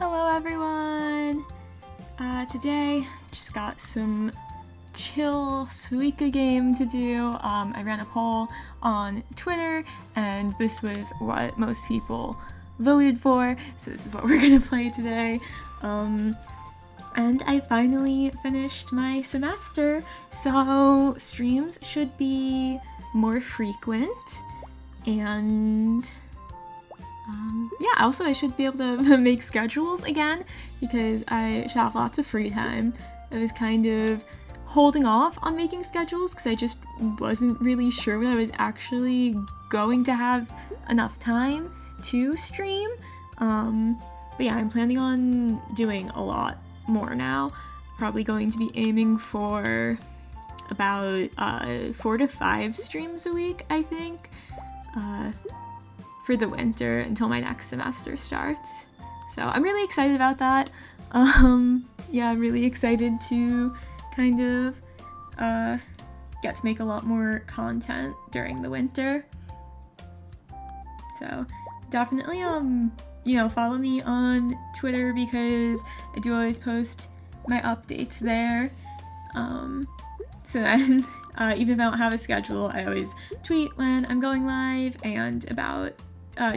Hello everyone! Today, just got some chill Suika game to do. I ran a poll on Twitter and this was what most people voted for, so this is what we're gonna play today. And I finally finished my semester, so streams should be more frequent, and yeah, also I should be able to make schedules again because I should have lots of free time. I was kind of holding off on making schedules because I just wasn't really sure when I was actually going to have enough time to stream. But yeah, I'm planning on doing a lot more now. Probably going to be aiming for about 4 to 5 streams a week, I think. For the winter until my next semester starts. So I'm really excited about that. Yeah, I'm really excited to kind of get to make a lot more content during the winter. So definitely follow me on Twitter because I do always post my updates there. So then even if I don't have a schedule, I always tweet when I'm going live and about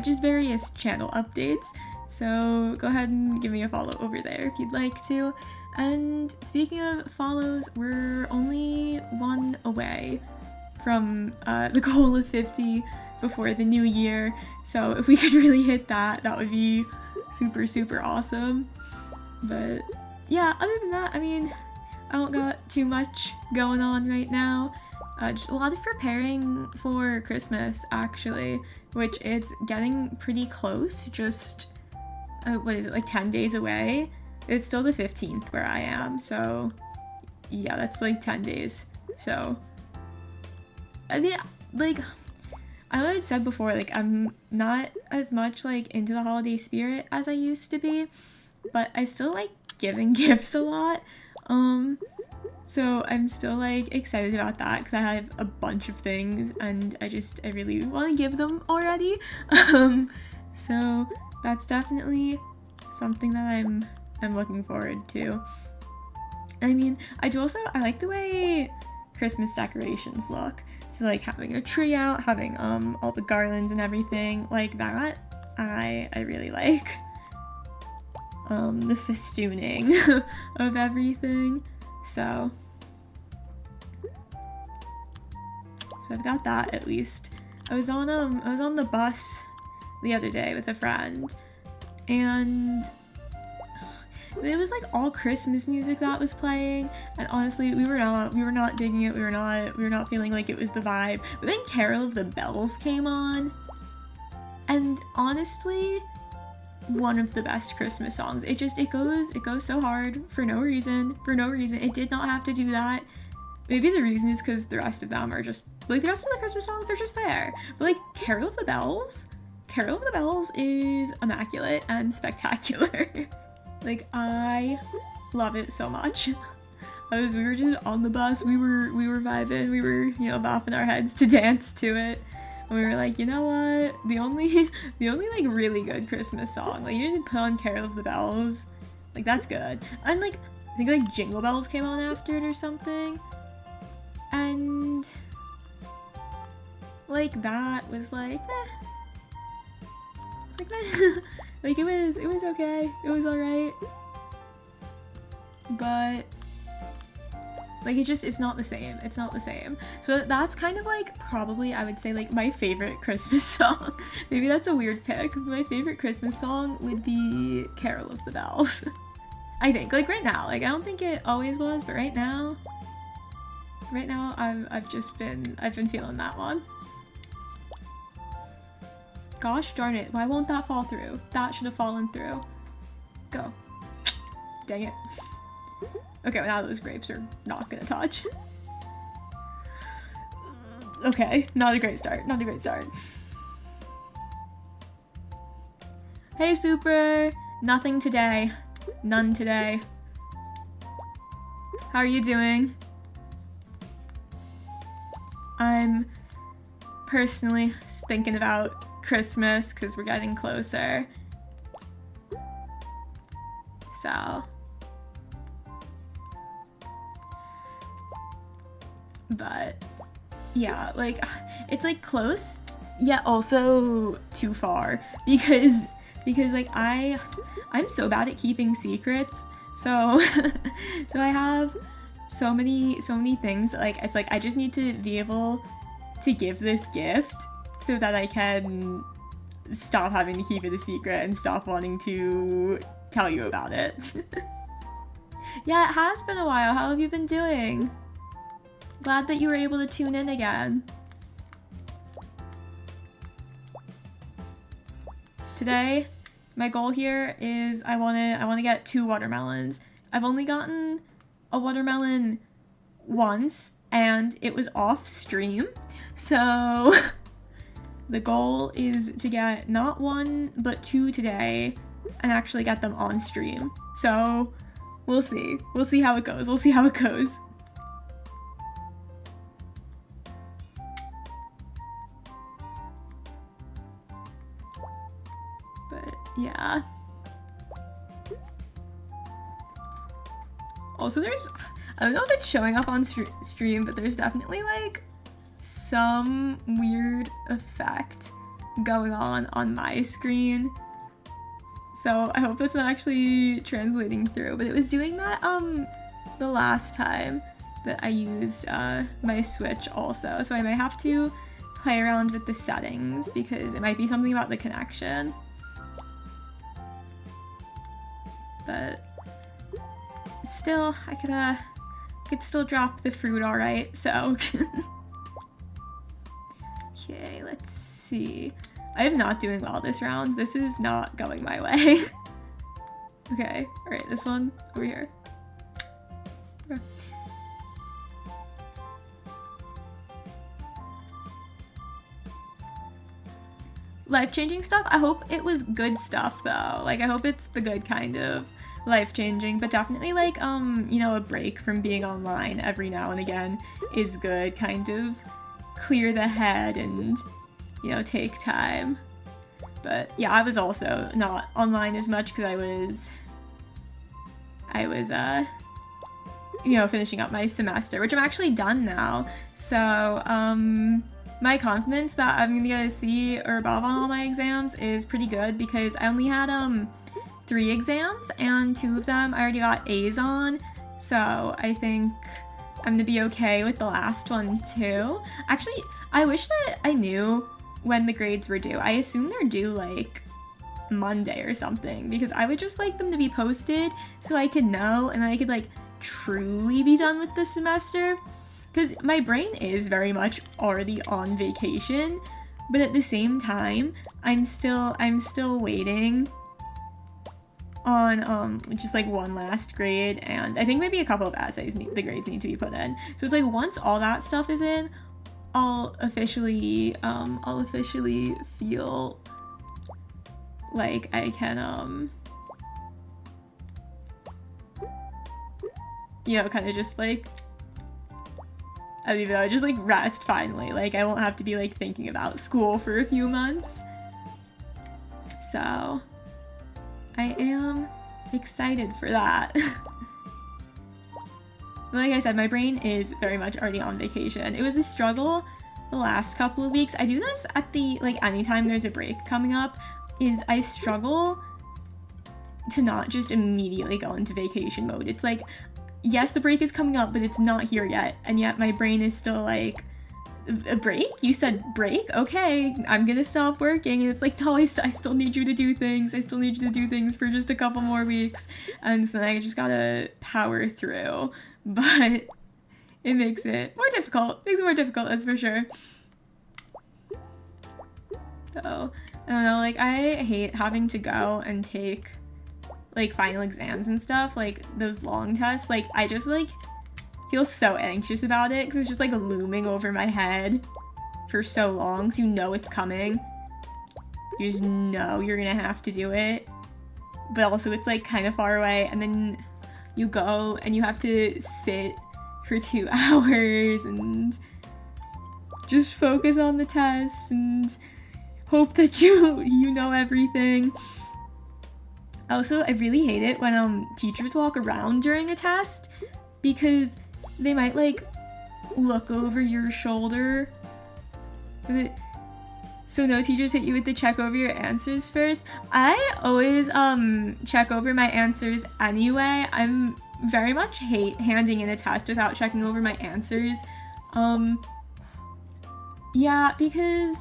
just various channel updates, so go ahead and give me a follow over there if you'd like to. And speaking of follows, we're only one away from the goal of 50 before the new year, so if we could really hit that, that would be super awesome. But yeah, other than that, I mean, I don't got too much going on right now. Just a lot of preparing for Christmas, actually, which it's getting pretty close, just, what is it, like 10 days away? It's still the 15th where I am, so yeah, that's like 10 days, so, I mean, like, I know I said before, like, I'm not as much, like, into the holiday spirit as I used to be, but I still like giving gifts a lot, so I'm still like excited about that because I have a bunch of things and I really want to give them already. So that's definitely something that I'm looking forward to. I mean, I like the way Christmas decorations look. So like having a tree out, having all the garlands and everything like that, I really like. The festooning of everything. So I've got that at least. I was on the bus the other day with a friend, and it was like all Christmas music that was playing, and honestly, we were not digging it. We were not feeling like it was the vibe. But then Carol of the Bells came on, and honestly, one of the best Christmas songs. It goes so hard for no reason. It did not have to do that. Maybe the reason is because the rest of them are just, like, the rest of the Christmas songs, they're just there. But like Carol of the Bells is immaculate and spectacular. Like, I love it so much. We were just on the bus, we were vibing, we were, bopping our heads to dance to it. And we were like, you know what? The only like really good Christmas song, like, you didn't put on Carol of the Bells, like, that's good. And like, I think like Jingle Bells came on after it or something, and like that was like, it's like like it was okay, it was alright, but like, it's not the same. So that's kind of like, probably, I would say, like, my favorite Christmas song. Maybe that's a weird pick. My favorite Christmas song would be Carol of the Bells. I think, like, right now. Like, I don't think it always was, but right now, I've been feeling that one. Gosh darn it, why won't that fall through? That should have fallen through. Go. Dang it. Okay, well, now those grapes are not gonna touch. Okay, not a great start. Hey, Super! Nothing today. None today. How are you doing? I'm personally thinking about Christmas because we're getting closer. So, but yeah, like it's like close yet also too far because like I'm so bad at keeping secrets. So so I have so many things that, like, it's like I just need to be able to give this gift so that I can stop having to keep it a secret and stop wanting to tell you about it. Yeah, it has been a while. How have you been doing? Glad that you were able to tune in again. Today, my goal here is I wanna get 2 watermelons. I've only gotten a watermelon once, and it was off stream. So the goal is to get not 1 but 2 today and actually get them on stream. So we'll see. We'll see how it goes. We'll see how it goes. But yeah. Also, I don't know if it's showing up on stream, but there's definitely like some weird effect going on my screen. So I hope that's not actually translating through, but it was doing that the last time that I used my Switch also. So I might have to play around with the settings because it might be something about the connection. But still, I could still drop the fruit all right, so. Okay, let's see. I am not doing well this round. This is not going my way. Okay, all right, this one over here. Okay. Life-changing stuff? I hope it was good stuff though. Like, I hope it's the good kind of life-changing, but definitely like, you know, a break from being online every now and again is good. Kind of clear the head and, you know, take time. But yeah, I was also not online as much because I was you know, finishing up my semester, which I'm actually done now. So my confidence that I'm gonna get a C or above on all my exams is pretty good because I only had 3 exams and 2 of them I already got A's on. So I think I'm gonna be okay with the last one too. Actually, I wish that I knew when the grades were due. I assume they're due like Monday or something because I would just like them to be posted so I could know and I could like truly be done with the semester. Because my brain is very much already on vacation, but at the same time, I'm still waiting on just like one last grade, and I think maybe a couple of essays the grades need to be put in. So it's like once all that stuff is in, I'll officially feel like I can you know, kind of just like, I don't even know, just like rest finally. Like I won't have to be like thinking about school for a few months. So I am excited for that. Like I said, my brain is very much already on vacation. It was a struggle the last couple of weeks. I do this at the, like, anytime there's a break coming up, is I struggle to not just immediately go into vacation mode. It's like, yes, the break is coming up, but it's not here yet. And yet my brain is still like, a break? You said break? Okay, I'm gonna stop working. And it's like, no, I still need you to do things. I still need you to do things for just a couple more weeks. And so I just gotta power through. But it makes it more difficult. Makes it more difficult, that's for sure. So, I don't know, like, I hate having to go and take, like, final exams and stuff, like, those long tests. Like, I just, like, feel so anxious about it, because it's just, like, looming over my head for so long, so you know it's coming. You just know you're gonna have to do it. But also, it's, like, kind of far away, and then you go and you have to sit for 2 hours and just focus on the test and hope that you know everything. Also, I really hate it when teachers walk around during a test because they might like look over your shoulder. So no teachers hit you with the check over your answers first. I always check over my answers anyway. I'm very much hate handing in a test without checking over my answers. Yeah, because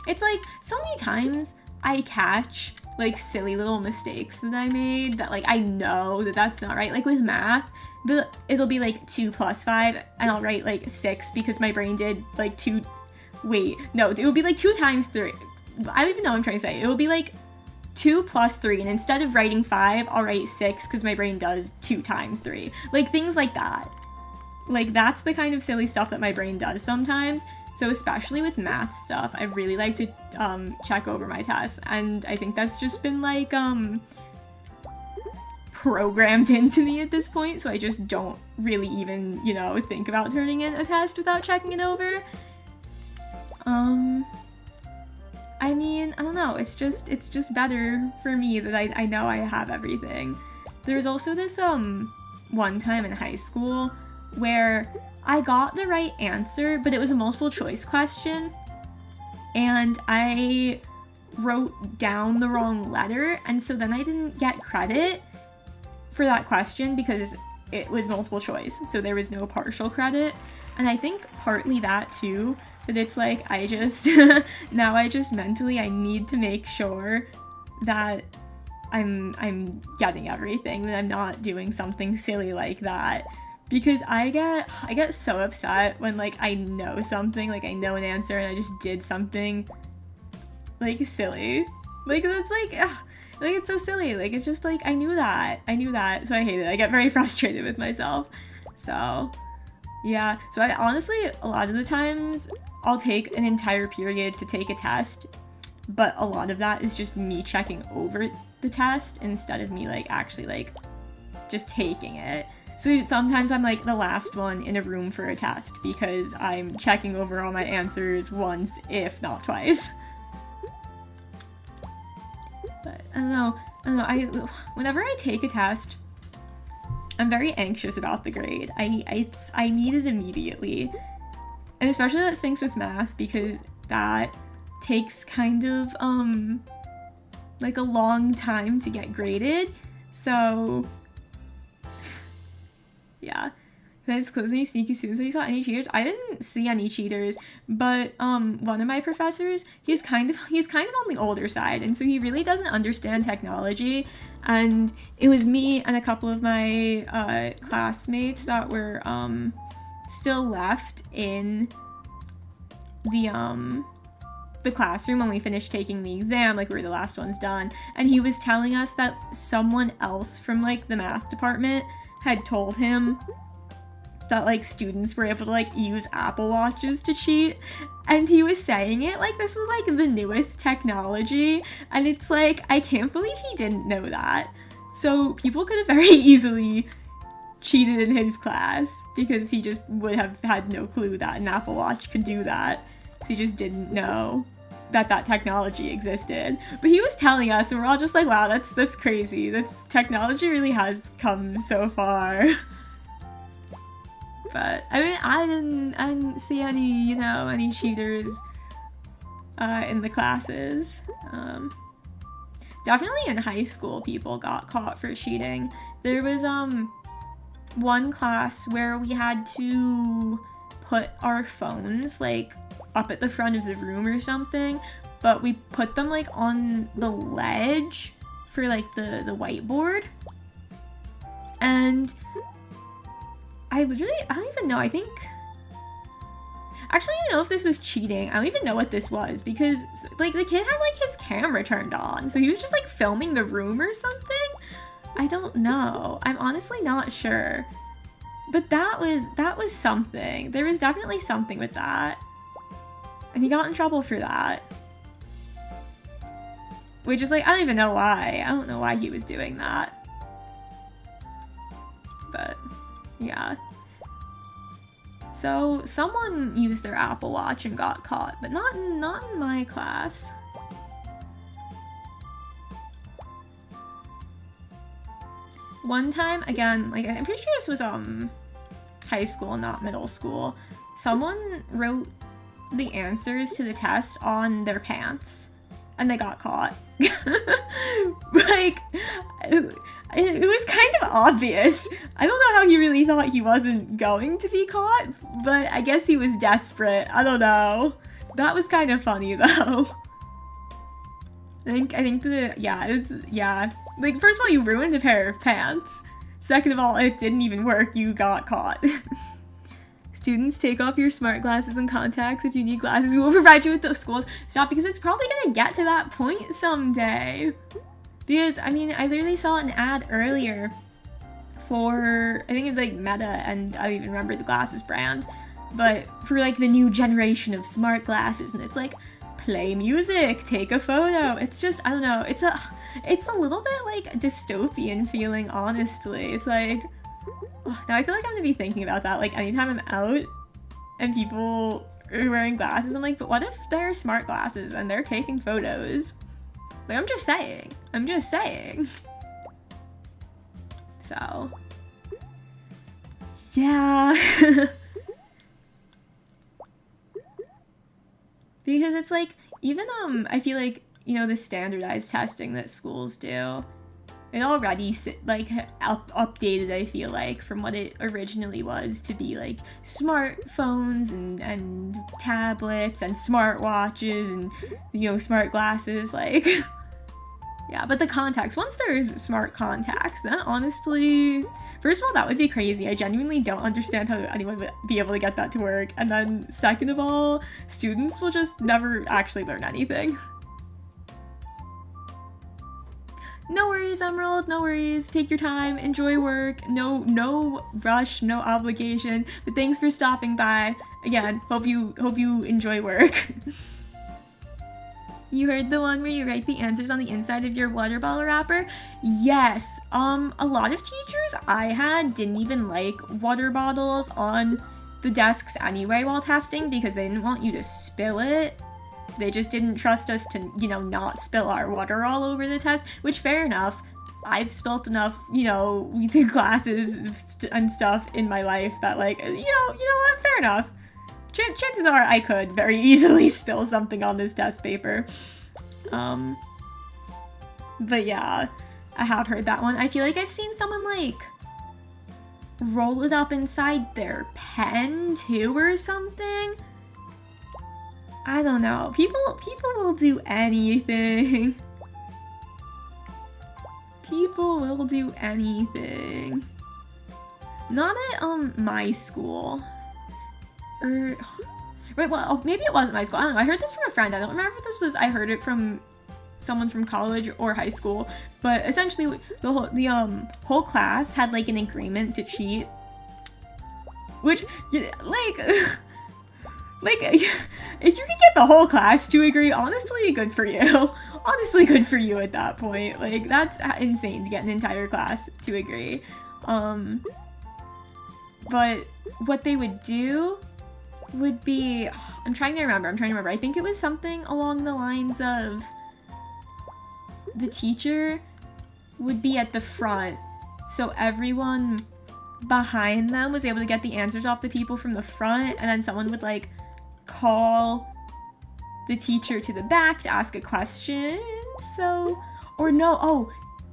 it's like so many times I catch like silly little mistakes that I made that like I know that that's not right. Like with math, it'll be like 2 plus 5 and I'll write like 6 because my brain did like 2. Wait, no, it would be like 2 times 3. I don't even know what I'm trying to say. It would be like 2 plus 3, and instead of writing 5, I'll write 6 because my brain does 2 times 3. Like things like that. Like that's the kind of silly stuff that my brain does sometimes. So especially with math stuff, I really like to check over my tests, and I think that's just been like programmed into me at this point, so I just don't really even, you know, think about turning in a test without checking it over. I mean, I don't know, it's just better for me that I know I have everything. There was also this one time in high school where I got the right answer, but it was a multiple choice question, and I wrote down the wrong letter, and so then I didn't get credit for that question because it was multiple choice, so there was no partial credit. And I think partly that too, that it's like I just now I just mentally I need to make sure that I'm getting everything, that I'm not doing something silly like that, because I get so upset when like I know something, like I know an answer and I just did something like silly, like that's like ugh, like it's so silly, like it's just like I knew that, so I hate it. I get very frustrated with myself. So yeah, so I honestly, a lot of the times I'll take an entire period to take a test, but a lot of that is just me checking over the test instead of me like actually like just taking it. So sometimes I'm like the last one in a room for a test because I'm checking over all my answers once, if not twice. But I don't know, whenever I take a test, I'm very anxious about the grade. I need it immediately. And especially that stinks with math because that takes kind of like a long time to get graded. So yeah. Can I disclose any sneaky students that you saw? Any cheaters? I didn't see any cheaters, but one of my professors, he's kind of on the older side, and so he really doesn't understand technology. And it was me and a couple of my classmates that were still left in the classroom when we finished taking the exam, like we were the last ones done, and he was telling us that someone else from like the math department had told him that like students were able to like use Apple Watches to cheat, and he was saying it like this was like the newest technology, and it's like I can't believe he didn't know that. So people could have very easily cheated in his class because he just would have had no clue that an Apple Watch could do that, because he just didn't know that technology existed. But he was telling us, and we're all just like, wow, that's crazy. That's technology really has come so far. But I mean, I didn't see any, you know, any cheaters in the classes. Definitely in high school, people got caught for cheating. There was one class where we had to put our phones like up at the front of the room or something, but we put them like on the ledge for like the whiteboard, and I don't even know, actually I don't know if this was cheating. I don't even know what this was, because like the kid had like his camera turned on, so he was just like filming the room or something. I don't know. I'm honestly not sure. But that was something. There was definitely something with that. And he got in trouble for that. Which is like, I don't even know why. I don't know why he was doing that. But yeah. So someone used their Apple Watch and got caught, but not in my class. one time, again, like, I'm pretty sure this was, high school, not middle school, someone wrote the answers to the test on their pants, and they got caught. Like, it was kind of obvious. I don't know how he really thought he wasn't going to be caught, but I guess he was desperate. I don't know. That was kind of funny, though. I think yeah. Like, first of all, you ruined a pair of pants. Second of all, it didn't even work. You got caught. Students, take off your smart glasses and contacts. If you need glasses, we will provide you with those schools. Stop, because it's probably gonna get to that point someday. Because, I mean, I literally saw an ad earlier for, I think it's like Meta, and I don't even remember the glasses brand, but for like the new generation of smart glasses, and it's like, play music, take a photo. It's just, I don't know, it's a little bit like dystopian feeling, honestly. It's like, now I feel like I'm gonna be thinking about that, like, anytime I'm out and people are wearing glasses, I'm like, but what if they're smart glasses and they're taking photos? Like, I'm just saying. So, yeah. Because it's like, even, I feel like, you know, the standardized testing that schools do, it already, like, updated, I feel like, from what it originally was to be, like, smartphones and tablets and smartwatches and, you know, smart glasses, like, yeah, but the contacts, once there's smart contacts, that honestly, first of all, that would be crazy. I genuinely don't understand how anyone would be able to get that to work, and then second of all, students will just never actually learn anything. No worries, Emerald, no worries. Take your time, enjoy work. No rush, no obligation. But thanks for stopping by. Again, hope you enjoy work. You heard the one where you write the answers on the inside of your water bottle wrapper? Yes. A lot of teachers I had didn't even like water bottles on the desks anyway while testing because they didn't want you to spill it. They just didn't trust us to, you know, not spill our water all over the test, which, fair enough. I've spilt enough, you know, the glasses and stuff in my life that, like, you know what, fair enough. Chances are I could very easily spill something on this test paper. But yeah, I have heard that one. I feel like I've seen someone, like, roll it up inside their pen, too, or something. I don't know. People will do anything. People will do anything. Not at, my school. Right, well, maybe it wasn't my school. I don't know. I heard this from a friend. I don't remember if this was, I heard it from someone from college or high school. But essentially, the whole class had, like, an agreement to cheat. Which, like... Like, if you could get the whole class to agree, honestly, good for you. Honestly, good for you at that point. Like, that's insane to get an entire class to agree. But what they would do would be... I'm trying to remember. I think it was something along the lines of... The teacher would be at the front, so everyone behind them was able to get the answers off the people from the front, and then someone would, like, call the teacher to the back to ask a question. So, or no,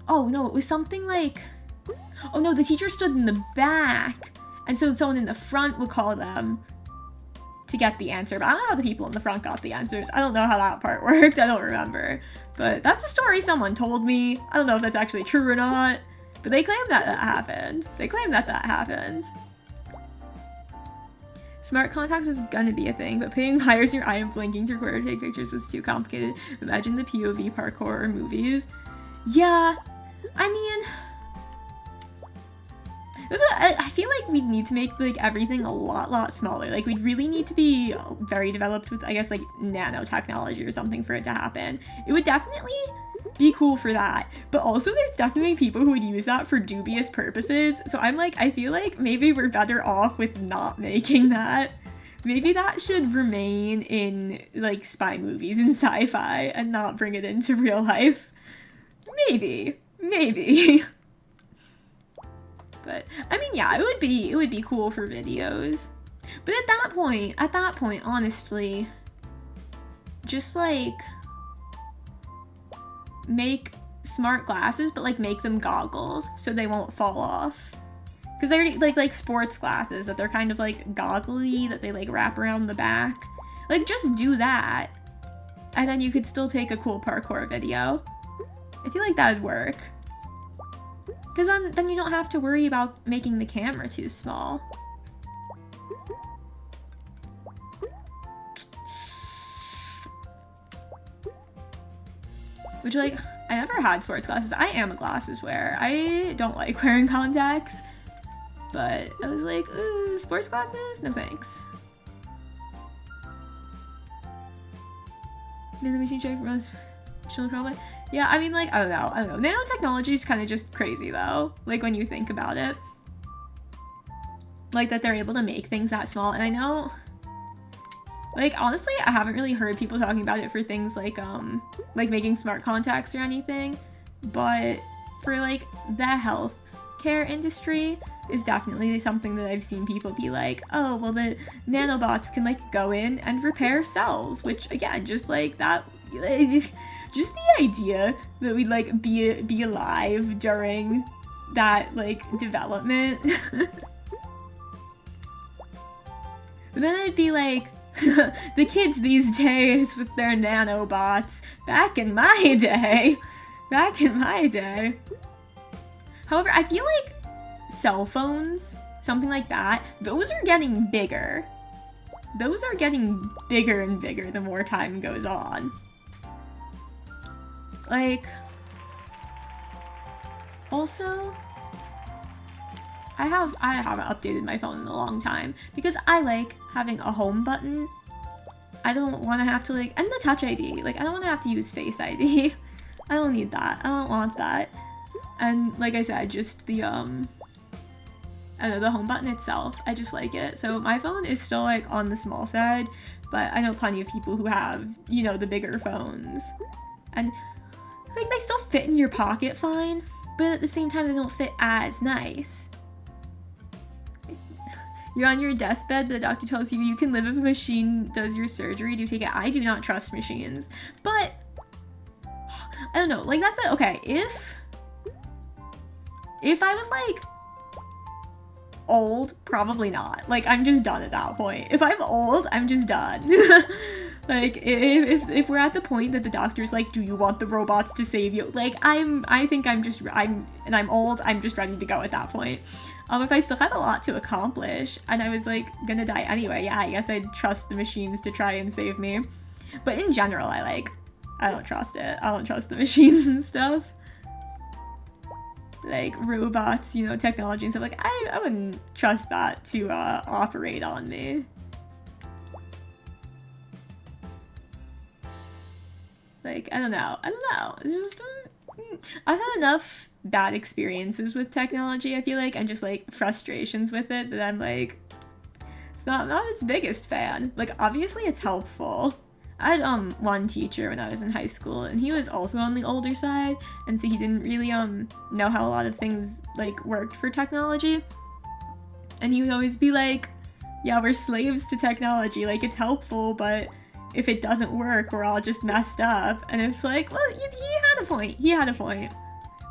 oh no, it was something like, oh no, the teacher stood in the back, and so someone in the front would call them to get the answer. But I don't know how the people in the front got the answers. I don't know how that part worked. I don't remember. But that's a story someone told me. I don't know if that's actually true or not, but they claim that happened. That happened. Smart contacts was gonna be a thing, but putting wires in your eye and blinking to record or take pictures was too complicated. Imagine the POV parkour or movies. Yeah, I mean, I feel like we'd need to make, like, everything a lot smaller. Like, we'd really need to be very developed with, I guess, like, nanotechnology or something for it to happen. It would definitely be cool for that, but also there's definitely people who would use that for dubious purposes, so I'm like, I feel like maybe we're better off with not making that. Maybe that should remain in, like, spy movies and sci-fi and not bring it into real life. Maybe. But I mean, yeah, it would be cool for videos. But at that point, honestly, just like make smart glasses, but like make them goggles so they won't fall off. Because they're like sports glasses that they're kind of like goggly, that they like wrap around the back. Like just do that, and then you could still take a cool parkour video. I feel like that would work. Because then you don't have to worry about making the camera too small. Which, like, I never had sports glasses. I am a glasses wearer. I don't like wearing contacts. But I was like, sports glasses? No thanks. Then the machine check runs. Yeah, I mean, like, I don't know. Nanotechnology is kind of just crazy, though. Like, when you think about it. Like, that they're able to make things that small. And I know... Like, honestly, I haven't really heard people talking about it for things like making smart contacts or anything, but for, like, the healthcare industry is definitely something that I've seen people be like, oh, well, the nanobots can, like, go in and repair cells, which, again, just, like, that, just the idea that we'd, like, be alive during that, like, development. But then it'd be, like, the kids these days with their nanobots. Back in my day. However, I feel like cell phones, something like that, those are getting bigger. Those are getting bigger and bigger the more time goes on. Like, also, I haven't updated my phone in a long time because I like having a home button. I don't want to have to and the Touch ID. Like, I don't want to have to use Face ID. I don't need that. I don't want that. And like I said, just the I don't know, the home button itself, I just like it. So my phone is still like on the small side, but I know plenty of people who have, you know, the bigger phones. And like they still fit in your pocket fine, but at the same time they don't fit as nice. You're on your deathbed, but the doctor tells you you can live if a machine does your surgery. Do you take it? I do not trust machines. But, I don't know. Like, that's it. Okay, if I was, like, old, probably not. Like, I'm just done at that point. If I'm old, I'm just done. Like, if we're at the point that the doctor's like, do you want the robots to save you? Like, I'm old, I'm just ready to go at that point. If I still had a lot to accomplish and I was like gonna die anyway, yeah, I guess I'd trust the machines to try and save me. But in general, I don't trust it. I don't trust the machines and stuff. Like robots, you know, technology and stuff. Like, I wouldn't trust that to operate on me. Like, I don't know. It's just, I've had enough bad experiences with technology, I feel like, and just like frustrations with it that I'm like, it's not its biggest fan. Like, obviously it's helpful. I had one teacher when I was in high school, and he was also on the older side, and so he didn't really know how a lot of things like worked for technology. And he would always be like, yeah, we're slaves to technology, like it's helpful, but if it doesn't work, we're all just messed up. And it's like, well, he had a point.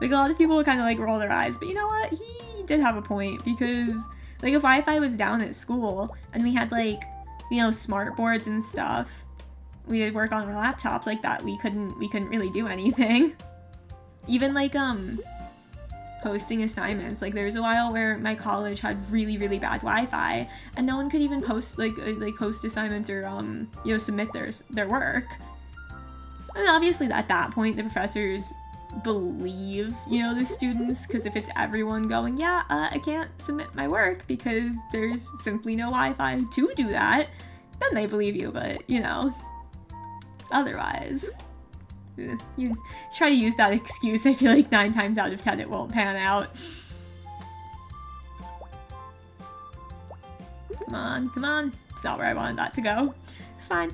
Like, a lot of people would kind of, like, roll their eyes, but you know what? He did have a point, because, like, if Wi-Fi was down at school, and we had, like, you know, smart boards and stuff, we did work on our laptops like that, we couldn't really do anything. Even, like, posting assignments. Like, there was a while where my college had really, really bad Wi-Fi, and no one could even post, post assignments or, you know, submit their work. And obviously, at that point, the professors believe, you know, the students, because if it's everyone going, yeah, I can't submit my work because there's simply no Wi-Fi to do that, then they believe you. But, you know, otherwise, you try to use that excuse, I feel like 9 times out of 10 it won't pan out. Come on. It's not where I wanted that to go. It's fine.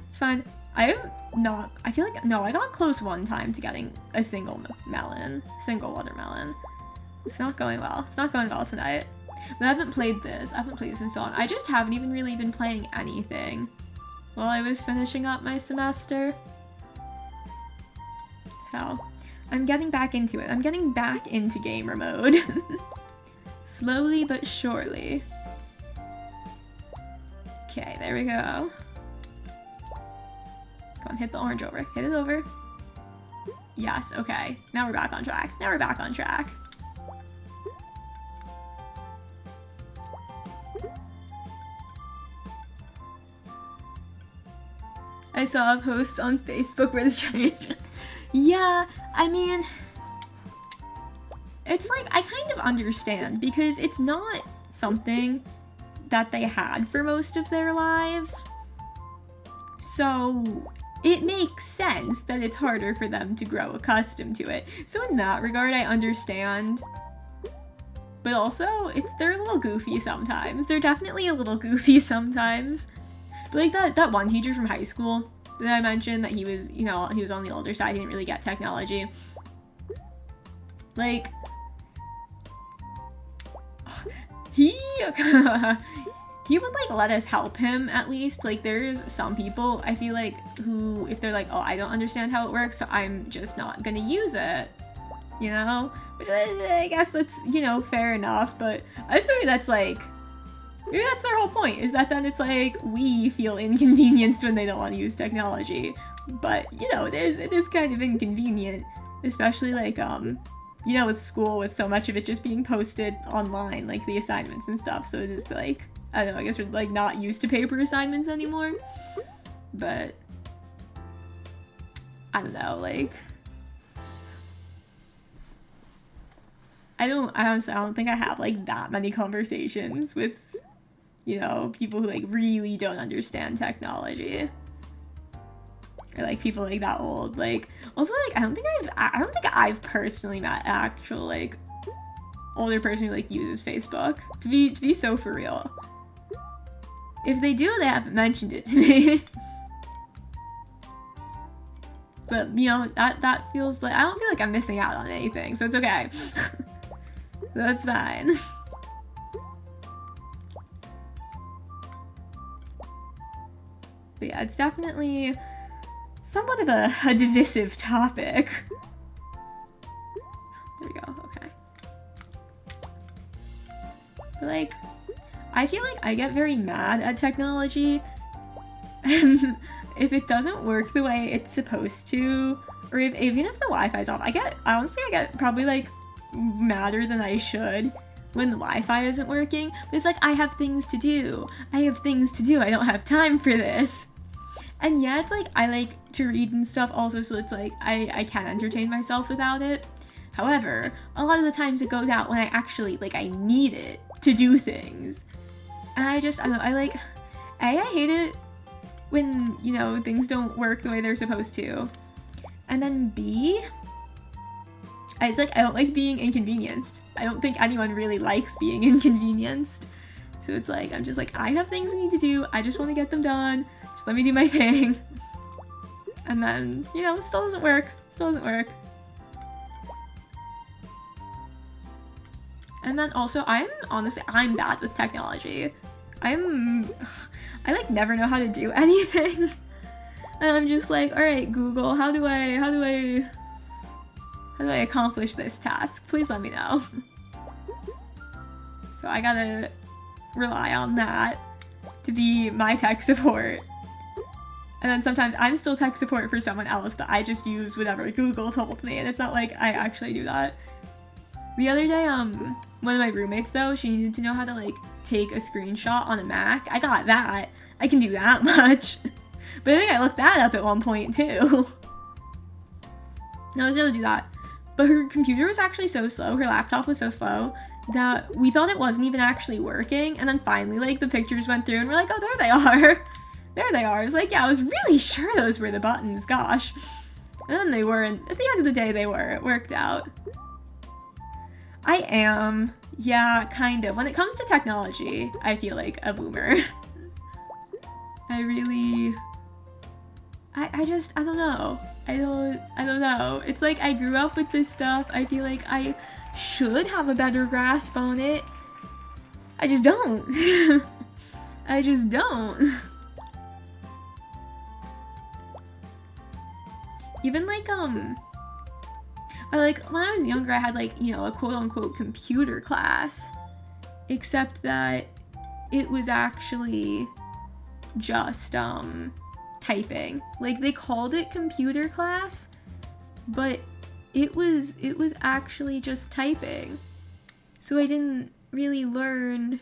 I got close one time to getting a single watermelon. It's not going well. It's not going well tonight. But I haven't played this. I haven't played this in so long. I just haven't even really been playing anything while I was finishing up my semester. So, I'm getting back into it. I'm getting back into gamer mode. Slowly but surely. Okay, there we go. Come on, hit the orange over. Hit it over. Yes, okay. Now we're back on track. Now we're back on track. I saw a post on Facebook where this generation... Yeah, I mean... It's like, I kind of understand, because it's not something that they had for most of their lives. So, it makes sense that it's harder for them to grow accustomed to it. So in that regard, I understand. But also, they're a little goofy sometimes. They're definitely a little goofy sometimes. But like that one teacher from high school that I mentioned, that he was, you know, he was on the older side, he didn't really get technology. Like, he would like let us help him at least. Like, there's some people I feel like who, if they're like, oh, I don't understand how it works, so I'm just not gonna use it, you know? Which I guess that's, you know, fair enough, but I just maybe that's like, maybe that's their whole point, is that then it's like, we feel inconvenienced when they don't want to use technology. But, you know, it is kind of inconvenient, especially like, you know, with school, with so much of it just being posted online, like the assignments and stuff, so it is like, I don't know, I guess we're like not used to paper assignments anymore. But, I don't know, like, I honestly don't think I have like that many conversations with, you know, people who like really don't understand technology. Or like people like that old. Like, also like I don't think I've personally met an actual like older person who like uses Facebook. To be so for real. If they do, they haven't mentioned it to me. But you know, that feels like, I don't feel like I'm missing out on anything, so it's okay. So that's fine. But yeah, it's definitely somewhat of a divisive topic. There we go, okay. But like, I feel like I get very mad at technology, and if it doesn't work the way it's supposed to, or even if the Wi-Fi's off, honestly I get probably like madder than I should when the Wi-Fi isn't working. But it's like, I have things to do. I don't have time for this. And yeah, it's like, I like to read and stuff also, so it's like, I can entertain myself without it. However, a lot of the times it goes out when I actually, like, I need it to do things. And I don't know, I hate it when, you know, things don't work the way they're supposed to. And then B, I don't like being inconvenienced. I don't think anyone really likes being inconvenienced. So it's like, I'm just like, I have things I need to do, I just want to get them done, just let me do my thing. And then, you know, it still doesn't work. And then also, I'm bad with technology. I like never know how to do anything. And I'm just like, alright, Google, how do I accomplish this task? Please let me know. So I gotta rely on that to be my tech support. And then sometimes I'm still tech support for someone else, but I just use whatever Google told me, and it's not like I actually do that. The other day, one of my roommates though, she needed to know how to like take a screenshot on a Mac. I got that. I can do that much. But I think I looked that up at one point too. I was able to do that. But her computer was actually so slow, her laptop was so slow, that we thought it wasn't even actually working, and then finally, like, the pictures went through, and we're like, oh, there they are. There they are. I was like, yeah, I was really sure those were the buttons, gosh. And then they were, and at the end of the day, they were. It worked out. I am, yeah, kind of. When it comes to technology, I feel like a boomer. I don't know. I don't know. It's like I grew up with this stuff. I feel like I should have a better grasp on it. I just don't. I just don't. Even like, like when I was younger, I had like, you know, a quote unquote computer class, except that it was actually just, typing. Like they called it computer class, but it was actually just typing. So I didn't really learn,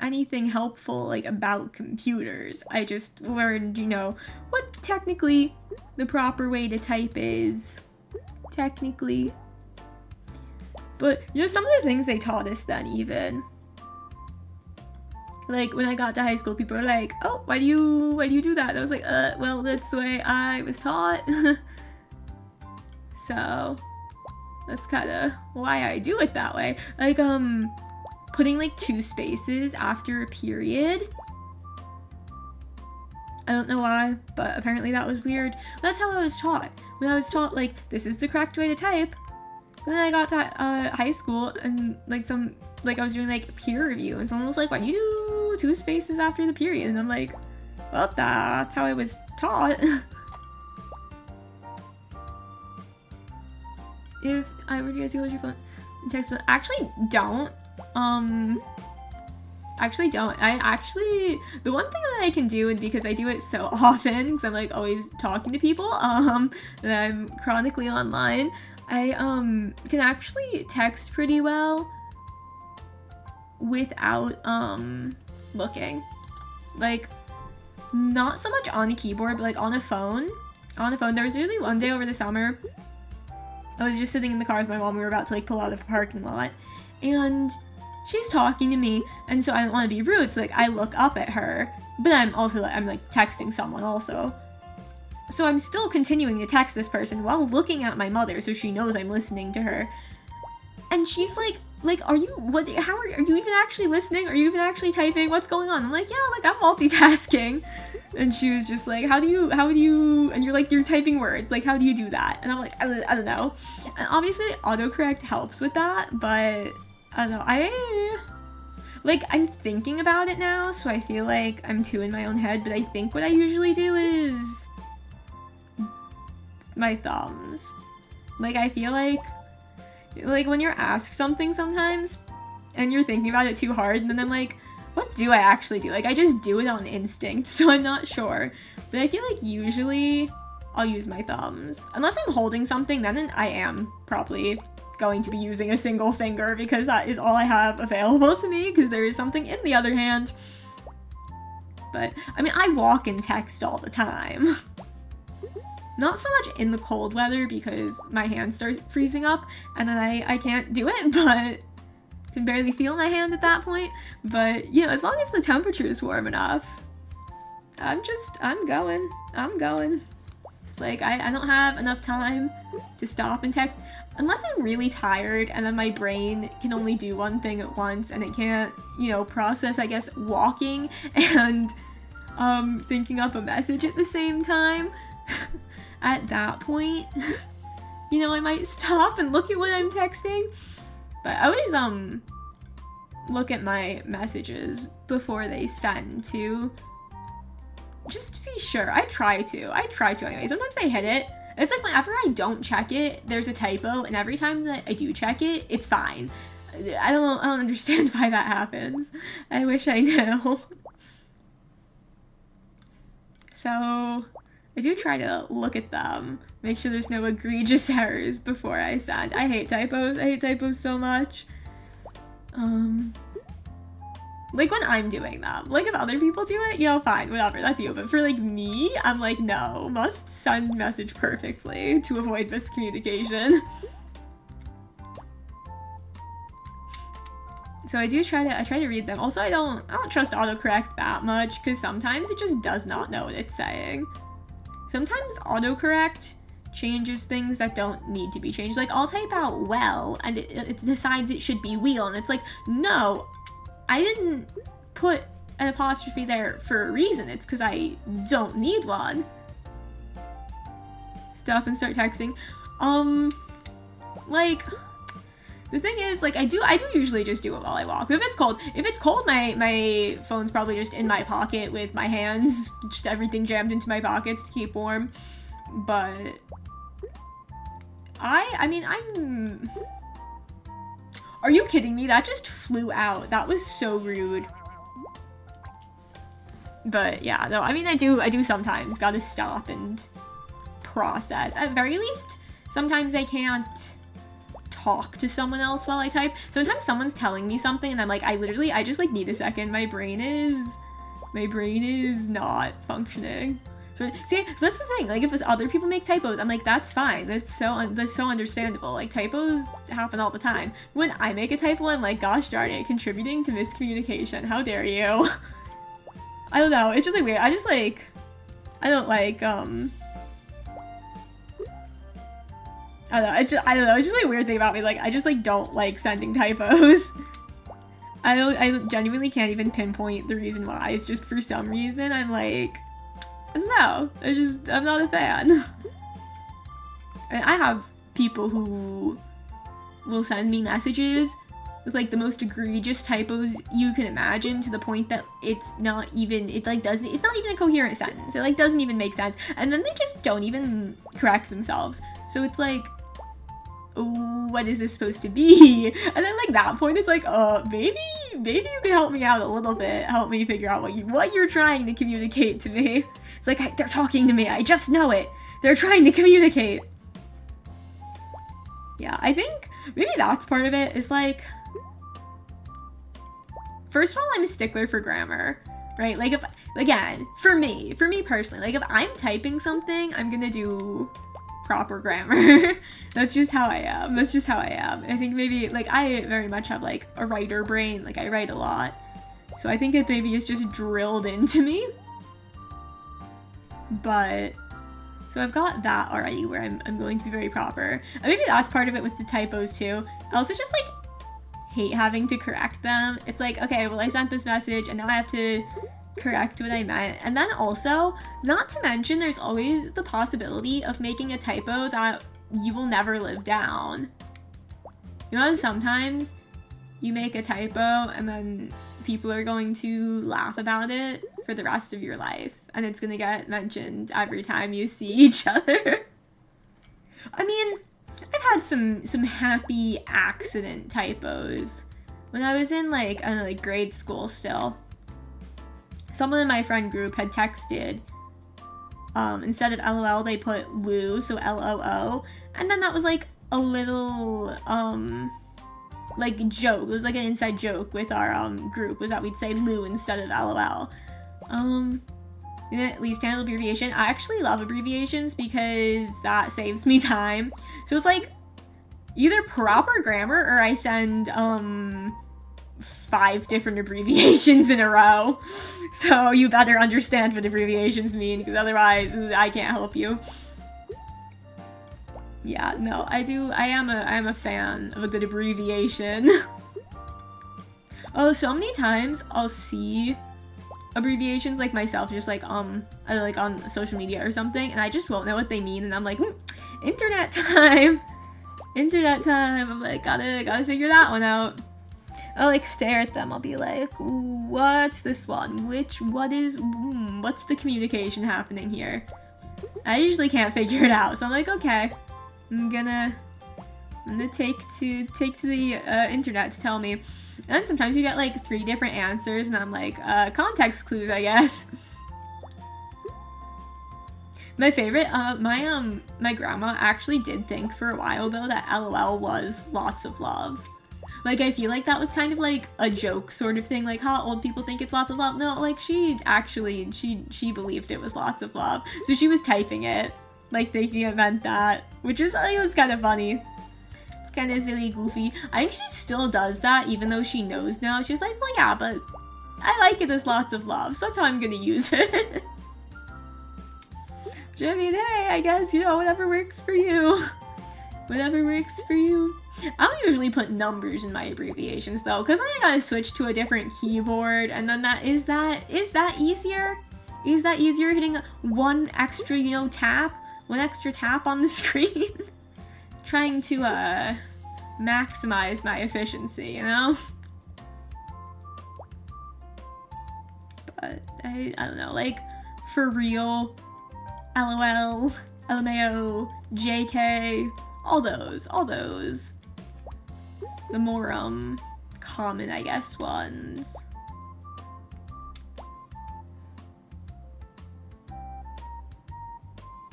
anything helpful like about computers. I just learned, you know, what technically the proper way to type is, technically. But, you know, some of the things they taught us then, even like when I got to high school, people were like, oh, why do you do that? And I was like, well, that's the way I was taught. So that's kind of why I do it that way. Like, putting like 2 spaces after a period. I don't know why, but apparently that was weird. That's how I was taught. When I was taught, like, this is the correct way to type. And then I got to high school, and like I was doing like peer review, and someone was like, why do you do 2 spaces after the period? And I'm like, well, that's how I was taught. If I were to guess, you hold your phone and text, actually don't. Actually don't. The one thing that I can do, and because I do it so often, because I'm like always talking to people, that I'm chronically online, I can actually text pretty well without looking. Like, not so much on a keyboard, but like on a phone. There was really one day over the summer, I was just sitting in the car with my mom. We were about to like pull out of a parking lot, and she's talking to me, and so I don't want to be rude, so like I look up at her, but I'm like texting someone also. So I'm still continuing to text this person while looking at my mother, so she knows I'm listening to her. And she's like, how are you even actually listening? Are you even actually typing? What's going on? I'm like, yeah, like I'm multitasking. And she was just like, how do you, and you're like, you're typing words, like, how do you do that? And I'm like, I don't know. And obviously autocorrect helps with that, but I don't know, I'm thinking about it now, so I feel like I'm too in my own head, but I think what I usually do is my thumbs. Like, I feel like when you're asked something sometimes, and you're thinking about it too hard, and then I'm like, what do I actually do? Like, I just do it on instinct, so I'm not sure. But I feel like usually I'll use my thumbs. Unless I'm holding something, then I am probably going to be using a single finger, because that is all I have available to me, because there is something in the other hand. But, I mean, I walk and text all the time. Not so much in the cold weather, because my hands start freezing up, and then I can't do it, but can barely feel my hand at that point. But, you know, as long as the temperature is warm enough, I'm going. It's like, I don't have enough time to stop and text, unless I'm really tired, and then my brain can only do one thing at once, and it can't, you know, process, I guess, walking and, thinking up a message at the same time. At that point, you know, I might stop and look at what I'm texting. But I always, look at my messages before they send, too. Just to be sure. I try to anyway. Sometimes I hit it. It's like whenever I don't check it, there's a typo, and every time that I do check it, it's fine. I don't understand why that happens. I wish I knew. So I do try to look at them, make sure there's no egregious errors before I send. I hate typos. I hate typos so much. Like when I'm doing them. Like if other people do it, you know, fine, whatever, that's you. But for like me, I'm like, no, must send message perfectly to avoid miscommunication. So I try to read them. Also, I don't trust autocorrect that much, because sometimes it just does not know what it's saying. Sometimes autocorrect changes things that don't need to be changed. Like, I'll type out well, and it decides it should be wheel, and it's like, no, I didn't put an apostrophe there for a reason. It's because I don't need one. Stop and start texting. Like, The thing is, like, I do usually just do it while I walk. If it's cold, my phone's probably just in my pocket with my hands, just everything jammed into my pockets to keep warm. But I mean, are you kidding me? That just flew out. That was so rude. But yeah, no, I mean, I do sometimes gotta stop and process. At very least, sometimes I can't talk to someone else while I type. Sometimes someone's telling me something and I'm like, I just like need a second. My brain is not functioning. So, see, that's the thing. Like, if other people make typos, I'm like, that's fine. That's so understandable. Like, typos happen all the time. When I make a typo, I'm like, gosh darn it, contributing to miscommunication. How dare you? I don't know. It's just like weird. I don't know. It's just like a weird thing about me. Like, I just like don't like sending typos. I genuinely can't even pinpoint the reason why. It's just for some reason I'm like, I don't know. I'm not a fan. And I have people who will send me messages with like the most egregious typos you can imagine, to the point that it's not even a coherent sentence. It like doesn't even make sense. And then they just don't even correct themselves. So it's like, what is this supposed to be? And then like that point, it's like, maybe you can help me out a little bit. Help me figure out what you're trying to communicate to me. It's like, they're talking to me. I just know it. They're trying to communicate. Yeah, I think maybe that's part of it. Is like, first of all, I'm a stickler for grammar, right? Like, for me personally, like if I'm typing something, I'm gonna do proper grammar. That's just how I am. I think maybe, like, I very much have like a writer brain. Like, I write a lot. So I think it maybe is just drilled into me. But, so I've got that already where I'm going to be very proper. And maybe that's part of it with the typos too. I also just like hate having to correct them. It's like, okay, well, I sent this message and now I have to correct what I meant. And then also, not to mention, there's always the possibility of making a typo that you will never live down. You know, sometimes you make a typo and then people are going to laugh about it for the rest of your life, and it's gonna get mentioned every time you see each other. I mean, I've had some happy accident typos. When I was in like grade school still, someone in my friend group had texted, instead of LOL, they put Lou, so LOO, and then that was like a little, like joke. It was like an inside joke with our group, was that we'd say Lou instead of LOL. And at least handle abbreviation. I actually love abbreviations because that saves me time. So it's like either proper grammar or I send 5 different abbreviations in a row. So you better understand what abbreviations mean, because otherwise I can't help you. Yeah, no, I am a fan of a good abbreviation. Oh, so many times I'll see abbreviations like myself, just like like on social media or something, and I just won't know what they mean, and I'm like, internet time. I'm like, gotta figure that one out. I'll like stare at them. I'll be like, what's this one? What's the communication happening here? I usually can't figure it out, so I'm like, okay, I'm gonna take to the internet to tell me. And then sometimes you get like 3 different answers, and I'm like, context clues, I guess. My favorite, my grandma actually did think for a while though that LOL was lots of love. Like, I feel like that was kind of like a joke sort of thing, like how old people think it's lots of love. No, like she believed it was lots of love. So she was typing it, like thinking it meant that, which is, like, it's kind of funny. Kind of silly, goofy. I think she still does that, even though she knows now. She's like, well, yeah, but I like it as lots of love, so that's how I'm gonna use it. Which, I mean, hey, I guess, you know, whatever works for you. Whatever works for you. I don't usually put numbers in my abbreviations though, because I gotta switch to a different keyboard, and then is that easier? Is that easier, hitting one extra, you know, one extra tap on the screen? Trying to maximize my efficiency, you know? But I don't know, like, for real, LOL, LMAO, JK, all those. The more, common, I guess, ones.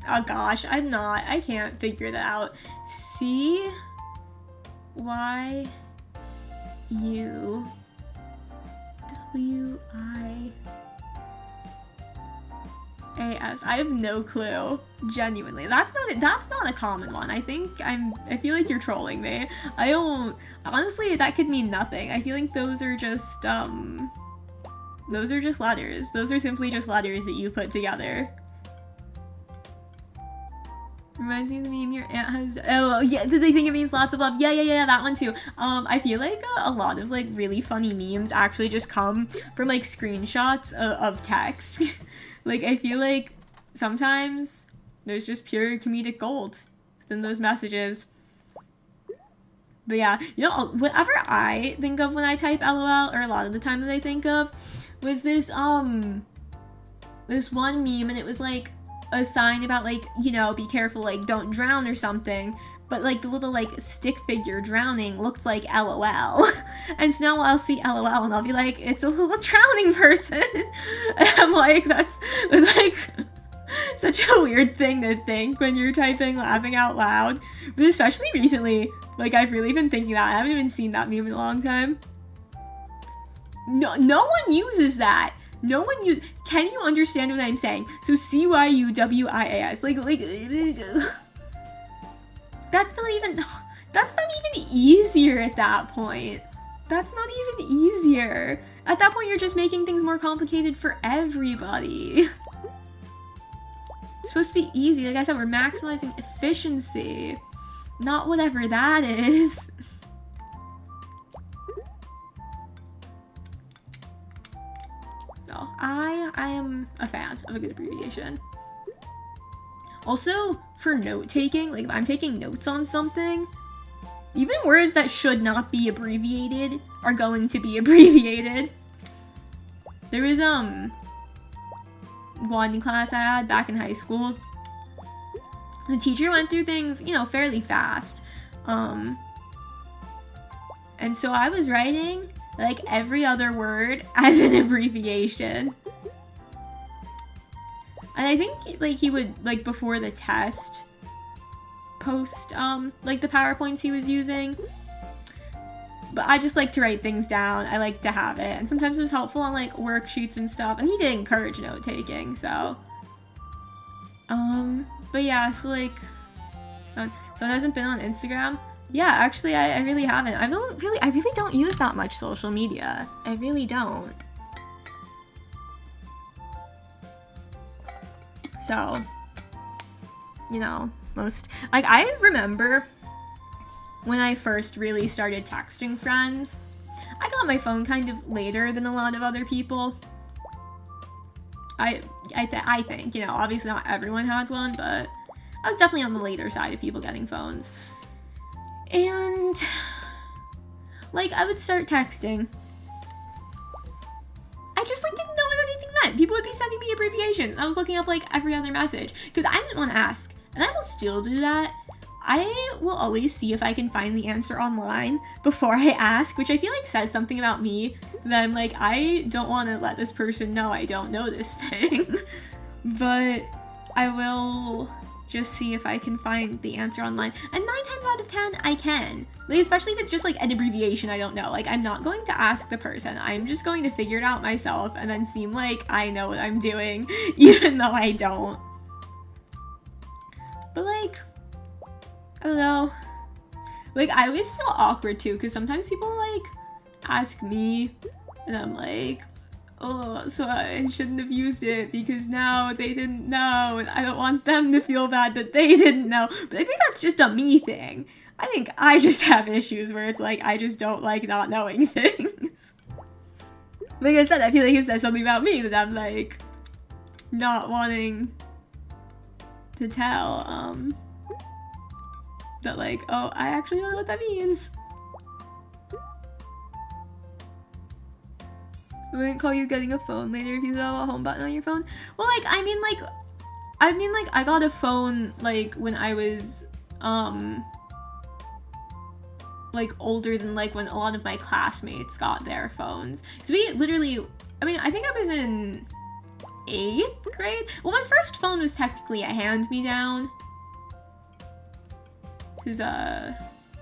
Oh gosh, I can't figure that out. CYUWIAS. I have no clue. Genuinely. That's not a common one. I feel like you're trolling me. Honestly, that could mean nothing. I feel like those are just letters. Those are simply just letters that you put together. Reminds me of the meme your aunt has. Oh, yeah, did they think it means lots of love? Yeah, that one too. I feel like a lot of like really funny memes actually just come from like screenshots of text. Like, I feel like sometimes there's just pure comedic gold within those messages. But yeah, you know, whatever I think of when I type LOL, or a lot of the time that I think of, was this one meme, and it was like a sign about like, you know, be careful, like don't drown or something, but like the little like stick figure drowning looked like LOL. And so now I'll see LOL and I'll be like, it's a little drowning person. And I'm like, that's like such a weird thing to think when you're typing laughing out loud. But especially recently, like I've really been thinking that. I haven't even seen that meme in a long time. No one uses that. No one use. Can you understand what I'm saying? So CYUWIAS. Like that's not even easier at that point. That's not even easier. At that point, you're just making things more complicated for everybody. It's supposed to be easy. Like I said, we're maximizing efficiency, not whatever that is. No, I am a fan of a good abbreviation. Also, for note-taking, like if I'm taking notes on something, even words that should not be abbreviated are going to be abbreviated. There was, one class I had back in high school. The teacher went through things, you know, fairly fast. And so I was writing like every other word as an abbreviation. And I think like he would, like before the test, post like the PowerPoints he was using. But I just like to write things down. I like to have it. And sometimes it was helpful on like worksheets and stuff. And he did encourage note taking, so. But yeah, so like, someone hasn't been on Instagram. Yeah, actually, I really haven't. I really don't use that much social media. I really don't. So, you know, like, I remember when I first really started texting friends. I got my phone kind of later than a lot of other people. I think, you know, obviously not everyone had one, but I was definitely on the later side of people getting phones. And, like, I would start texting. I just, like, didn't know what anything meant. People would be sending me abbreviations. I was looking up, like, every other message. Because I didn't want to ask. And I will still do that. I will always see if I can find the answer online before I ask, which I feel like says something about me. That I'm like, I don't want to let this person know I don't know this thing. But I will just see if I can find the answer online. And 9 times out of 10, I can. Like, especially if it's just like an abbreviation I don't know. Like, I'm not going to ask the person. I'm just going to figure it out myself and then seem like I know what I'm doing, even though I don't. But like, I don't know. Like, I always feel awkward too, because sometimes people like ask me and I'm like, oh, so I shouldn't have used it because now they didn't know and I don't want them to feel bad that they didn't know. But I think that's just a me thing. I think I just have issues where it's like, I just don't like not knowing things. Like I said, I feel like it says something about me that I'm like not wanting to tell. that like, oh, I actually don't know what that means. I wouldn't call you getting a phone later if you have a home button on your phone. Well, like, I mean, I got a phone, like, when I was, like, older than, like, when a lot of my classmates got their phones. So we literally, I mean, I think I was in 8th grade? Well, my first phone was technically a hand-me-down. Because,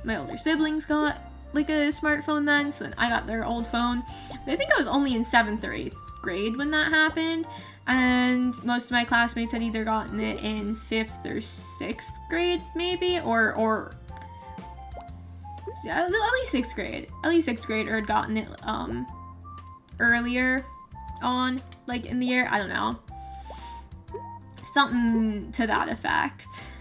my older siblings got, like, a smartphone then, so then I got their old phone. But I think I was only in 7th or 8th grade when that happened. And most of my classmates had either gotten it in 5th or 6th grade, maybe, or at least 6th grade. At least 6th grade, or had gotten it, earlier on, like, in the year. I don't know. Something to that effect.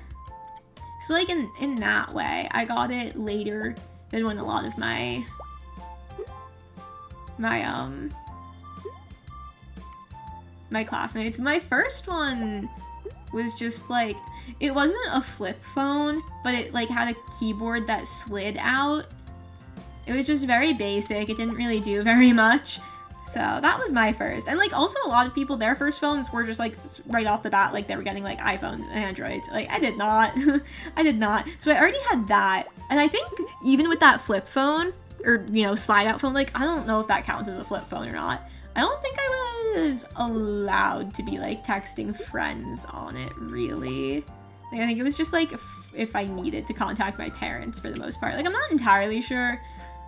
So, like, in that way, I got it later than when a lot of my classmates. My first one was just, like, it wasn't a flip phone, but it, like, had a keyboard that slid out. It was just very basic. It didn't really do very much. So that was my first. And, like, also a lot of people, their first phones were just, like, right off the bat, like, they were getting, like, iPhones and Androids. Like, I did not. I did not. So I already had that. And I think even with that flip phone, or, you know, slide out phone, like, I don't know if that counts as a flip phone or not. I don't think I was allowed to be, like, texting friends on it, really. Like, I think it was just, like, if I needed to contact my parents for the most part. Like, I'm not entirely sure.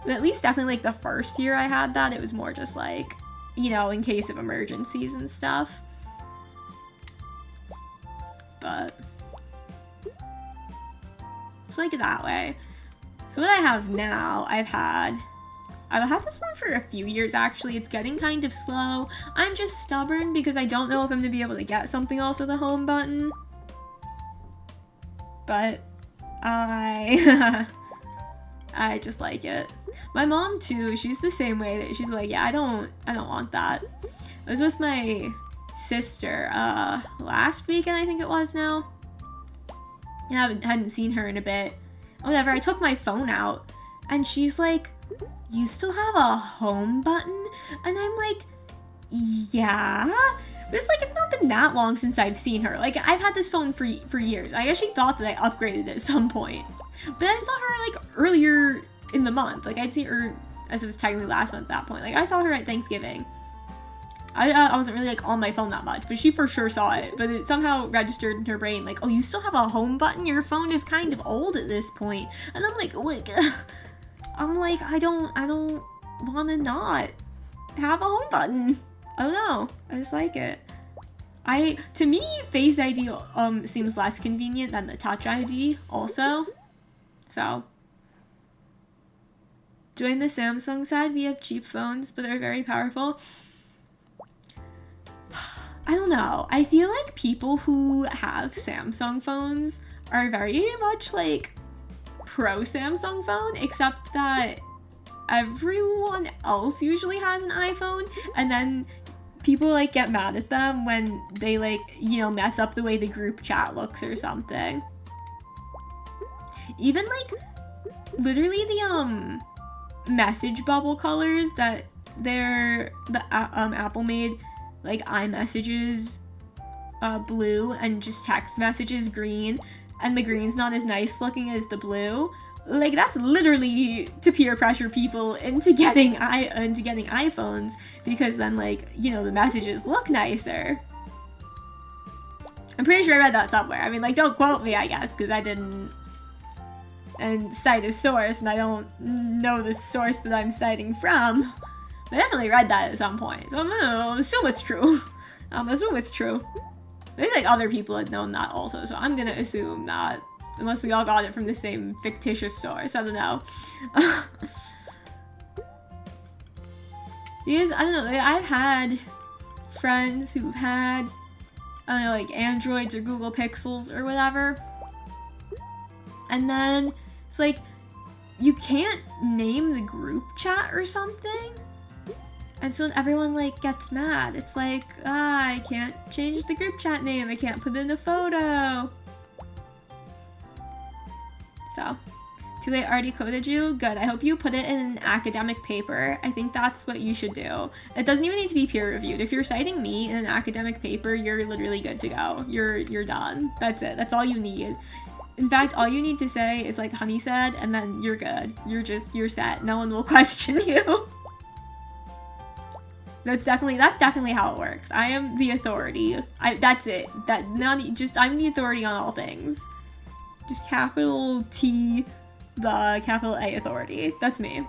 But at least definitely, like, the first year I had that, it was more just, like, you know, in case of emergencies and stuff. But it's like that way. So what I have now, I've had this one for a few years, actually. It's getting kind of slow. I'm just stubborn because I don't know if I'm going to be able to get something else with a home button. But I just like it. My mom too, she's the same way, that she's like, yeah, I don't want that. I was with my sister last weekend, I think it was now. And I hadn't seen her in a bit. Whatever, I took my phone out and she's like, you still have a home button? And I'm like, yeah. But it's like, it's not been that long since I've seen her. Like, I've had this phone for years. I actually thought that I upgraded it at some point. But I saw her, like, earlier in the month. Like, I'd see her, as it was technically last month at that point. Like, I saw her at Thanksgiving. I wasn't really, like, on my phone that much, but she for sure saw it. But it somehow registered in her brain, like, oh, you still have a home button? Your phone is kind of old at this point. And I'm like, I don't want to not have a home button. I don't know. I just like it. To me, Face ID seems less convenient than the Touch ID also. So, join the Samsung side. We have cheap phones, but they're very powerful. I don't know. I feel like people who have Samsung phones are very much like pro Samsung phone, except that everyone else usually has an iPhone, and then people like get mad at them when they like, you know, mess up the way the group chat looks or something. Even like literally the message bubble colors that Apple made, like iMessages blue and just text messages green, and the green's not as nice looking as the blue. Like, that's literally to peer pressure people into getting iPhones, because then, like, you know, the messages look nicer. I'm pretty sure I read that somewhere. I mean, like, don't quote me, I guess, because I didn't cite a source, and I don't know the source that I'm citing from. But I definitely read that at some point, so I'm gonna assume it's true. I think, like, other people had known that also, so I'm gonna assume that. Unless we all got it from the same fictitious source. I don't know. Because, I don't know, like, I've had friends who've had, I don't know, like, Androids or Google Pixels or whatever. And then, it's like, you can't name the group chat or something. And so everyone, like, gets mad. It's like, I can't change the group chat name. I can't put in a photo. So, too late, already coded you? Good. I hope you put it in an academic paper. I think that's what you should do. It doesn't even need to be peer reviewed. If you're citing me in an academic paper, you're literally good to go. You're done. That's it. That's all you need. In fact, all you need to say is like Honey said, and then you're good. You're set. No one will question you. That's definitely how it works. I am the authority. That's it. I'm the authority on all things. Just capital T, the capital A authority. That's me.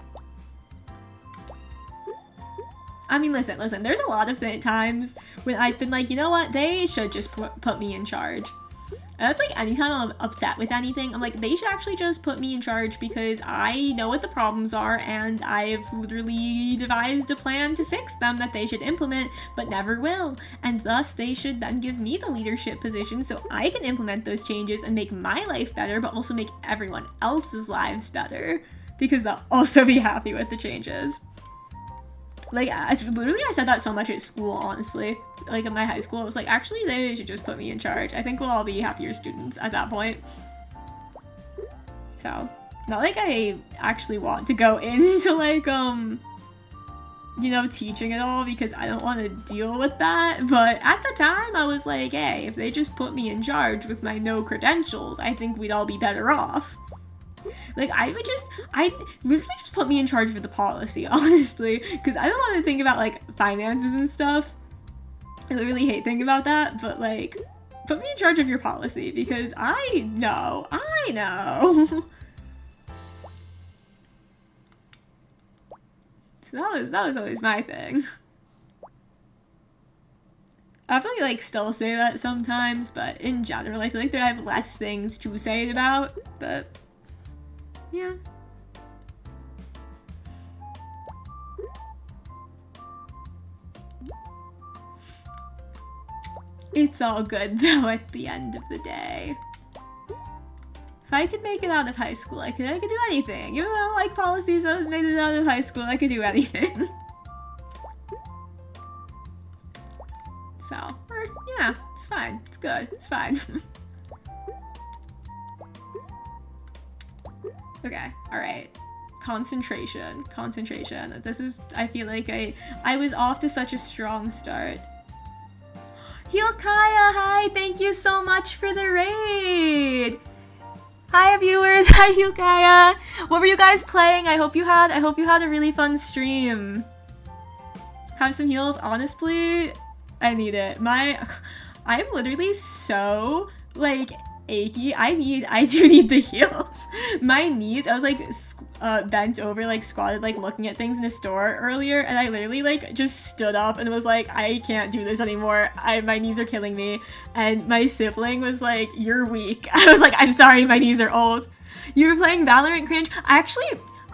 I mean, listen, there's a lot of times when I've been like, you know what, they should just put me in charge. And that's like anytime I'm upset with anything, I'm like, they should actually just put me in charge because I know what the problems are and I've literally devised a plan to fix them that they should implement but never will. And thus they should then give me the leadership position so I can implement those changes and make my life better, but also make everyone else's lives better because they'll also be happy with the changes. Like, I said that so much at school, honestly. Like, in my high school, I was like, actually, they should just put me in charge. I think we'll all be happier students at that point. So, not like I actually want to go into, like, you know, teaching at all because I don't want to deal with that. But at the time, I was like, hey, if they just put me in charge with my no credentials, I think we'd all be better off. Like, I literally just put me in charge of the policy, honestly, because I don't want to think about, like, finances and stuff. I really hate thinking about that, but, like, put me in charge of your policy, because I know. So that was always my thing. I probably, like, still say that sometimes, but in general, I feel like I have less things to say it about, but... yeah. It's all good, though, at the end of the day. If I could make it out of high school, I could do anything. Even though I don't like policies, I made it out of high school, I could do anything. So, or, yeah, it's fine. It's good. It's fine. Okay, alright. Concentration. This is, I feel like I was off to such a strong start. Hilkaya, hi! Thank you so much for the raid! Hi viewers, hi Hilkaya! What were you guys playing? I hope you had a really fun stream. Have some heals? Honestly, I need it. I'm literally so, like, achy. I do need the heals. My knees, I was like bent over, like squatted, like looking at things in a store earlier, and I literally like just stood up and was like, I can't do this anymore. My knees are killing me. And my sibling was like, you're weak. I was like, I'm sorry, my knees are old. You were playing Valorant, cringe? I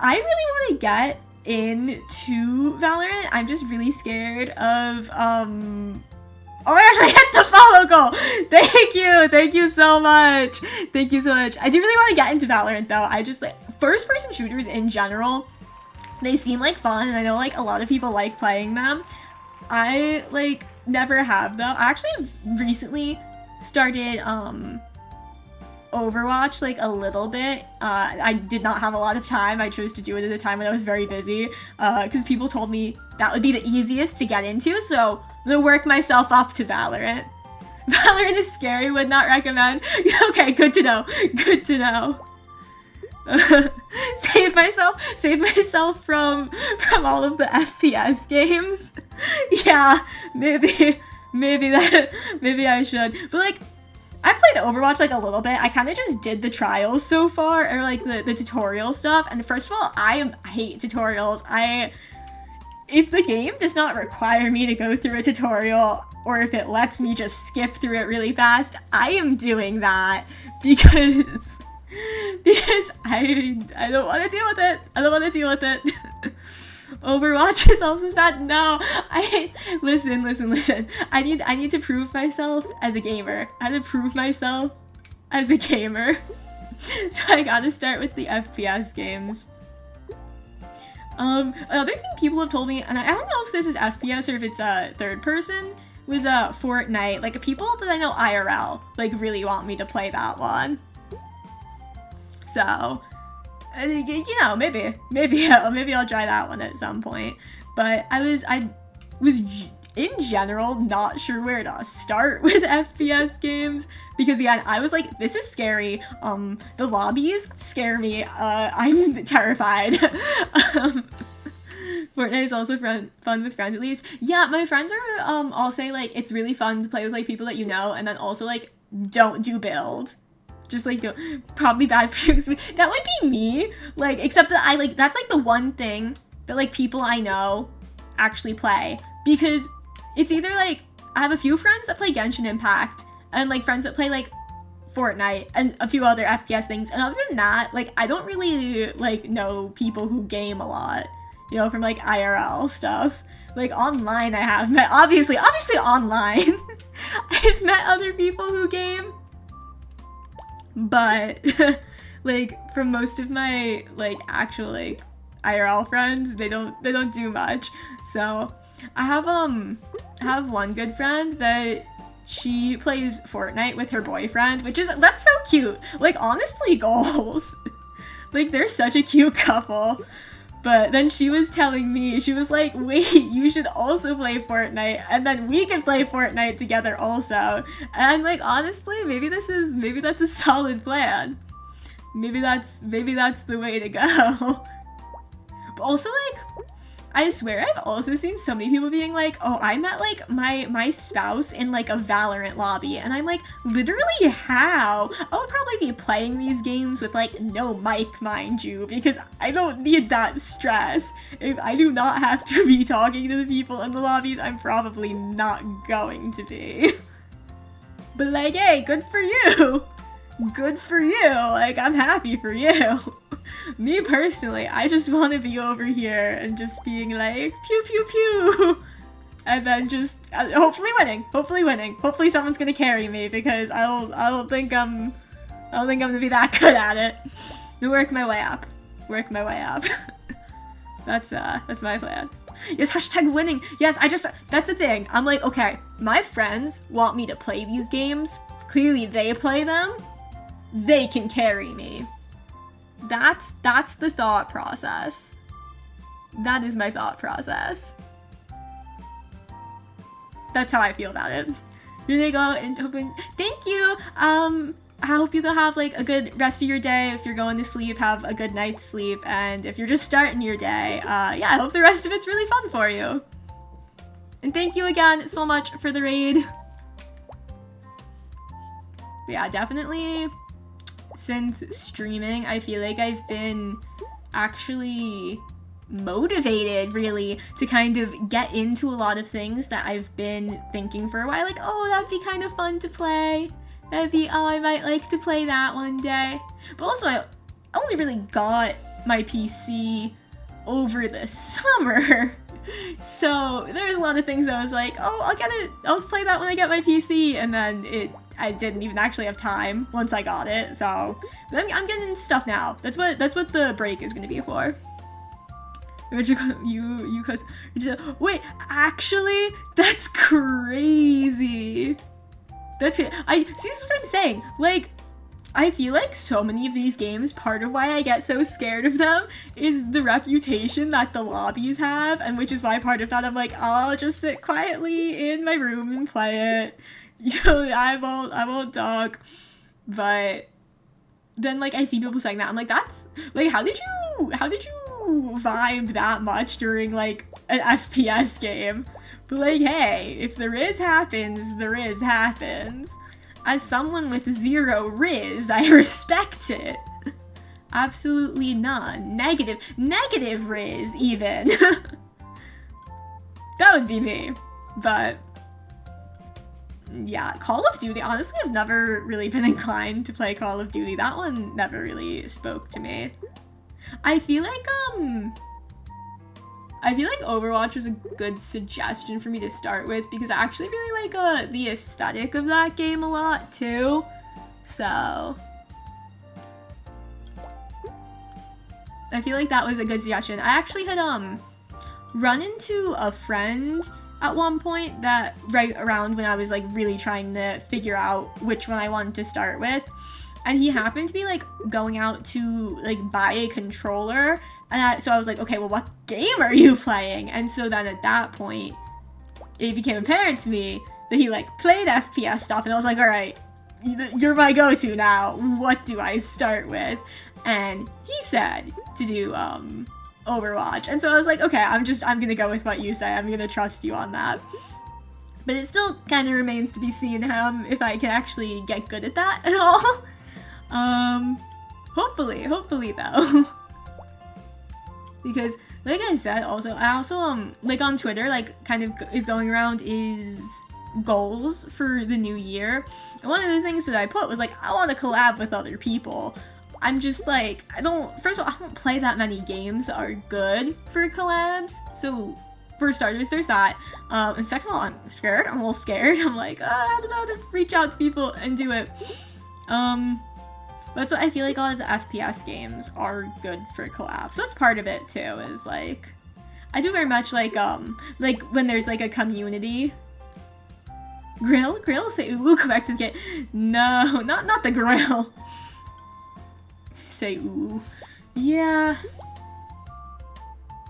really want to get into Valorant. I'm just really scared of oh my gosh, I hit the follow goal! Thank you so much! Thank you so much. I do really want to get into Valorant though. I just like, first-person shooters in general, they seem like fun, and I know like a lot of people like playing them. I like never have though. I actually recently started Overwatch like a little bit. I did not have a lot of time. I chose to do it at a time when I was very busy because people told me that would be the easiest to get into, so I'm gonna work myself up to Valorant. Valorant is scary, would not recommend. Okay, good to know. Good to know. Save myself from all of the FPS games. Yeah, maybe I should. But like, I played Overwatch like a little bit. I kind of just did the trials so far, or like the tutorial stuff. And first of all, I hate tutorials. If the game does not require me to go through a tutorial, or if it lets me just skip through it really fast, I am doing that because I don't want to deal with it. I don't want to deal with it. Overwatch is also sad. No, listen. I need to prove myself as a gamer. I had to prove myself as a gamer. So I gotta start with the FPS games. Another thing people have told me, and I don't know if this is FPS or if it's third person, was Fortnite. Like, people that I know IRL like really want me to play that one. So, you know, maybe I'll try that one at some point. But I was in general not sure where to start with FPS games, because again, I was like, this is scary. The lobbies scare me. I'm terrified. Fortnite is also fun with friends, at least. Yeah, my friends are all say like it's really fun to play with like people that you know, and then also like don't do build. Just like don't, probably bad for you. That would be me. Like, except that I like, that's like the one thing that like people I know actually play, because it's either like I have a few friends that play Genshin Impact and like friends that play like Fortnite and a few other FPS things, and other than that, like I don't really like know people who game a lot, you know, from like IRL stuff. Like online I have met, obviously online I've met other people who game, but like from most of my like actual like IRL friends, they don't do much. So I have one good friend that she plays Fortnite with her boyfriend, that's so cute. Like, honestly, goals. Like, they're such a cute couple. But then she was telling me, she was like, wait, you should also play Fortnite, and then we can play Fortnite together also. And I'm like, honestly, maybe that's a solid plan. Maybe that's the way to go. But also, like, I swear I've also seen so many people being like, oh, I met like my spouse in like a Valorant lobby, and I'm like, literally how? I'll probably be playing these games with like no mic, mind you, because I don't need that stress. If I do not have to be talking to the people in the lobbies, I'm probably not going to be. But like, hey, good for you. Good for you. Like, I'm happy for you. Me personally, I just want to be over here and just being like, pew pew pew, and then just hopefully winning. Hopefully someone's gonna carry me, because I don't think I'm gonna be that good at it. To work my way up. That's my plan. Yes, hashtag winning. Yes, that's the thing. I'm like, okay, my friends want me to play these games. Clearly they play them. They can carry me. That's the thought process. That is my thought process. That's how I feel about it. Here they go, and hoping. Thank you. I hope you can have like a good rest of your day. If you're going to sleep, have a good night's sleep, and if you're just starting your day, yeah, I hope the rest of it's really fun for you. And thank you again so much for the raid. Yeah, definitely. Since streaming, I feel like I've been actually motivated really to kind of get into a lot of things that I've been thinking for a while, like, oh, that'd be kind of fun to play. That'd be, oh, I might like to play that one day. But also, I only really got my PC over the summer. So there's a lot of things I was like, oh, I'll play that when I get my PC, and then I didn't even actually have time once I got it. So I'm getting into stuff now. That's what the break is gonna be for. Wait, actually, that's crazy. That's good. See, this is what I'm saying. Like, I feel like so many of these games, part of why I get so scared of them is the reputation that the lobbies have, and which is why part of that I'm like, I'll just sit quietly in my room and play it. You know, I won't talk. But then like I see people saying that, I'm like, that's like, how did you vibe that much during like an FPS game? But like, hey, if the Riz happens, the Riz happens. As someone with zero Riz, I respect it. Absolutely none. Negative Riz, even. That would be me. But yeah, Call of Duty, honestly, I've never really been inclined to play Call of Duty. That one never really spoke to me. I feel like Overwatch was a good suggestion for me to start with, because I actually really like the aesthetic of that game a lot too. So I feel like that was a good suggestion. I actually had run into a friend at one point that right around when I was like really trying to figure out which one I wanted to start with. and he happened to be like going out to like buy a controller, and so I was like, okay, well, what game are you playing? And so then at that point it became apparent to me that he like played FPS stuff, and I was like, all right, you're my go-to now. What do I start with? And he said to do Overwatch, and so I was like, okay, I'm gonna go with what you say. I'm gonna trust you on that. But it still kind of remains to be seen if I can actually get good at that at all. Hopefully though. Because like I said, I also like on Twitter, like kind of is going around is goals for the new year. And one of the things that I put was like, I want to collab with other people. I'm just like, first of all, I don't play that many games that are good for collabs. So for starters, there's that. And second of all, I'm scared. I'm a little scared. I'm like, I don't know how to reach out to people and do it. But that's what I feel like a lot of the FPS games are good for collabs. So that's part of it too, is like, I do very much like when there's like a community. Grill say ooh, go back to the game. No, not the grill. Say ooh. Yeah.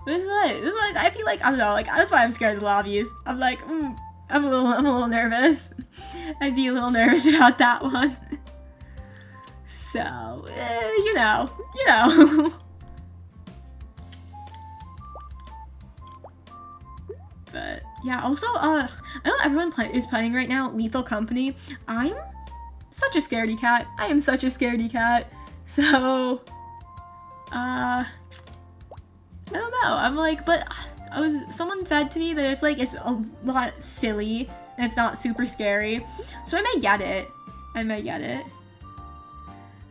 This is what I feel like, I don't know, like that's why I'm scared of the lobbies. I'm like, I'm a little nervous. I'd be a little nervous about that one. So, you know. But yeah, also, I know everyone is playing right now Lethal Company. I'm such a scaredy cat. I am such a scaredy cat. So, I don't know. I'm like, but someone said to me that it's like, it's a lot silly and it's not super scary. So I may get it.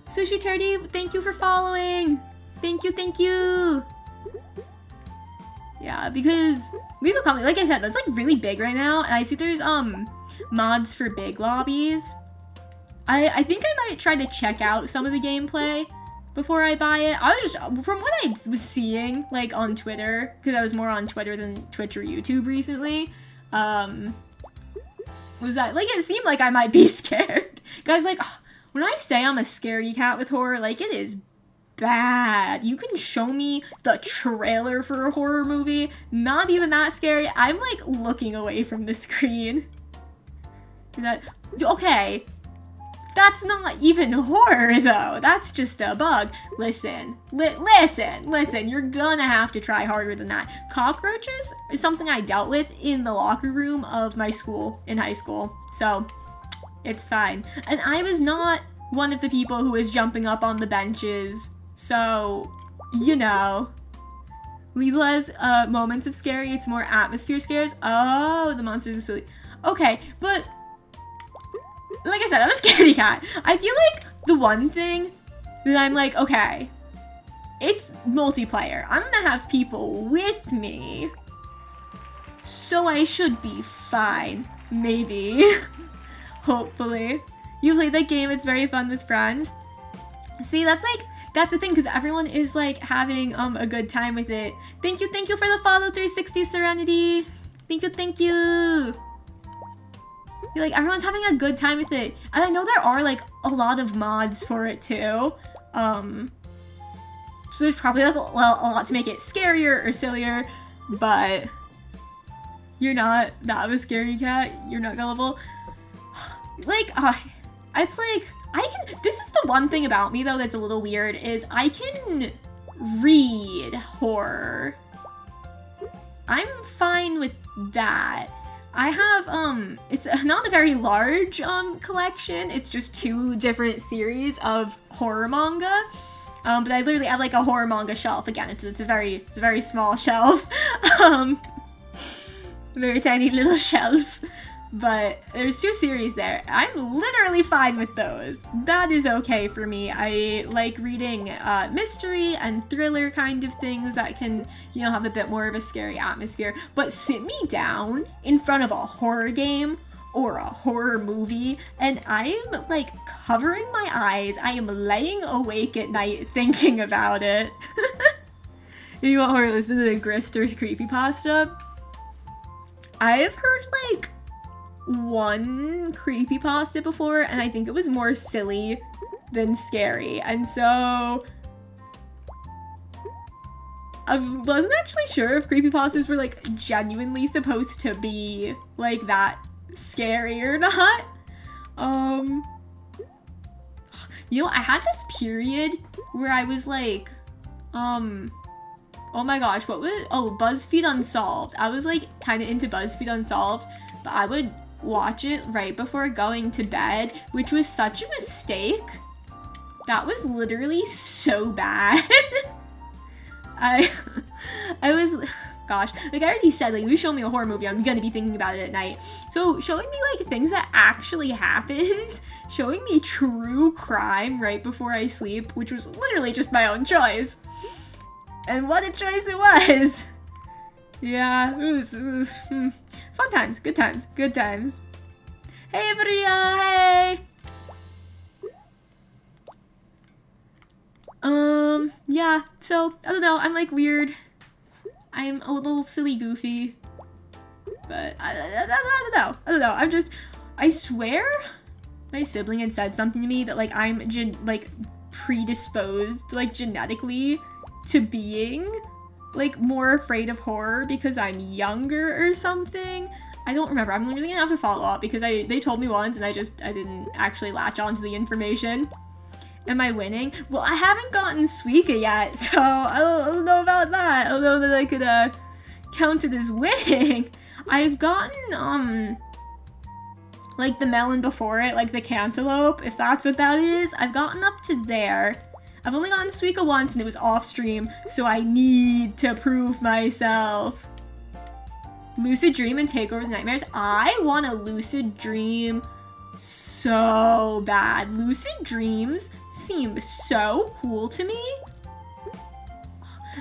Sushi Turdy, thank you for following. Thank you. Yeah, because Lethal Company, like I said, that's like really big right now, and I see there's mods for big lobbies. I think I might try to check out some of the gameplay before I buy it. I was just, from what I was seeing, like on Twitter, because I was more on Twitter than Twitch or YouTube recently, was that, like, it seemed like I might be scared. Guys, like, when I say I'm a scaredy cat with horror, like, it is bad. You can show me the trailer for a horror movie, not even that scary. I'm, like, looking away from the screen. Okay. That's not even horror, though. That's just a bug. Listen, you're gonna have to try harder than that. Cockroaches is something I dealt with in the locker room of my school in high school, so it's fine. And I was not one of the people who was jumping up on the benches, so, you know. Lethal has moments of scary, it's more atmosphere scares. Oh, the monsters are silly. Okay, but like I said, I'm a scaredy cat. I feel like the one thing that I'm like, okay, it's multiplayer. I'm gonna have people with me, so I should be fine. Maybe. Hopefully. You play that game, it's very fun with friends. See, that's the thing, because everyone is like having a good time with it. Thank you for the follow, 360 Serenity. Thank you. Like, everyone's having a good time with it. And I know there are, like, a lot of mods for it, too. So there's probably, like, a lot to make it scarier or sillier. But you're not that of a scary cat. You're not gullible. Like, it's like, this is the one thing about me, though, that's a little weird, is I can read horror. I'm fine with that. I have, it's not a very large, collection. It's just 2 different series of horror manga. But I literally have, like, a horror manga shelf. Again, it's a very small shelf. Very tiny little shelf. But there's 2 series there. I'm literally fine with those. That is okay for me. I like reading mystery and thriller kind of things that can, you know, have a bit more of a scary atmosphere. But sit me down in front of a horror game or a horror movie and I am like covering my eyes. I am laying awake at night thinking about it. You want horror, listen to the Grister's creepypasta? I've heard like one creepypasta before, and I think it was more silly than scary. And so I wasn't actually sure if creepypastas were like genuinely supposed to be like that scary or not. You know, I had this period where I was like, oh my gosh, BuzzFeed Unsolved. I was like kind of into BuzzFeed Unsolved, but I would watch it right before going to bed, which was such a mistake. That was literally so bad. I was, gosh, like I already said, like if you show me a horror movie, I'm gonna be thinking about it at night. So showing me like things that actually happened, showing me true crime right before I sleep, which was literally just my own choice. And what a choice it was! Yeah, it was fun times, good times, good times. Hey Maria, hey! Yeah, so, I don't know, I'm like weird. I'm a little silly goofy. But, I don't know, I swear my sibling had said something to me that like I'm predisposed, like genetically, to being like more afraid of horror because I'm younger or something. I don't remember. I'm really gonna have to follow up because they told me once and I didn't actually latch on to the information. Am I winning? Well, I haven't gotten Suika yet, so I don't know about that. I don't know that I could count it as winning. I've gotten like the melon before it, like the cantaloupe, if that's what that is. I've gotten up to there. I've only gotten Suika once and it was off stream, so I need to prove myself. Lucid dream and take over the nightmares. I want a lucid dream so bad. Lucid dreams seem so cool to me.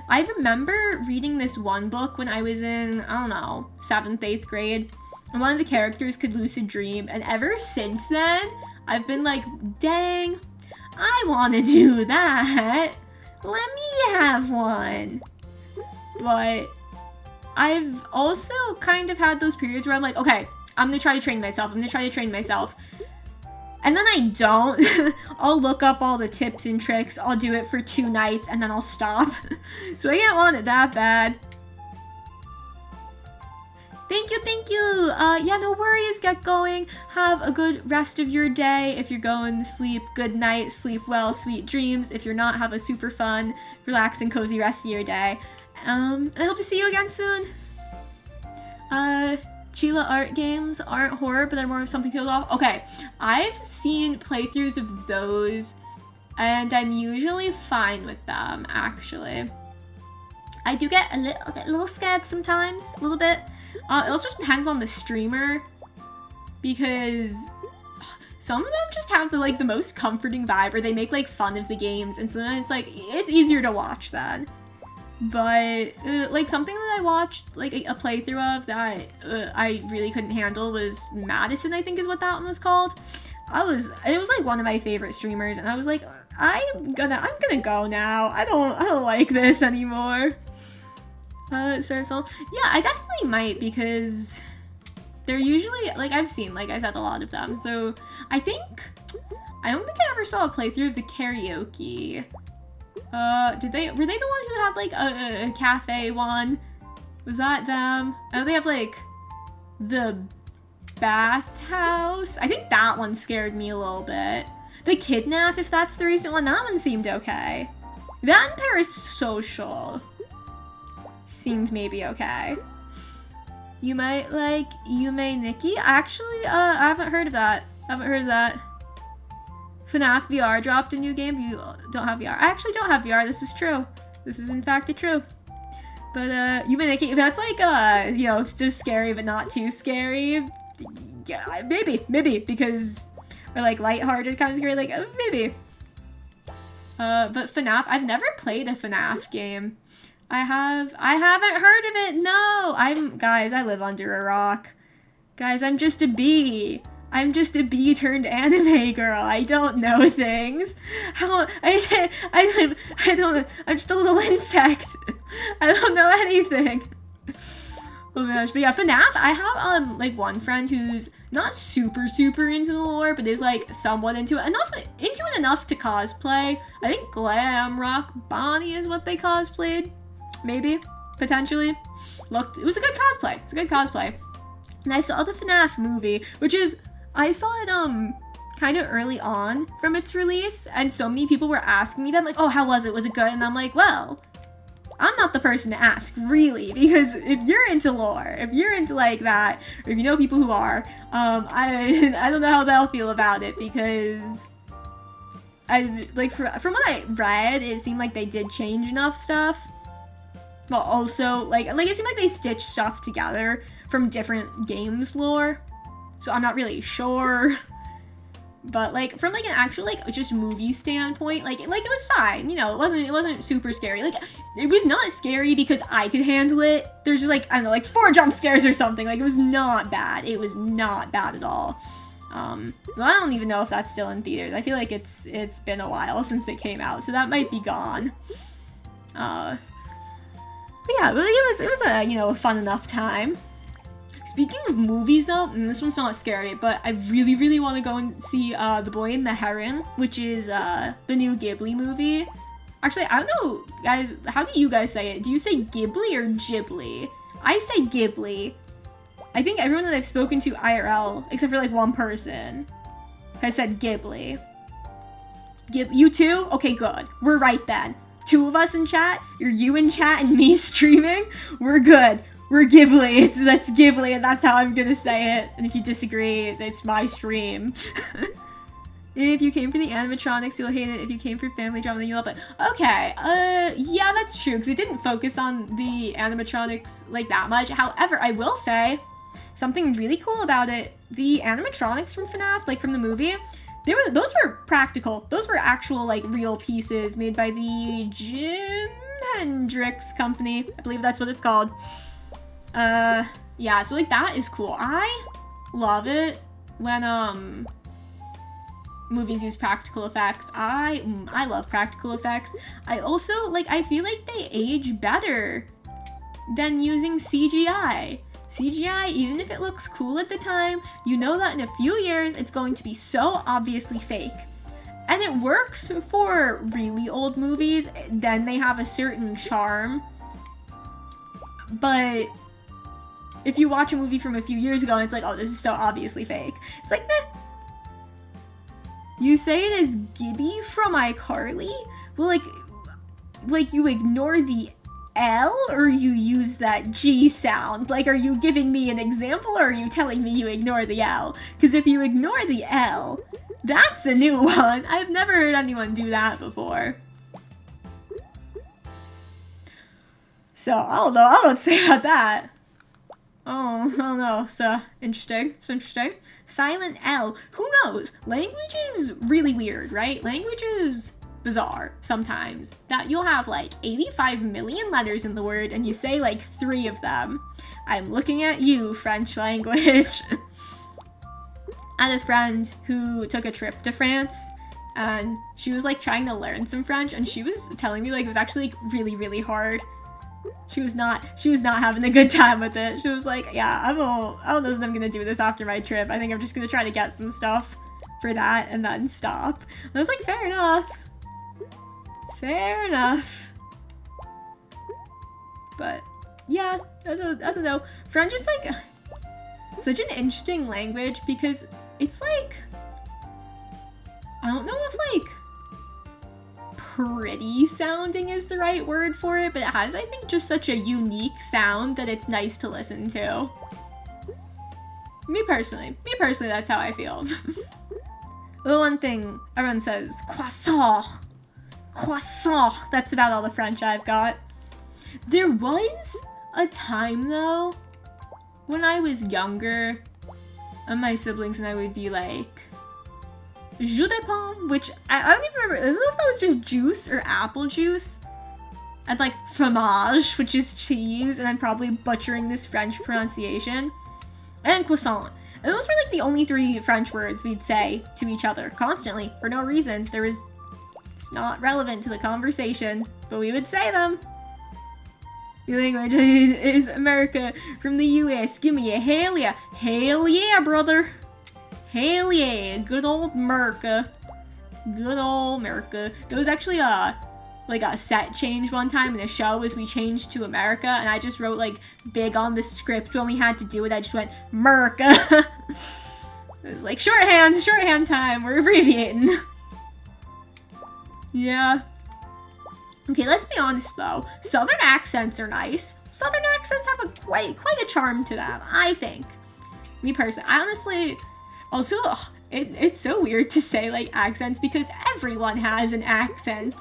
I remember reading this one book when I was in, I don't know, 7th, 8th grade, and one of the characters could lucid dream, and ever since then, I've been like, dang, I want to do that. Let me have one. But I've also kind of had those periods where I'm like, okay, I'm gonna try to train myself. And then I don't. I'll look up all the tips and tricks. I'll do it for 2 nights and then I'll stop. So I can't want it that bad. Thank you, thank you. Yeah, no worries. Get going. Have a good rest of your day. If you're going to sleep, good night. Sleep well, sweet dreams. If you're not, have a super fun, relaxing, cozy rest of your day. And I hope to see you again soon. Chila art games aren't horror, but they're more of something peeled off. Okay, I've seen playthroughs of those, and I'm usually fine with them, actually. I do get a little scared sometimes, a little bit. It also depends on the streamer, because some of them just have the most comforting vibe, or they make like fun of the games, and so then it's like, it's easier to watch then. But like something that I watched like a playthrough of that I really couldn't handle was Madison, I think is what that one was called. It was like one of my favorite streamers, and I was like, I'm gonna go now. I don't like this anymore. Yeah, I definitely might, because they're usually like, I've seen, like I said, a lot of them. So I don't think I ever saw a playthrough of the karaoke. Were they the one who had like a cafe one? Was that them? Oh, they have like the bathhouse. I think that one scared me a little bit. The kidnap, if that's the recent one, that one seemed okay. That and Parasocial seemed maybe okay. You might like Yume Nikki. Actually, I haven't heard of that. FNAF VR dropped a new game. You don't have VR. I actually don't have VR. This is true. This is in fact true. But Yume Nikki, if that's like you know, just scary but not too scary, yeah, maybe because, or like lighthearted kind of scary, like maybe. But FNAF, I've never played a FNAF game. I haven't heard of it. No, guys, I live under a rock. Guys, I'm just a bee. I'm just a bee turned anime girl. I don't know things. I'm just a little insect. I don't know anything. Oh my gosh, but yeah, FNAF, I have, like, one friend who's not super into the lore, but is, like, somewhat into it enough to cosplay. I think Glam Rock Bonnie is what they cosplayed. Maybe. Potentially. It was a good cosplay. It's a good cosplay. And I saw the FNAF movie, which is, I saw it, kind of early on from its release, and so many people were asking me then, like, oh, how was it? Was it good? And I'm like, well, I'm not the person to ask, really, because if you're into lore, if you're into, like, that, or if you know people who are, I don't know how they'll feel about it, because from what I read, it seemed like they did change enough stuff, but also, like, it seemed like they stitched stuff together from different games lore, so I'm not really sure. But, like, from, like, an actual, like, just movie standpoint, like, it was fine, you know, it wasn't super scary. Like, it was not scary because I could handle it. There's just, like, I don't know, like, 4 jump scares or something. Like, it was not bad. It was not bad at all. I don't even know if that's still in theaters. I feel like it's been a while since it came out, so that might be gone. But yeah, like, it was a, you know, a fun enough time. Speaking of movies, though, and this one's not scary, but I really want to go and see The Boy and the Heron, which is the new Ghibli movie. Actually, I don't know, guys, how do you guys say it? Do you say Ghibli or Ghibli? I say Ghibli. I think everyone that I've spoken to IRL, except for, like, one person, has said Ghibli. You too? Okay, good. We're right then. 2 of us in chat, you in chat and me streaming, we're good. We're Ghibli. That's Ghibli, and that's how I'm gonna say it. And if you disagree, it's my stream. If you came for the animatronics, you'll hate it. If you came for family drama, then you'll love it. Okay, yeah, that's true, because it didn't focus on the animatronics, like, that much. However, I will say something really cool about it. The animatronics from FNAF, like, from the movie, those were practical. Those were actual, like, real pieces made by the Jim Hendrix company. I believe that's what it's called. Yeah, so, like, that is cool. I love it when, movies use practical effects. I love practical effects. I also, like, I feel like they age better than using CGI. CGI, even if it looks cool at the time, you know that in a few years it's going to be so obviously fake. And it works for really old movies, then they have a certain charm. But if you watch a movie from a few years ago and it's like, oh, this is so obviously fake, it's like, meh. You say it as Gibby from iCarly? Well, like you ignore the L or you use that G sound? Like, are you giving me an example or are you telling me you ignore the L? Because if you ignore the L, that's a new one. I've never heard anyone do that before. So, I don't know. I don't know what to say about that. Oh, I don't know. So, interesting. It's interesting. Silent L. Who knows? Language is really weird, right? Language is bizarre sometimes. That you'll have like 85 million letters in the word and you say like 3 of them. I'm looking at you, French language. I had a friend who took a trip to France and she was like trying to learn some French and she was telling me like it was actually like really hard. She was not having a good time with it. She was like, yeah, I don't know if I'm gonna do this after my trip. I think I'm just gonna try to get some stuff for that and then stop. And I was like, fair enough. Fair enough. But yeah, I don't know. French is like such an interesting language because it's like, I don't know if like pretty sounding is the right word for it, but it has, I think, just such a unique sound that it's nice to listen to. Me personally, that's how I feel. The one thing everyone says, croissant, croissant. That's about all the French I've got. There was a time though, when I was younger, and my siblings and I would be like, jus de pomme, which I don't even remember. I don't know if that was just juice or apple juice. And like fromage, which is cheese, and I'm probably butchering this French pronunciation. And croissant. And those were like the only 3 French words we'd say to each other constantly for no reason. It's not relevant to the conversation, but we would say them. The language is America from the US. Give me a hell yeah. Hell yeah, brother. Hell yeah. Good old America. Good old America. There was actually like a set change one time in the show as we changed to America, and I just wrote like big on the script when we had to do it. I just went America. It was like shorthand time. We're abbreviating. Yeah. Okay, let's be honest though. Southern accents are nice. Southern accents have a quite a charm to them, I think. Me personally, I honestly, also, it's so weird to say like accents because everyone has an accent.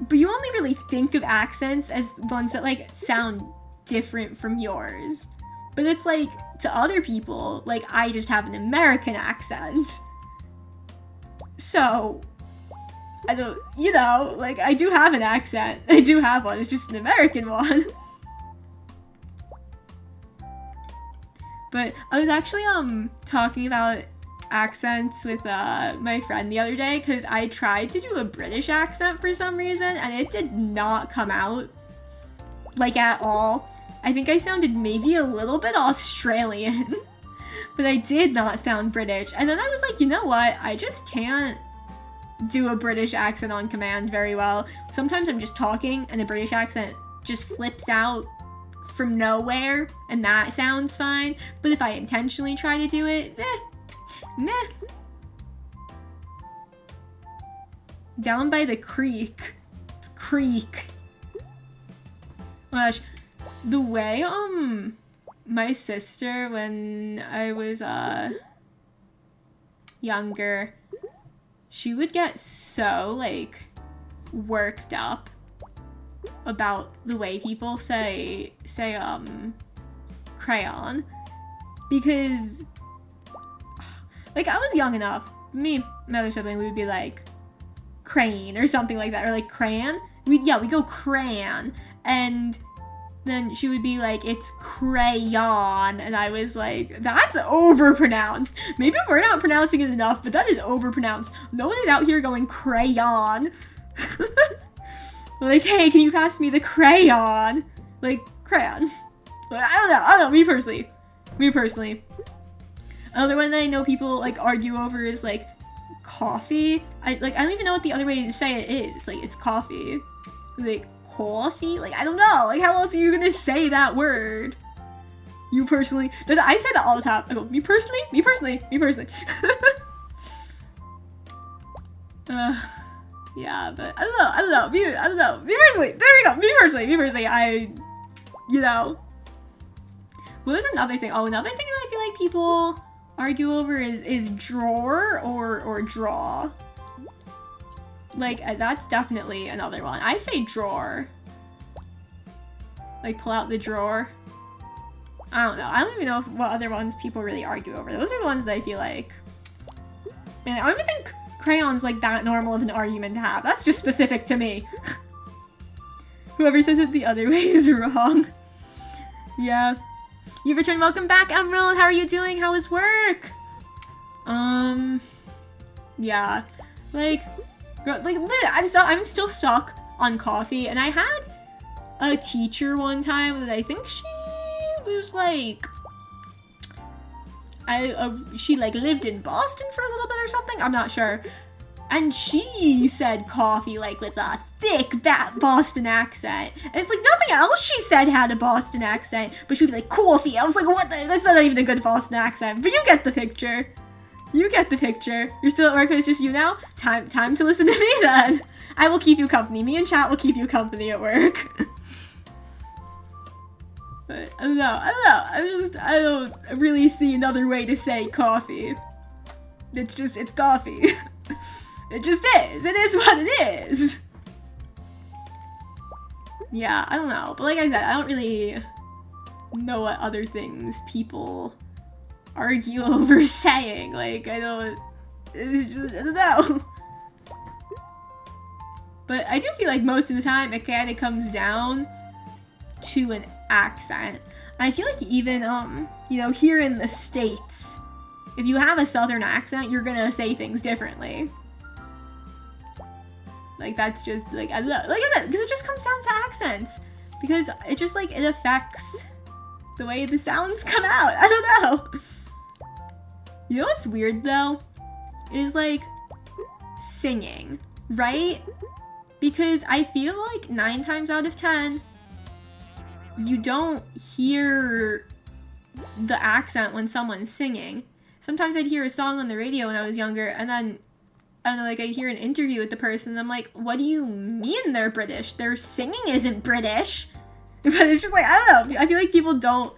But you only really think of accents as ones that like sound different from yours. But it's like, to other people, like I just have an American accent. So, I don't, you know, like I do have an accent. I do have one, it's just an American one. But I was actually talking about accents with my friend the other day because I tried to do a British accent for some reason and it did not come out like at all. I think I sounded maybe a little bit Australian, but I did not sound British. And then I was like, you know what? I just can't do a British accent on command very well. Sometimes I'm just talking and a British accent just slips out from nowhere and that sounds fine. But if I intentionally try to do it, nah. Down by the creek. It's creek. Gosh, the way my sister when I was younger, she would get so like worked up about the way people say crayon, because like I was young enough, me, my other sibling, we would be like crane or something like that, or like crayon. We go crayon, and then she would be like, it's crayon, and I was like, that's overpronounced. Maybe we're not pronouncing it enough, but that is overpronounced. No one is out here going crayon. Like, hey, can you pass me the crayon? Like, crayon. I don't know, me personally. Another one that I know people like argue over is like coffee. I don't even know what the other way to say it is. It's like, it's coffee. Like, coffee? Like, I don't know. Like, how else are you gonna say that word? You personally. I say that all the time. I go, me personally. Yeah, but I don't know. Me personally. There we go. Me personally. You know. What was another thing? Oh, another thing that I feel like people argue over is drawer or draw. Like, that's definitely another one. I say drawer. Like, pull out the drawer. I don't know. I don't even know what other ones people really argue over. Those are the ones that I feel like... Man, I don't even think crayon's like that normal of an argument to have. That's just specific to me. Whoever says it the other way is wrong. Yeah. You've returned. Welcome back, Emerald. How are you doing? How is work? Yeah. Like literally, I'm still stuck on coffee, and I had a teacher one time that I think she was like, she like lived in Boston for a little bit or something, I'm not sure, and she said coffee like with a thick Boston accent, and it's like nothing else she said had a Boston accent, but she'd be like, coffee. I was like, what that's not even a good Boston accent, but you get the picture. You're still at work, but it's just you now? Time to listen to me then. I will keep you company. Me and chat will keep you company at work. But I don't know. I don't really see another way to say coffee. It's coffee. It just is. It is what it is. Yeah, I don't know. But like I said, I don't really know what other things people argue over saying. Like, I don't know. But I do feel like most of the time it kind of comes down to an accent. And I feel like even, you know, here in the States, if you have a Southern accent, you're gonna say things differently. Like, that's just, like, I don't know. Like I said, because it just comes down to accents. because it just like, it affects the way the sounds come out. I don't know. You know what's weird though? Is like singing, right? Because I feel like 9 times out of 10, you don't hear the accent when someone's singing. Sometimes I'd hear a song on the radio when I was younger, and then, I don't know, like I'd hear an interview with the person, and I'm like, what do you mean they're British? Their singing isn't British. But it's just like, I don't know. I feel like people don't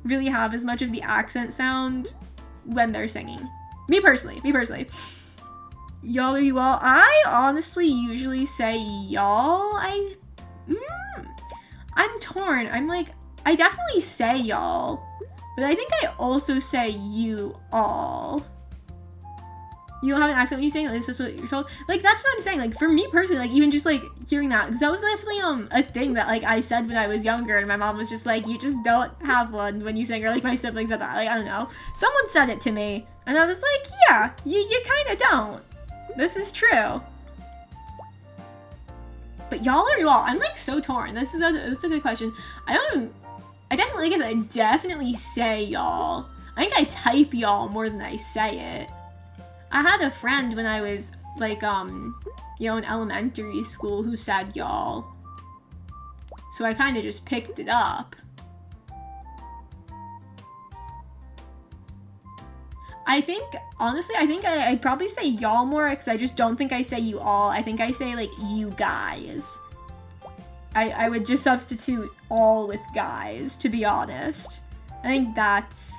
really have as much of the accent sound when they're singing. Me personally. Y'all or you all? I honestly usually say y'all. I'm torn. I'm like, I definitely say y'all, but I think I also say you all. You don't have an accent when you sing, at least that's what you're told. Like, that's what I'm saying. Like, for me personally, like, even just, like, hearing that, because that was definitely, a thing that, like, I said when I was younger, and my mom was just like, you just don't have one when you sing, or, like, my siblings said that. Like, I don't know. Someone said it to me, and I was like, yeah, you kind of don't. This is true. But y'all or you all? I'm, like, so torn. That's a good question. I definitely say y'all. I think I type y'all more than I say it. I had a friend when I was, like, you know, in elementary school who said y'all. So I kind of just picked it up. I think, honestly, I'd probably say y'all more, because I just don't think I say you all. I think I say, like, you guys. I would just substitute all with guys, to be honest. I think that's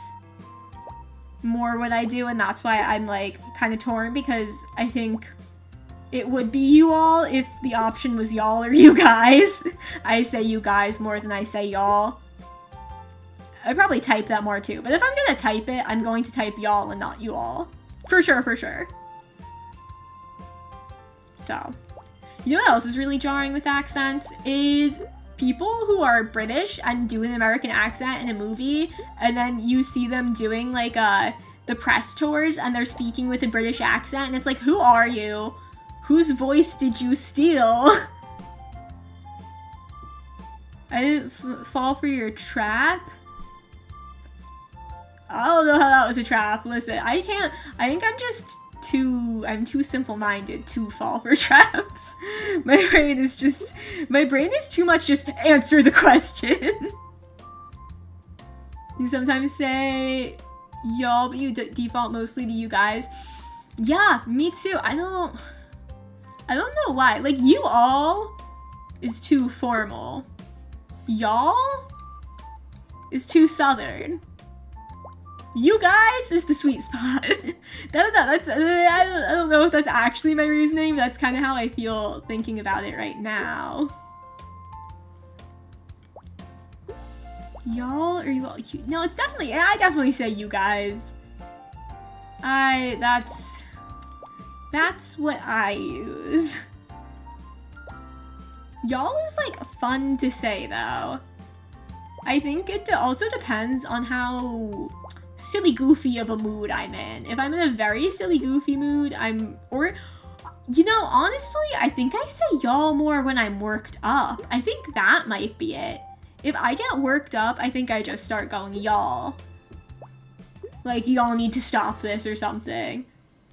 more what I do, and that's why I'm like kind of torn, because I think it would be you all if the option was y'all or you guys. I say you guys more than I say y'all. I'd probably type that more too, but if I'm gonna type it, I'm going to type y'all and not you all. For sure. So, you know what else is really jarring with accents? Is people who are British and do an American accent in a movie, and then you see them doing, like, the press tours, and they're speaking with a British accent, and it's like, who are you? Whose voice did you steal? I didn't fall for your trap? I don't know how that was a trap. Listen, I think I'm too simple-minded to fall for traps. My brain is too much just answer the question. You sometimes say y'all, but you default mostly to you guys. Yeah, me too. I don't know why. Like, you all is too formal. Y'all is too southern. You guys is the sweet spot. I don't know if that's actually my reasoning, but that's kind of how I feel thinking about it right now. Y'all or you all? No, it's definitely, I definitely say you guys. That's what I use. Y'all is, like, fun to say, though. I think it also depends on how silly goofy of a mood I'm in. If I'm in a very silly goofy mood, you know, honestly, I think I say y'all more when I'm worked up. I think that might be it. If I get worked up, I think I just start going y'all. Like, y'all need to stop this or something.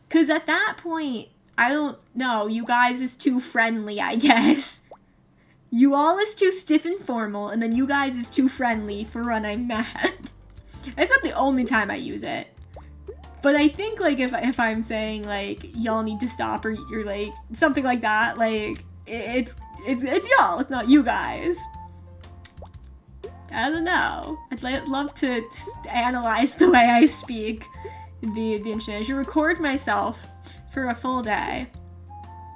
'Cause at that point, I don't know, you guys is too friendly, I guess. You all is too stiff and formal, and then you guys is too friendly for when I'm mad. It's not the only time I use it. But I think, like, if I'm saying, like, y'all need to stop, or you're, like, something like that, like, it's y'all, it's not you guys. I don't know. I'd love to analyze the way I speak. It'd be interesting. I should record myself for a full day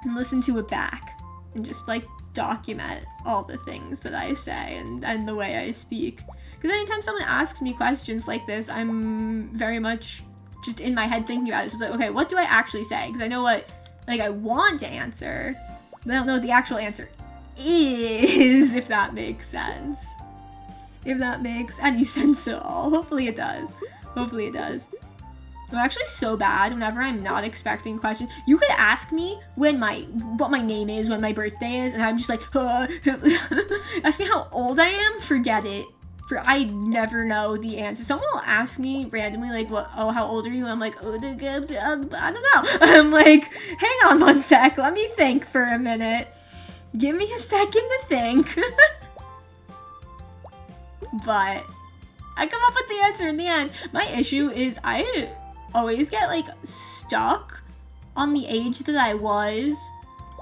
and listen to it back and just, like, document all the things that I say and the way I speak. Because anytime someone asks me questions like this, I'm very much just in my head thinking about it. So it's like, okay, what do I actually say? Because I know what, like, I want to answer, but I don't know what the actual answer is, if that makes sense. If that makes any sense at all. Hopefully it does. Hopefully it does. I'm actually so bad whenever I'm not expecting a question. You could ask me what my name is, when my birthday is, and I'm just like, ask me how old I am, forget it. I never know the answer. Someone will ask me randomly, like, how old are you? And I'm like, I don't know. I'm like, hang on one sec, let me think for a minute. Give me a second to think. But I come up with the answer in the end. My issue is I always get, like, stuck on the age that I was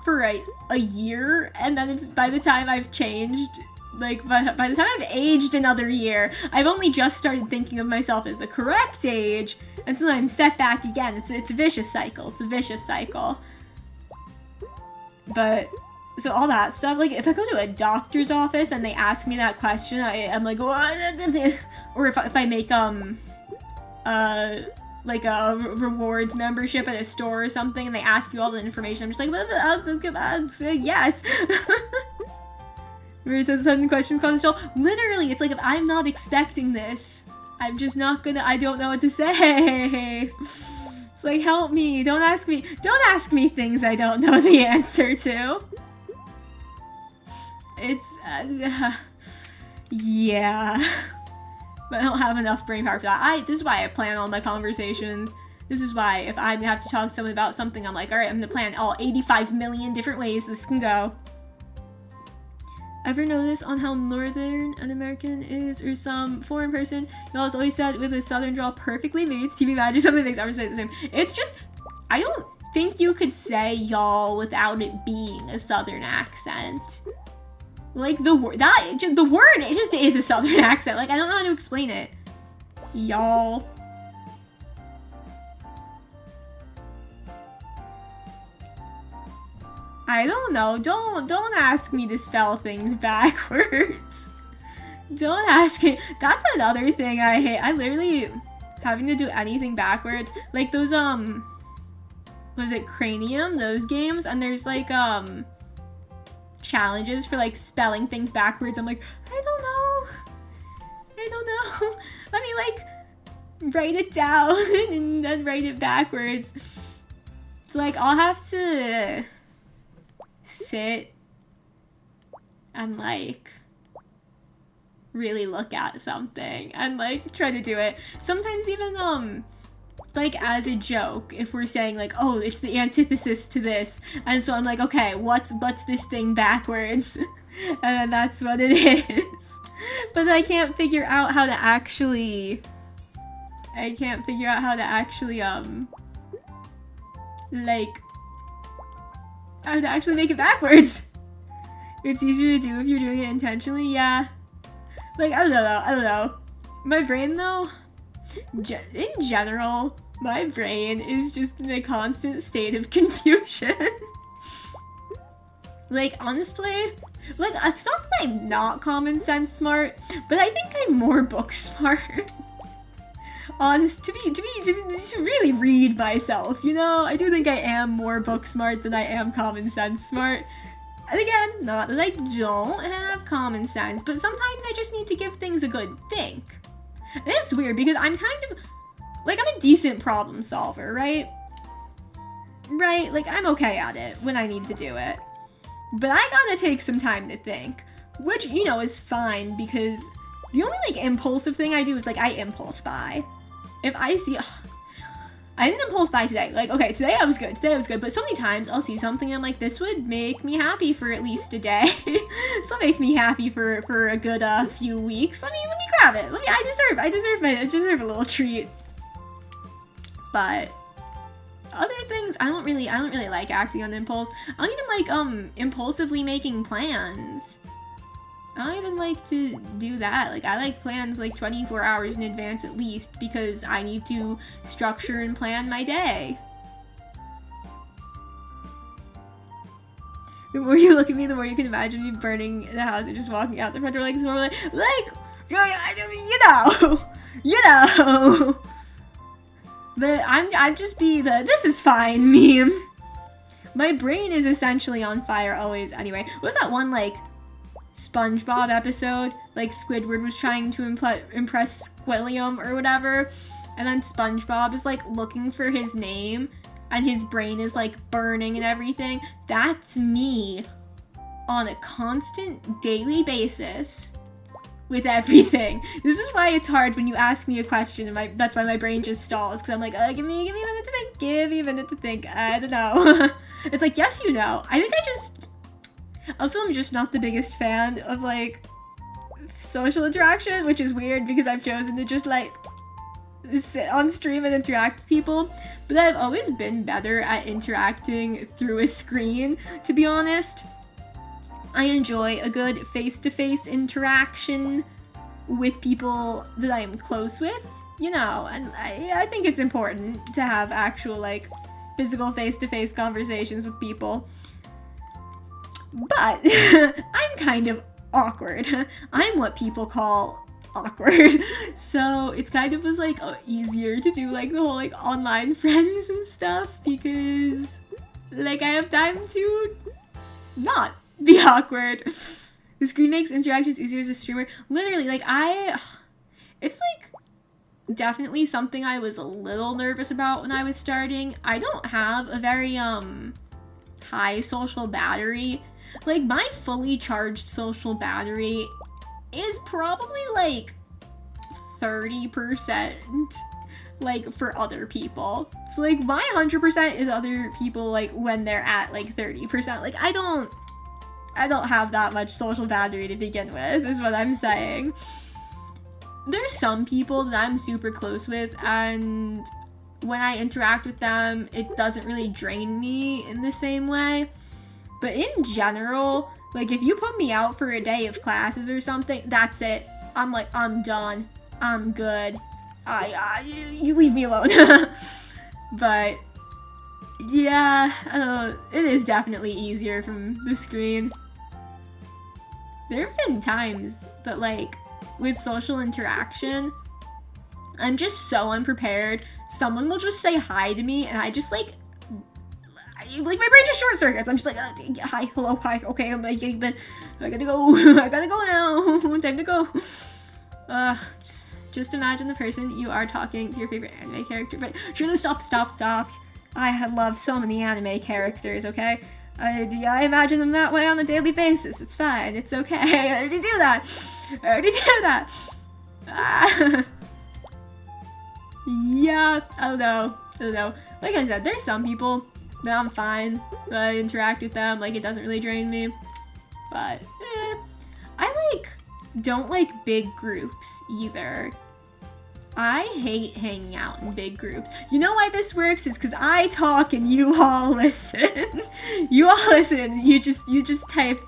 for a year, and then it's by the time I've changed, like, by the time I've aged another year, I've only just started thinking of myself as the correct age, and so I'm set back again. It's a vicious cycle. It's a vicious cycle. But, so all that stuff, like, if I go to a doctor's office and they ask me that question, I'm like, what? Or if I make, like a rewards membership at a store or something, and they ask you all the information, I'm just like, yes. Where it says sudden questions cause the show. Literally, it's like, if I'm not expecting this, I'm just not gonna, I don't know what to say. It's like, help me, don't ask me things I don't know the answer to. It's, yeah. But I don't have enough brain power for that. This is why I plan all my conversations. This is why if I have to talk to someone about something, I'm like, alright, I'm gonna plan all 85 million different ways this can go. Ever notice on how northern an American is, or some foreign person? Y'all is always said with a southern drawl perfectly meets TV magic, something makes everyone say the same. It's just, I don't think you could say y'all without it being a southern accent. Like, the word, it just is a southern accent. Like, I don't know how to explain it. Y'all. I don't know. Don't ask me to spell things backwards. Don't ask me. That's another thing I hate. I literally having to do anything backwards. Like those was it Cranium? Those games, and there's like challenges for like spelling things backwards. I'm like, I don't know. Let me like write it down and then write it backwards. It's like I'll have to sit and like really look at something and like try to do it. Sometimes even like as a joke, if we're saying like, oh, it's the antithesis to this, and so I'm like, okay, what's this thing backwards? And then that's what it is. But I can't figure out how to actually like I have to actually make it backwards. It's easier to do if you're doing it intentionally, yeah. Like, I don't know. My brain, though, in general, my brain is just in a constant state of confusion. Like, honestly, like, it's not that I'm not common sense smart, but I think I'm more book smart. Honest, to really read myself, you know? I do think I am more book smart than I am common sense smart. And again, not that I don't have common sense, but sometimes I just need to give things a good think. And it's weird because I'm kind of, like, I'm a decent problem solver, right? Right? Like, I'm okay at it when I need to do it. But I gotta take some time to think, which, you know, is fine because the only, like, impulsive thing I do is, like, I impulse buy. If I see, I didn't impulse buy today. Like, okay, today I was good, but so many times I'll see something and I'm like, this would make me happy for at least a day. This will make me happy for a good few weeks. Let me grab it. I deserve a little treat. But other things, I don't really like acting on impulse. I don't even like impulsively making plans. I don't even like to do that. Like, I like plans like 24 hours in advance at least because I need to structure and plan my day. The more you look at me, the more you can imagine me burning the house and just walking out the front door like, you know. But I'd just be the this is fine meme. My brain is essentially on fire always anyway. What was that one, like, SpongeBob episode? Like, Squidward was trying to impress Squilliam or whatever. and then SpongeBob is like looking for his name and his brain is like burning and everything. That's me on a constant daily basis with everything. This is why it's hard when you ask me a question and that's why my brain just stalls, because I'm like, give me a minute to think, give me a minute to think, I don't know. It's like, yes, you know. I think I'm just not the biggest fan of like social interaction, which is weird because I've chosen to just like sit on stream and interact with people, but I've always been better at interacting through a screen, to be honest. I enjoy a good face-to-face interaction with people that I'm close with, you know, and I think it's important to have actual, like, physical face-to-face conversations with people. But I'm kind of awkward. I'm what people call awkward. So it's kind of was, like, easier to do, like, the whole, like, online friends and stuff because, like, I have time to not be awkward. The screen makes interactions easier as a streamer. Literally, like, it's like definitely something I was a little nervous about when I was starting. I don't have a very high social battery. Like, my fully charged social battery is probably like 30%, like, for other people. So, like, my 100% is other people, like, when they're at like 30%. Like, I don't have that much social battery to begin with, is what I'm saying. There's some people that I'm super close with, and when I interact with them, it doesn't really drain me in the same way. But in general, like, if you put me out for a day of classes or something, that's it. I'm like, I'm done. I'm good. You leave me alone. But yeah, it is definitely easier from the screen. There have been times that, like, with social interaction, I'm just so unprepared. Someone will just say hi to me, and I just, like my brain just short circuits. I'm just like, hi, hello, hi, okay, I gotta go. I gotta go now. Time to go. Just imagine the person you are talking to your favorite anime character. But surely stop. I love so many anime characters, okay? I imagine them that way on a daily basis. It's fine. It's okay. I already do that. Yeah, I don't know. Like I said, there's some people that I'm fine. I interact with them. Like, it doesn't really drain me. But, I, like, don't like big groups either. I hate hanging out in big groups. You know why this works? Is because I talk and you all listen. You just type.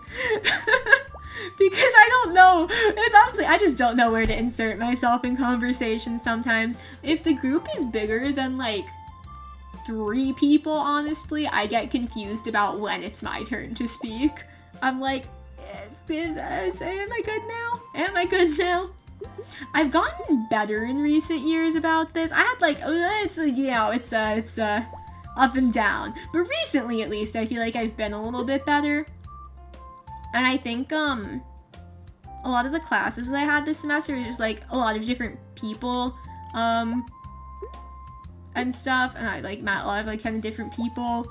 Because I don't know. It's honestly, I just don't know where to insert myself in conversations sometimes. If the group is bigger than, like, 3 people, honestly, I get confused about when it's my turn to speak. I'm like, am I good now? I've gotten better in recent years about this. I had, like, it's up and down. But recently, at least, I feel like I've been a little bit better. And I think, a lot of the classes that I had this semester is just, like, a lot of different people, and stuff. And I, like, met a lot of, like, kind of different people.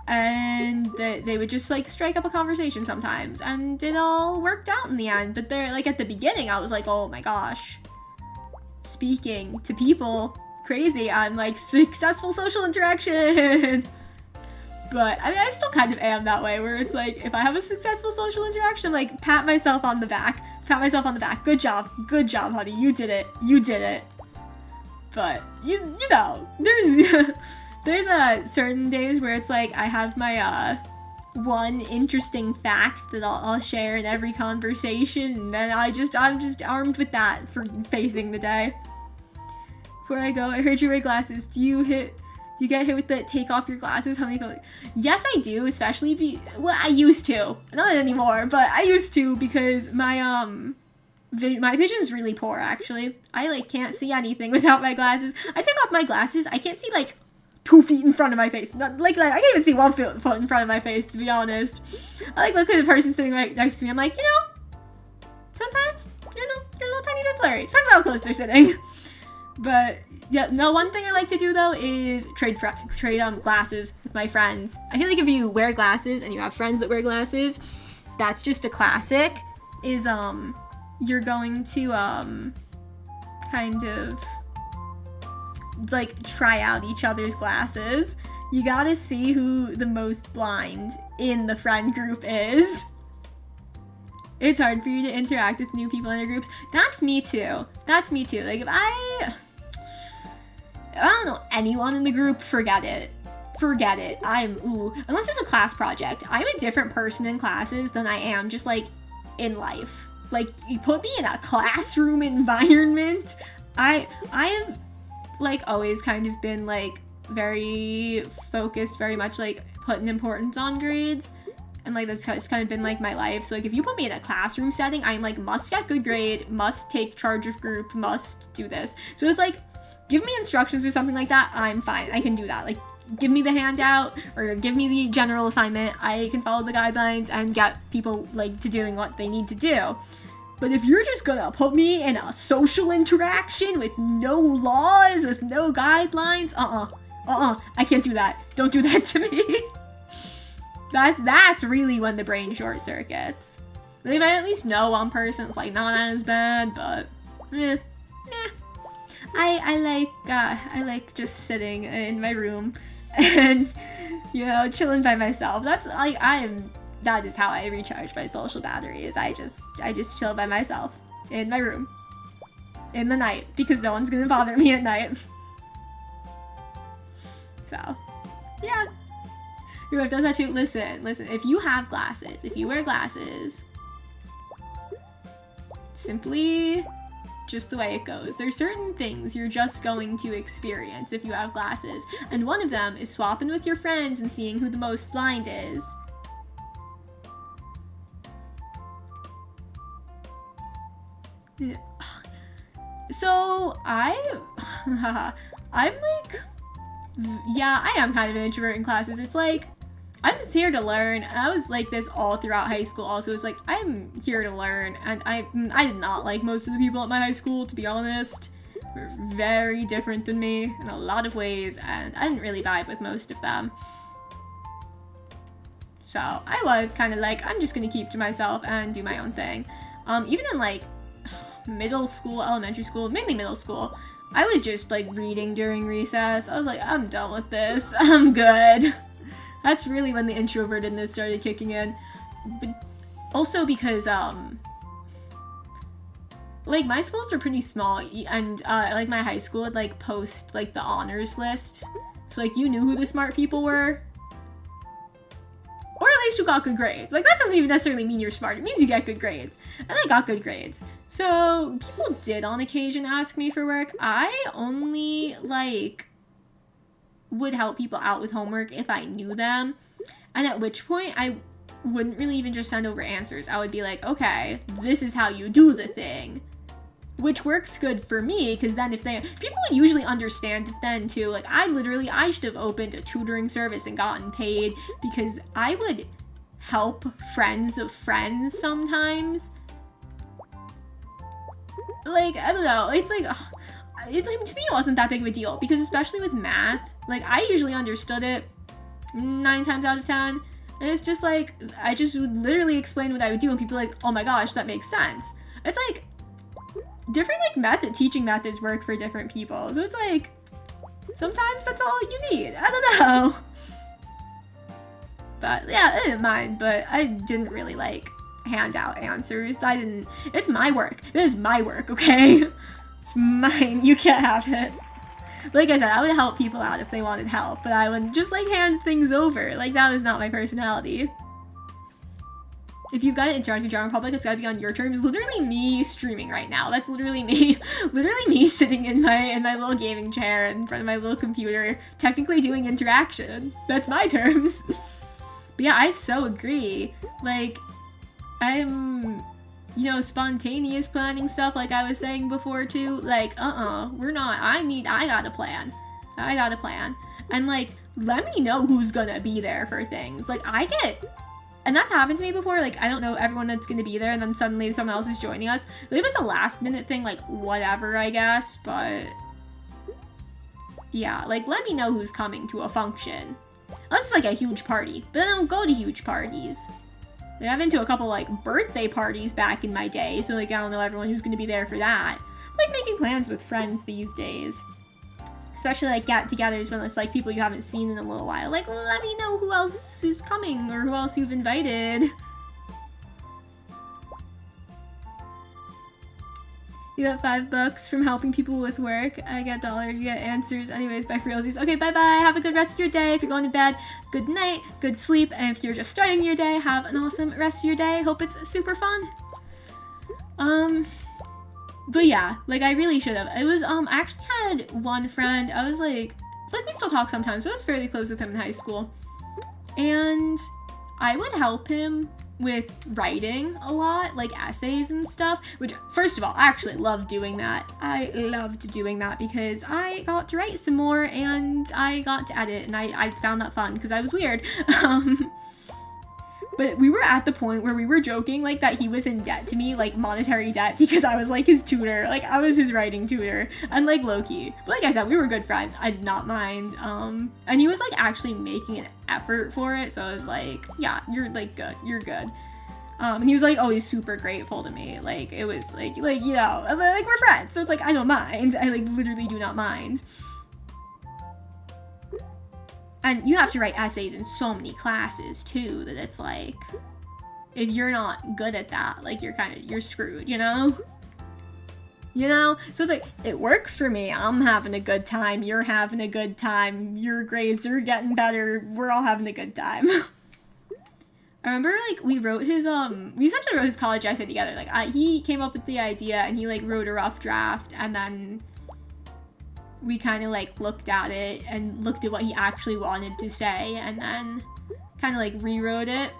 And they would just, like, strike up a conversation sometimes, and it all worked out in the end. But they're, like, at the beginning, I was like, oh my gosh, speaking to people, crazy. I'm, like, successful social interaction. But, I mean, I still kind of am that way, where it's, like, if I have a successful social interaction, I'm, like, pat myself on the back. Good job, honey, you did it. But, you know, there's certain days where it's like I have my one interesting fact that I'll share in every conversation, and then I'm just armed with that for facing the day. Before I go, I heard you wear glasses. Do you get hit with the take off your glasses? How many people? Yes, I do, especially I used to. Not anymore, but I used to because my vision's really poor, actually. I, like, can't see anything without my glasses. I take off my glasses, I can't see, like, 2 feet in front of my face. Not, like, I can't even see 1 foot in front of my face, to be honest. I, like, look at the person sitting right next to me. I'm like, you know, sometimes you're a little tiny bit blurry. Depends on how close they're sitting. But yeah, no, one thing I like to do though is trade glasses with my friends. I feel like if you wear glasses and you have friends that wear glasses, that's just a classic. Is you're going to kind of like try out each other's glasses. You gotta see who the most blind in the friend group is. It's hard for you to interact with new people in your groups. That's me too. That's me too. Like if I don't know anyone in the group, forget it. Forget it. Unless it's a class project, I'm a different person in classes than I am just like in life. Like you put me in a classroom environment, I have like always kind of been like very focused, very much like putting importance on grades. And like that's just kind of been like my life. So like if you put me in a classroom setting, I'm like must get good grade, must take charge of group, must do this. So it's like give me instructions or something like that, I'm fine. I can do that. Like give me the handout or give me the general assignment. I can follow the guidelines and get people like to doing what they need to do. But if you're just gonna put me in a social interaction with no laws, with no guidelines, I can't do that. Don't do that to me. That's really when the brain short circuits. They might at least know one person it's like not as bad, but I like just sitting in my room and you know chilling by myself. That's like that is how I recharge my social batteries. I just chill by myself in my room in the night because no one's gonna bother me at night. So yeah. Your wife does that too. Listen, if you have glasses, if you wear glasses, simply just the way it goes. There's certain things you're just going to experience if you have glasses. And one of them is swapping with your friends and seeing who the most blind is. So I'm like, yeah, I am kind of an introvert in classes. It's like, I'm just here to learn, and I was like this all throughout high school also. It's like, I'm here to learn, and I did not like most of the people at my high school, to be honest. They were very different than me in a lot of ways, and I didn't really vibe with most of them. So I was kind of like, I'm just gonna keep to myself and do my own thing. Even in like middle school, elementary school, mainly middle school, I was just like reading during recess. I was like, I'm done with this. I'm good. That's really when the introvertedness started kicking in. But also because, like, my schools are pretty small, and, like, my high school would, like, post, like, the honors list. So, like, you knew who the smart people were. Or at least you got good grades. Like, that doesn't even necessarily mean you're smart. It means you get good grades. And I got good grades. So, people did on occasion ask me for work. I only, like, would help people out with homework if I knew them. And at which point, I wouldn't really even just send over answers. I would be like, okay, this is how you do the thing. Which works good for me, because then people would usually understand it then too. Like, I should have opened a tutoring service and gotten paid, because I would help friends of friends sometimes. Like, I don't know, it's like, to me it wasn't that big of a deal, because especially with math, like, I usually understood it 9 times out of 10, and it's just like, I just would literally explain what I would do, and people are like, oh my gosh, that makes sense. It's like, different, like, teaching methods work for different people, so it's like, sometimes that's all you need. I don't know. But, yeah, I didn't mind, but I didn't really, like, hand out answers. It's my work. It is my work, okay? It's mine. You can't have it. Like I said, I would help people out if they wanted help, but I would just, like, hand things over. Like, that was not my personality. If you've got to interact with General Public, it's gotta be on your terms. Literally me streaming right now. That's literally me. Literally me sitting in my little gaming chair in front of my little computer, technically doing interaction. That's my terms. But yeah, I so agree. Like, I'm, you know, spontaneous planning stuff, like I was saying before too. Like, we're not. I got a plan. I got a plan. And, like, let me know who's gonna be there for things. Like, and that's happened to me before. Like, I don't know everyone that's gonna be there, and then suddenly someone else is joining us. It was a last minute thing, like, whatever, I guess. But Yeah, like, let me know who's coming to a function. Unless it's like a huge party, but I don't go to huge parties. Like, I've been to a couple, like, birthday parties back in my day, so, like, I don't know everyone who's gonna be there for that. Like, making plans with friends these days. Especially, like, get-togethers when it's, like, people you haven't seen in a little while. Like, let me know who else is coming, or who else you've invited. You got $5 from helping people with work. I get $1, you get answers. Anyways, bye for realsies. Okay, bye-bye. Have a good rest of your day. If you're going to bed, good night, good sleep. And if you're just starting your day, have an awesome rest of your day. Hope it's super fun. But yeah, like, I really should have. It was, I actually had one friend. I was like, we still talk sometimes, but I was fairly close with him in high school. And I would help him with writing a lot, like essays and stuff, which, first of all, I actually loved doing that. I loved doing that because I got to write some more and I got to edit, and I found that fun because I was weird. But we were at the point where we were joking, like, that he was in debt to me, like, monetary debt, because I was, like, his tutor. Like, I was his writing tutor, and, like, low-key. But like I said, we were good friends. I did not mind. And he was, like, actually making an effort for it, so I was like, yeah, you're, like, good. You're good. And he was, like, always super grateful to me. Like, it was, like, you know, like, we're friends, so it's, like, I don't mind. I, like, literally do not mind. And you have to write essays in so many classes, too, that it's like, if you're not good at that, like, you're screwed, you know? You know? So it's like, it works for me. I'm having a good time. You're having a good time. Your grades are getting better. We're all having a good time. I remember, like, we essentially wrote his college essay together. Like, he came up with the idea, and he, like, wrote a rough draft, and then we kind of, like, looked at it and looked at what he actually wanted to say, and then kind of, like, rewrote it,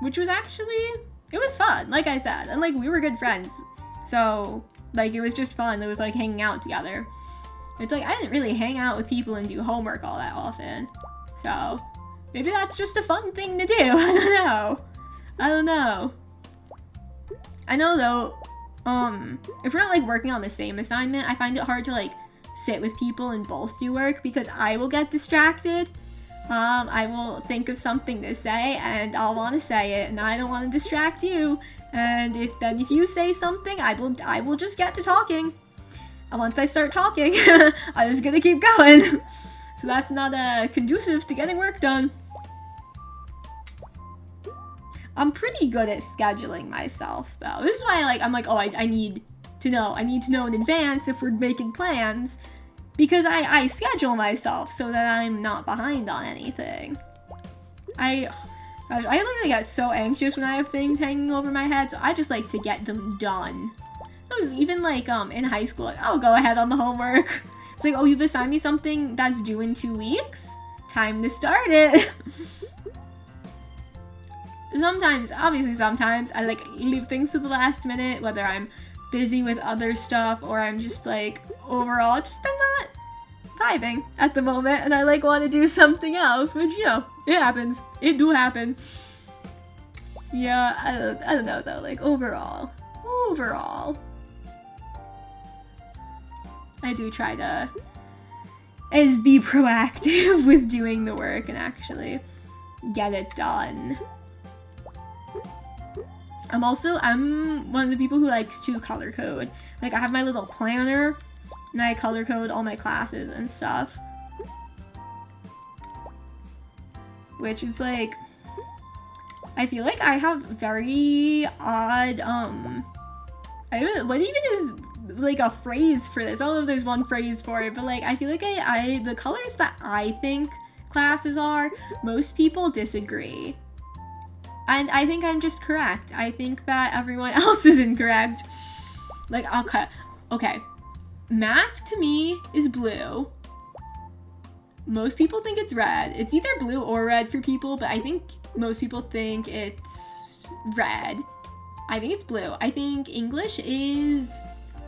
which was actually, it was fun, like I said, and, like, we were good friends, so, like, it was just fun. It was, like, hanging out together. It's like, I didn't really hang out with people and do homework all that often, so maybe that's just a fun thing to do. I don't know. I know, though, if we're not, like, working on the same assignment, I find it hard to, like, sit with people and both do work because I will get distracted. I will think of something to say and I'll want to say it, and I don't want to distract you. And if you say something, I will just get to talking. And once I start talking, I'm just gonna keep going. So that's not conducive to getting work done. I'm pretty good at scheduling myself, though. This is why, like, I'm like, oh, I need to know. I need to know in advance if we're making plans, because I schedule myself so that I'm not behind on anything. I literally get so anxious when I have things hanging over my head, so I just like to get them done. That was even, like, in high school, like, I'll go ahead on the homework. It's like, oh, you've assigned me something that's due in 2 weeks? Time to start it. Sometimes I, like, leave things to the last minute, whether I'm busy with other stuff or I'm just, like, overall, I'm not vibing at the moment, and I, like, want to do something else, which, you know, it happens. It do happen. Yeah, I don't know, though, like, overall, I do try to be proactive with doing the work and actually get it done. I'm one of the people who likes to color code. Like, I have my little planner, and I color code all my classes and stuff. Which is, like, I feel like I have very odd, what even is, like, a phrase for this? I don't know if there's one phrase for it, but, like, I feel like the colors that I think classes are, most people disagree. And I think I'm just correct. I think that everyone else is incorrect. Like, okay. Math to me is blue. Most people think it's red. It's either blue or red for people, but I think most people think it's red. I think it's blue. I think English is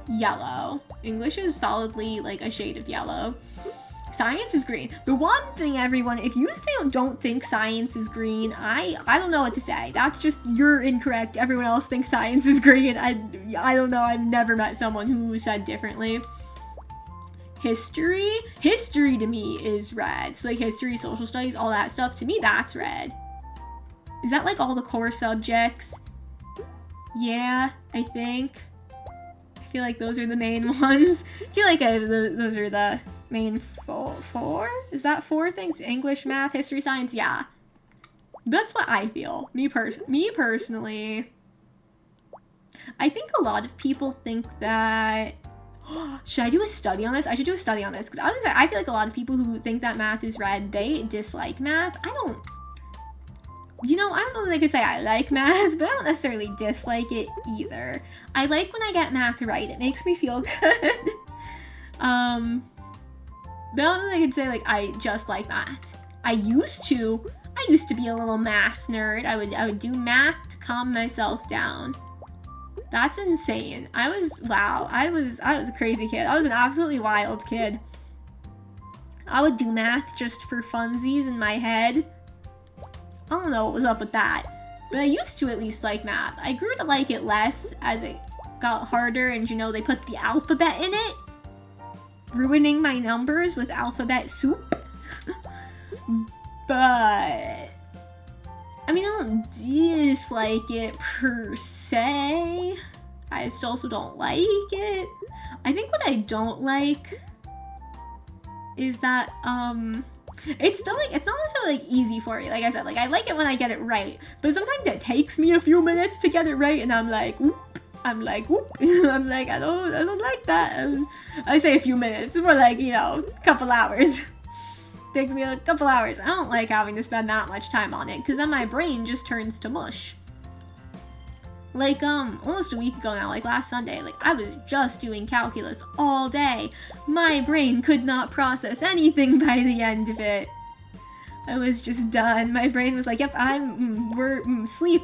yellow. English is solidly, like, a shade of yellow. Science is green. The one thing, everyone, if you don't think science is green, I don't know what to say. That's just, you're incorrect. Everyone else thinks science is green. I don't know. I've never met someone who said differently. history to me is red. So like history, social studies, all that stuff, to me that's red. Is that like all the core subjects? Yeah, I think. I feel like those are the main ones. I feel like those are the main four? Is that 4 things? English, math, history, science? Yeah. That's what I feel. Me personally. I think a lot of people think that... Should I do a study on this? I should do a study on this. Because I feel like a lot of people who think that math is red, they dislike math. I don't know that I could say I like math, but I don't necessarily dislike it either. I like when I get math right. It makes me feel good. But I don't know that I could say, like, I just like math. I used to be a little math nerd. I would do math to calm myself down. That's insane. I was a crazy kid. I was an absolutely wild kid. I would do math just for funsies in my head. I don't know what was up with that, but I used to at least like math. I grew to like it less as it got harder, and they put the alphabet in it, ruining my numbers with alphabet soup. But I mean, I don't dislike it per se. I just also don't like it. I think what I don't like is that it's still like, it's not necessarily like easy for me. Like I said, like I like it when I get it right, but sometimes it takes me a few minutes to get it right, and I'm like, whoop. I'm like, I don't like that. I say a few minutes, more like, a couple hours. Takes me a couple hours. I don't like having to spend that much time on it, because then my brain just turns to mush. Like, almost a week ago now, like last Sunday, like I was just doing calculus all day. My brain could not process anything by the end of it. I was just done. My brain was like, yep, sleep.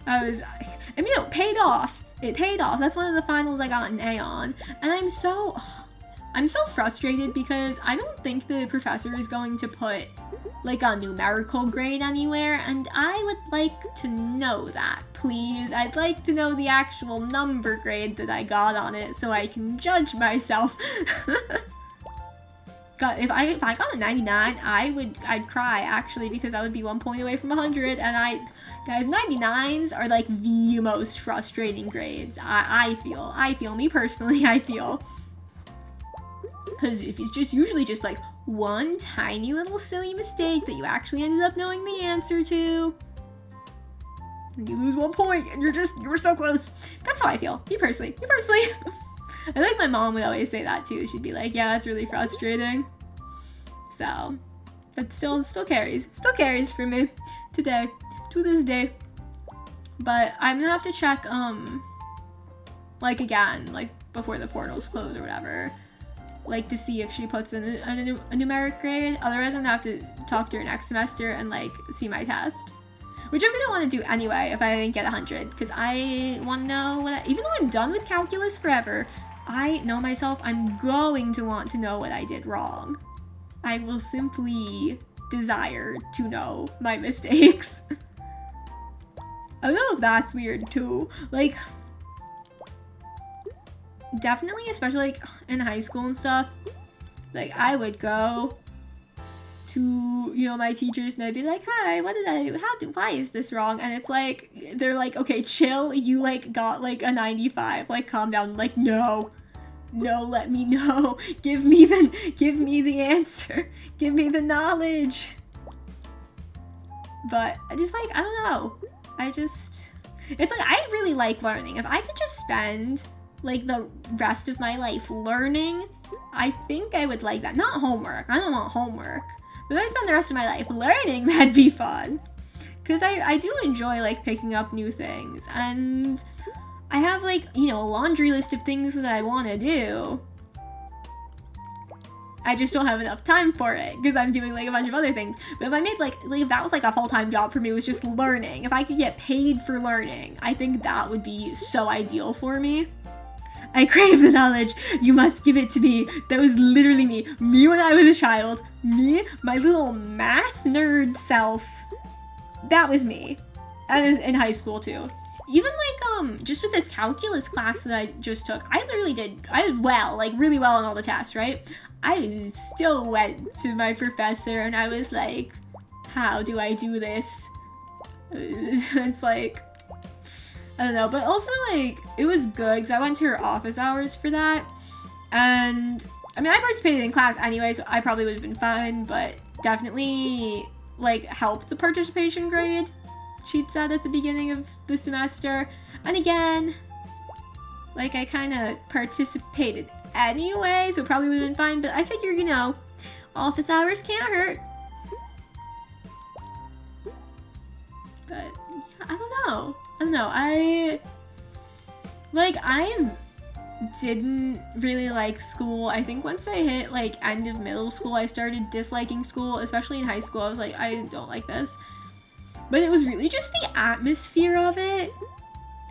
It paid off. It paid off. That's one of the finals I got an A on. And I'm so frustrated because I don't think the professor is going to put like a numerical grade anywhere, and I would like to know that, please. I'd like to know the actual number grade that I got on it so I can judge myself. God, if I got a 99, I'd cry actually, because I would be 1 point away from 100, and guys, 99s are like the most frustrating grades. I feel, me personally, I feel. Because if it's just usually just like one tiny little silly mistake that you actually ended up knowing the answer to, and you lose 1 point and you were so close. That's how I feel. Me personally. I think my mom would always say that too. She'd be like, yeah, that's really frustrating. So that still carries. Still carries for me today, to this day. But I'm gonna have to check like again, like before the portals close or whatever, like to see if she puts in a numeric grade. Otherwise I'm gonna have to talk to her next semester and like see my test, which I'm gonna want to do anyway if I didn't get 100, because I want to know even though I'm done with calculus forever, I know myself, I'm going to want to know what I did wrong. I will simply desire to know my mistakes. I don't know if that's weird too. Like, definitely, especially like in high school and stuff, like I would go to, my teachers and I'd be like, hi, what did I do? Why is this wrong? And it's like, they're like, okay, chill, you like got like a 95, like calm down. Like, no, let me know. Give me the answer. Give me the knowledge. But I just like, I don't know. It's like, I really like learning. If I could just spend like the rest of my life learning, I think I would like that. Not homework. I don't want homework. But if I spend the rest of my life learning, that'd be fun. Because I do enjoy like picking up new things. And I have like, a laundry list of things that I want to do. I just don't have enough time for it because I'm doing like a bunch of other things. But if I made like if that was like a full-time job for me, was just learning. If I could get paid for learning, I think that would be so ideal for me. I crave the knowledge. You must give it to me. That was literally me. Me when I was a child. Me, my little math nerd self. That was me. I was in high school too. even like just with this calculus class that I just took, I did well, like really well on all the tests, right? I still went to my professor and I was like, how do I do this? It's like, I don't know, but also like it was good because I went to her office hours for that, and I mean I participated in class anyway, so I probably would have been fine, but definitely like helped the participation grade she'd said at the beginning of the semester. And again, like I kind of participated anyway, so probably would have been fine, but I figure, you know, office hours can't hurt. But yeah, I don't know. I didn't really like school. I think once I hit like end of middle school, I started disliking school, especially in high school. I was like, I don't like this. But it was really just the atmosphere of it.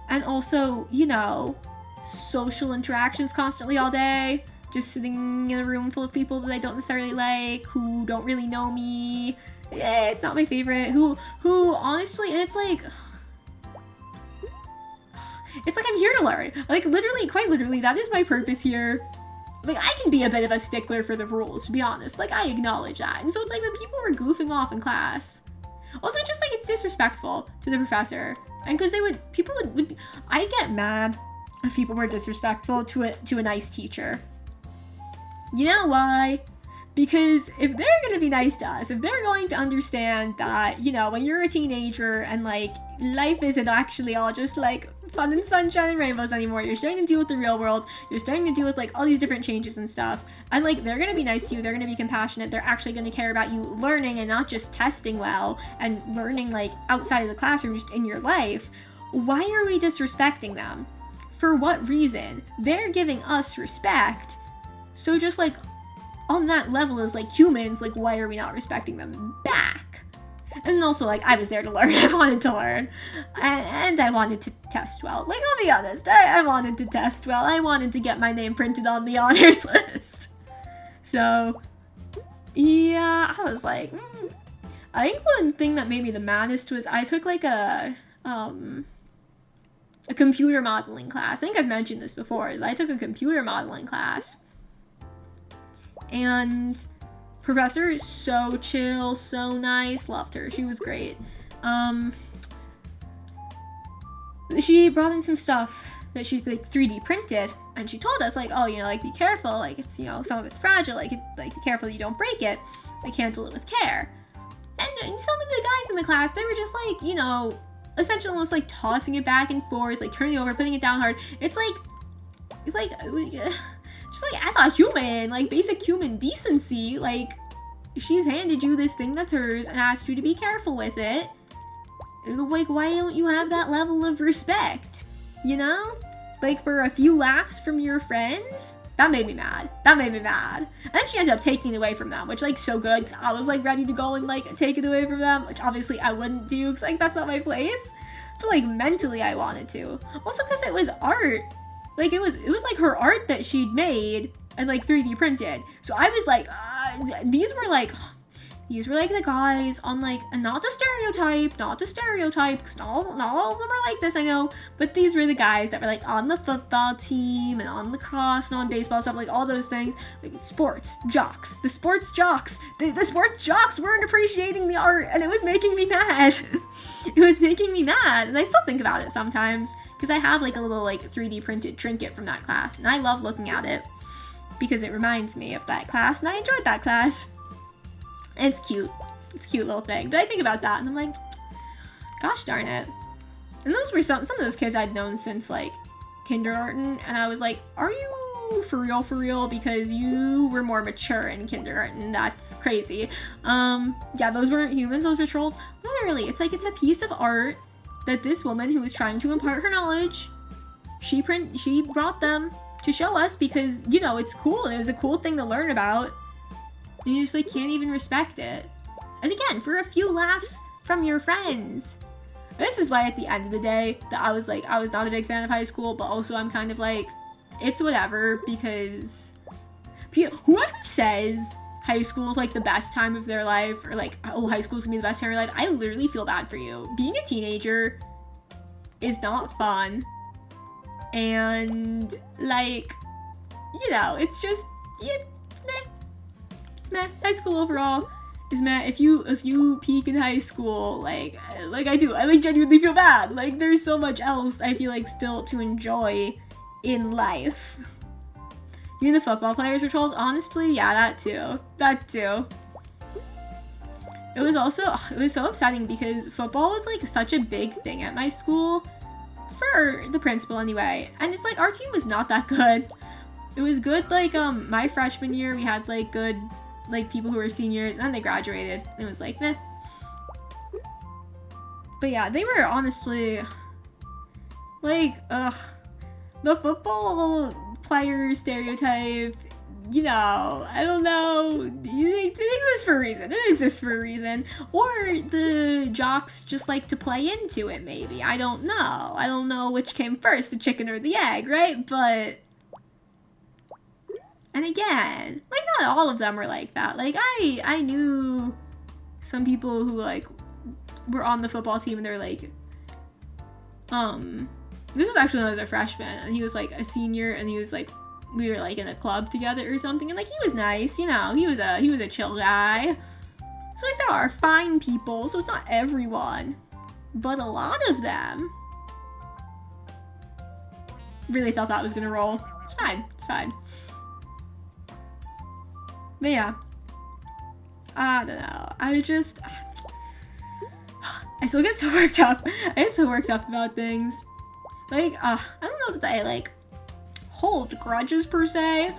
And also, you know, social interactions constantly all day. Just sitting in a room full of people that I don't necessarily like, who don't really know me. Yeah, it's not my favorite. Who honestly, and it's like I'm here to learn. Like literally, quite literally, that is my purpose here. Like I can be a bit of a stickler for the rules, to be honest. Like I acknowledge that. And so it's like when people were goofing off in class. Also, just like it's disrespectful to the professor. And because people would I get mad if people were disrespectful to a nice teacher. You know why? Because if they're going to be nice to us, if they're going to understand that, you know, when you're a teenager and like life isn't actually all just like fun and sunshine and rainbows anymore, you're starting to deal with the real world, you're starting to deal with like all these different changes and stuff, and like they're going to be nice to you, they're going to be compassionate, they're actually going to care about you learning and not just testing well and learning like outside of the classroom, just in your life, why are we disrespecting them? For what reason? They're giving us respect, so just like on that level as like humans, like why are we not respecting them back? And also like I was there to learn. I wanted to learn, and I wanted to test well. Like I'll be honest, I wanted to test well. I wanted to get my name printed on the honors list. So yeah, I was like, I think one thing that made me the maddest was I took like a computer modeling class. I think I've mentioned this before. Is I took a computer modeling class. And professor is so chill, so nice, loved her. She was great. She brought in some stuff that she like 3D printed, and she told us like, oh, you know, like be careful, like it's, you know, some of it's fragile, like be careful you don't break it, like handle it with care. And some of the guys in the class, they were just like, you know, essentially almost like tossing it back and forth, like turning it over, putting it down hard. It's like just like as a human, like basic human decency, like she's handed you this thing that's hers and asked you to be careful with it. Like why don't you have that level of respect? You know? Like for a few laughs from your friends? That made me mad. And then she ended up taking it away from them, which like so good, 'cause I was like ready to go and like take it away from them, which obviously I wouldn't do because like that's not my place. But like mentally I wanted to. Also because it was art. Like it was like her art that she'd made and like 3D printed. So I was like, these were like the guys on like, and not to stereotype, because not all of them are like this, I know, but these were the guys that were like on the football team and on lacrosse and on baseball stuff, like all those things, like sports jocks. The sports jocks weren't appreciating the art, and it was making me mad. And I still think about it sometimes, because I have like a little like 3D printed trinket from that class, and I love looking at it because it reminds me of that class, and I enjoyed that class. And it's cute. It's a cute little thing. But I think about that and I'm like, gosh darn it. And those were some of those kids I'd known since like kindergarten, and I was like, are you for real? Because you were more mature in kindergarten. That's crazy. Yeah, those weren't humans, those were trolls. Literally, it's like it's a piece of art that this woman who was trying to impart her knowledge, she brought them to show us because, you know, it's cool. It was a cool thing to learn about. You just like can't even respect it. And again, for a few laughs from your friends. This is why at the end of the day that I was not a big fan of high school, but also I'm kind of like, it's whatever, because whoever says high school is like the best time of their life, or like, oh, high school's gonna be the best time of your life, I literally feel bad for you. Being a teenager is not fun. And, like, you know, it's just, yeah, it's meh. It's meh. High school overall is meh. If you peak in high school, like I do, I like genuinely feel bad. Like, there's so much else I feel like still to enjoy in life. Even the football players were trolls. Honestly, yeah, that too. It was so upsetting because football was like such a big thing at my school, for the principal anyway, and it's like our team was not that good. It was good like my freshman year we had like good like people who were seniors, and they graduated. It was like meh. But yeah, they were honestly like the football player stereotype, you know, I don't know, it exists for a reason. Or the jocks just like to play into it, maybe. I don't know which came first, the chicken or the egg, right? But, and again, like, not all of them were like that. Like, I knew some people who, like, were on the football team and they're like, this was actually when I was a freshman, and he was, like, a senior, and he was, like, we were like in a club together or something, and like he was nice, you know, he was a chill guy. So like there are fine people, so it's not everyone, but a lot of them really thought that was gonna roll. It's fine. But yeah, I don't know. I still get so worked up. I get so worked up about things. Like I don't know that I like hold grudges per se,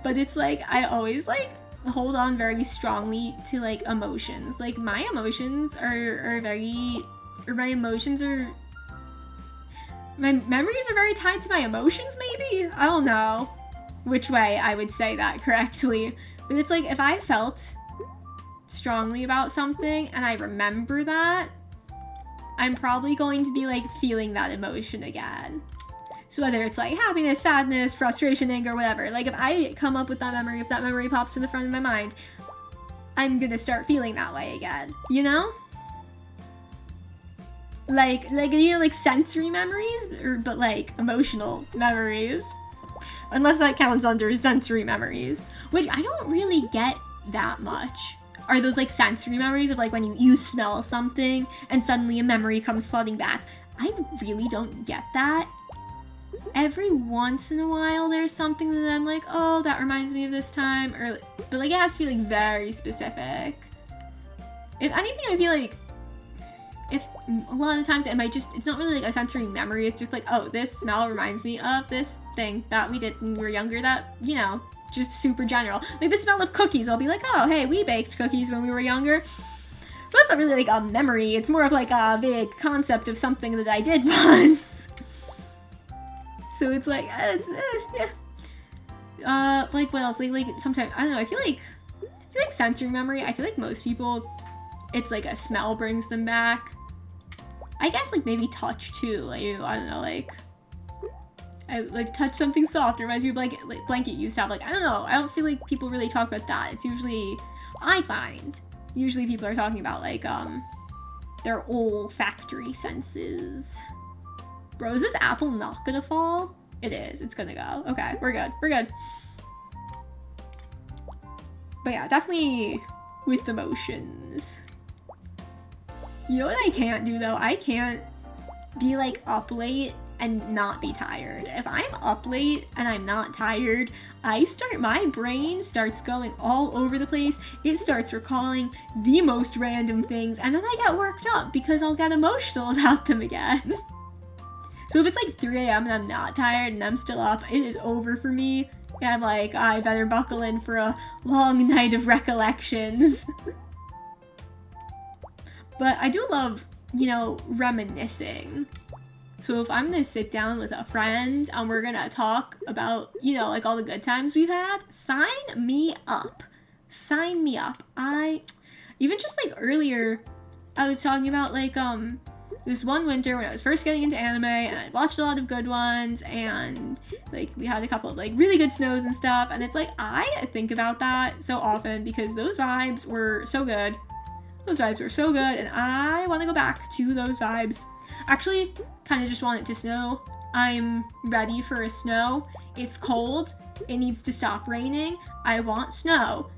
but it's like I always like hold on very strongly to like emotions. Like my memories are very tied to my emotions, maybe? I don't know which way I would say that correctly, but it's like if I felt strongly about something and I remember that, I'm probably going to be like feeling that emotion again. So whether it's like happiness, sadness, frustration, anger, whatever, like if I come up with that memory, if that memory pops to the front of my mind, I'm gonna start feeling that way again, you know? Like you know, like sensory memories, but like emotional memories. Unless that counts under sensory memories, which I don't really get that much. Are those like sensory memories of like when you smell something and suddenly a memory comes flooding back? I really don't get that. Every once in a while there's something that I'm like, oh, that reminds me of this time, or but like it has to be like very specific. If anything, I feel like if a lot of the times it's not really like a sensory memory, it's just like, oh, this smell reminds me of this thing that we did when we were younger, that, you know, just super general. Like the smell of cookies, I'll be like, oh, hey, we baked cookies when we were younger. But that's not really like a memory, it's more of like a vague concept of something that I did once. So it's like, yeah. Like what else? Like sometimes, I don't know, I feel like sensory memory, I feel like most people, it's like a smell brings them back. I guess like maybe touch too, like, I don't know, like, I like touch something soft, it reminds me of like blanket used to have, like, I don't know, I don't feel like people really talk about that. It's usually, I find, usually people are talking about like, their olfactory senses. Bro, is this apple not gonna fall? It is. It's gonna go. Okay, we're good. But yeah, definitely with emotions. You know what I can't do though? I can't be like up late and not be tired. If I'm up late and I'm not tired, my brain starts going all over the place. It starts recalling the most random things, and then I get worked up because I'll get emotional about them again. So if it's like 3 a.m. and I'm not tired and I'm still up, it is over for me. And I'm like, I better buckle in for a long night of recollections. But I do love, you know, reminiscing. So if I'm gonna sit down with a friend and we're gonna talk about, you know, like all the good times we've had, sign me up. Sign me up. Even just like earlier, I was talking about like, this one winter when I was first getting into anime, and I watched a lot of good ones, and like we had a couple of like really good snows and stuff, and it's like I think about that so often because those vibes were so good. And I want to go back to those vibes. Actually, kind of just want it to snow. I'm ready for a snow. It's cold. It needs to stop raining. I want snow.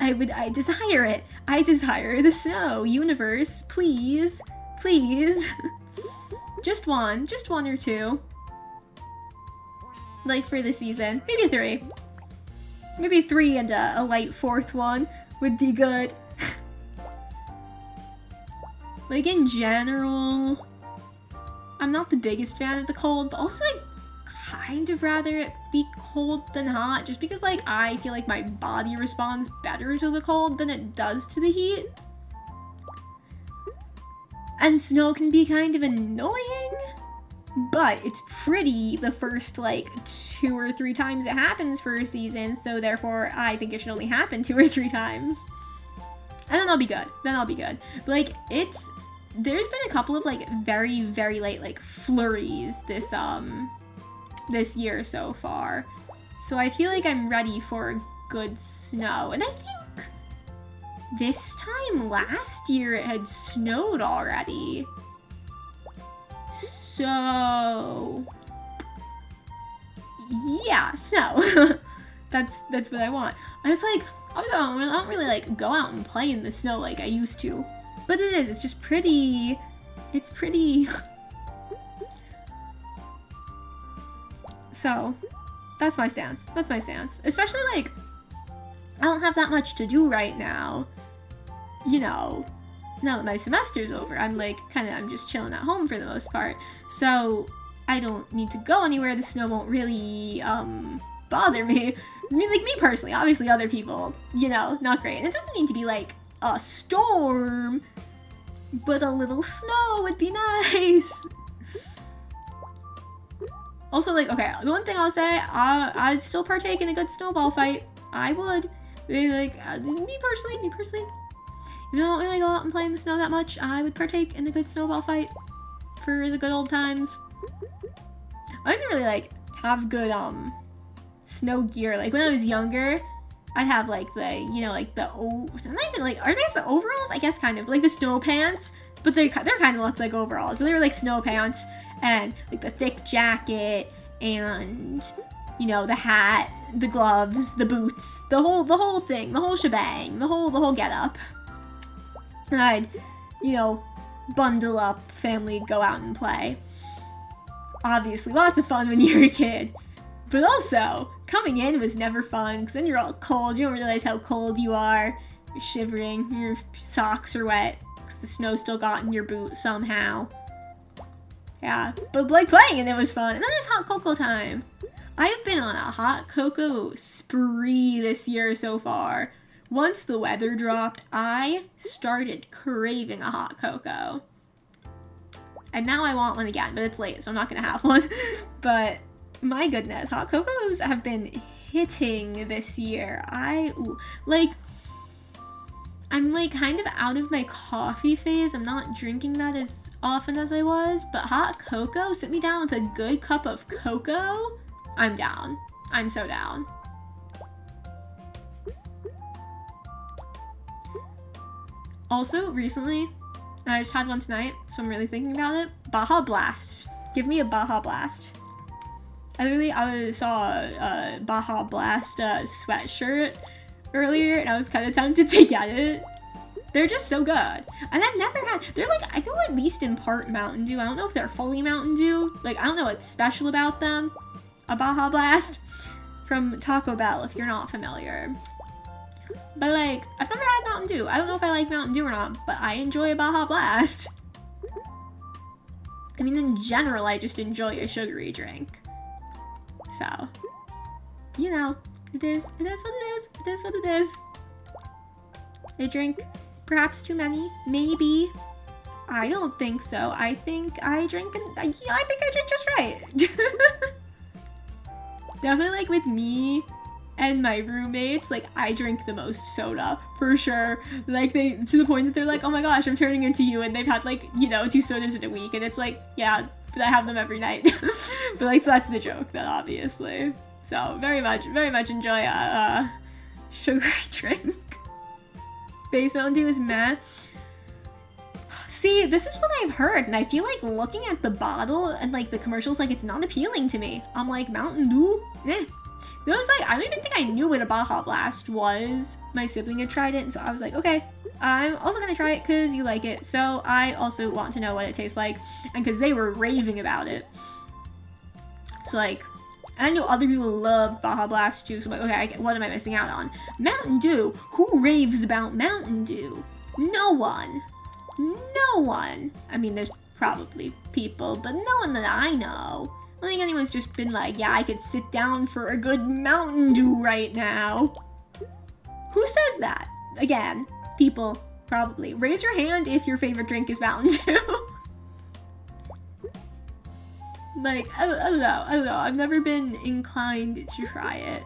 I desire it. I desire the snow. Universe, please, please. Just one or two. Like for the season, maybe 3. Maybe 3 and a light 4th one would be good. Like in general, I'm not the biggest fan of the cold, but also I'd kind of rather it be cold than hot, just because like I feel like my body responds better to the cold than it does to the heat. And snow can be kind of annoying, but it's pretty the first like 2 or 3 times it happens for a season, so therefore I think it should only happen 2 or 3 times. And then I'll be good. But like there's been a couple of like very, very late like flurries this year so far. So I feel like I'm ready for good snow. And I think this time last year it had snowed already. So yeah, snow. that's what I want. I was like, I don't really like go out and play in the snow like I used to. But it's just pretty. It's pretty. So that's my stance. Especially like I don't have that much to do right now. You know, now that my semester's over, I'm like I'm just chilling at home for the most part. So I don't need to go anywhere. The snow won't really bother me. I mean, like me personally, obviously other people, you know, not great. And it doesn't need to be like a storm, but a little snow would be nice. Also, like, okay, the one thing I'll say, I'd still partake in a good snowball fight. I would. Maybe, like, me personally, if I don't really go out and play in the snow that much, I would partake in a good snowball fight for the good old times. I even really, like, have good, snow gear. Like, when I was younger, I'd have, like, the, you know, like, the, I'm not even, like, are these the overalls? I guess kind of. Like, the snow pants, but they're kind of looked like overalls, but they were, like, snow pants, and, like, the thick jacket, and, you know, the hat, the gloves, the boots, the whole thing, the whole shebang, the whole get-up. And I'd, you know, bundle up, family, go out and play. Obviously, lots of fun when you're a kid. But also, coming in was never fun, because then you're all cold, you don't realize how cold you are, you're shivering, your socks are wet, because the snow still got in your boot somehow. Yeah, but like playing in it was fun. And then it's hot cocoa time. I have been on a hot cocoa spree this year so far. Once the weather dropped, I started craving a hot cocoa. And now I want one again, but it's late, so I'm not gonna have one. But my goodness, hot cocos have been hitting this year. I'm like kind of out of my coffee phase. I'm not drinking that as often as I was, but hot cocoa, sit me down with a good cup of cocoa, I'm down. I'm so down. Also, recently, I just had one tonight, so I'm really thinking about it. Baja Blast. Give me a Baja Blast. I saw a Baja Blast sweatshirt earlier, and I was kind of tempted to get it. They're just so good. And I've never had, they're like, I know at least in part Mountain Dew. I don't know if they're fully Mountain Dew. Like, I don't know what's special about them. A Baja Blast from Taco Bell, if you're not familiar. But like, I've never had Mountain Dew. I don't know if I like Mountain Dew or not, but I enjoy a Baja Blast. I mean, in general, I just enjoy a sugary drink. So, you know, it is what it is. It is what it is. I drink perhaps too many, maybe. I don't think so. I think I drink, I think I drink just right. Definitely like with me and my roommates, like I drink the most soda for sure. Like they, to the point that they're like, oh my gosh, I'm turning into you, and they've had like, you know, 2 sodas in a week, and it's like, yeah, but I have them every night. But like, so that's the joke then, obviously. So very much enjoy a sugary drink. Base Mountain Dew is meh. See, this is what I've heard, and I feel like looking at the bottle and like the commercials, like it's not appealing to me. I'm like, Mountain Dew? Eh. Those, like, I don't even think I knew what a Baja Blast was. My sibling had tried it, and so I was like, okay, I'm also gonna try it because you like it. So I also want to know what it tastes like, and because they were raving about it. So like, and I know other people love Baja Blast juice. I'm like, okay, what am I missing out on? Mountain Dew. Who raves about Mountain Dew? No one. No one. I mean, there's probably people, but no one that I know. I don't think anyone's just been like, yeah, I could sit down for a good Mountain Dew right now. Who says that? Again, people, probably. Raise your hand if your favorite drink is Mountain Dew. Like, I don't know. I've never been inclined to try it.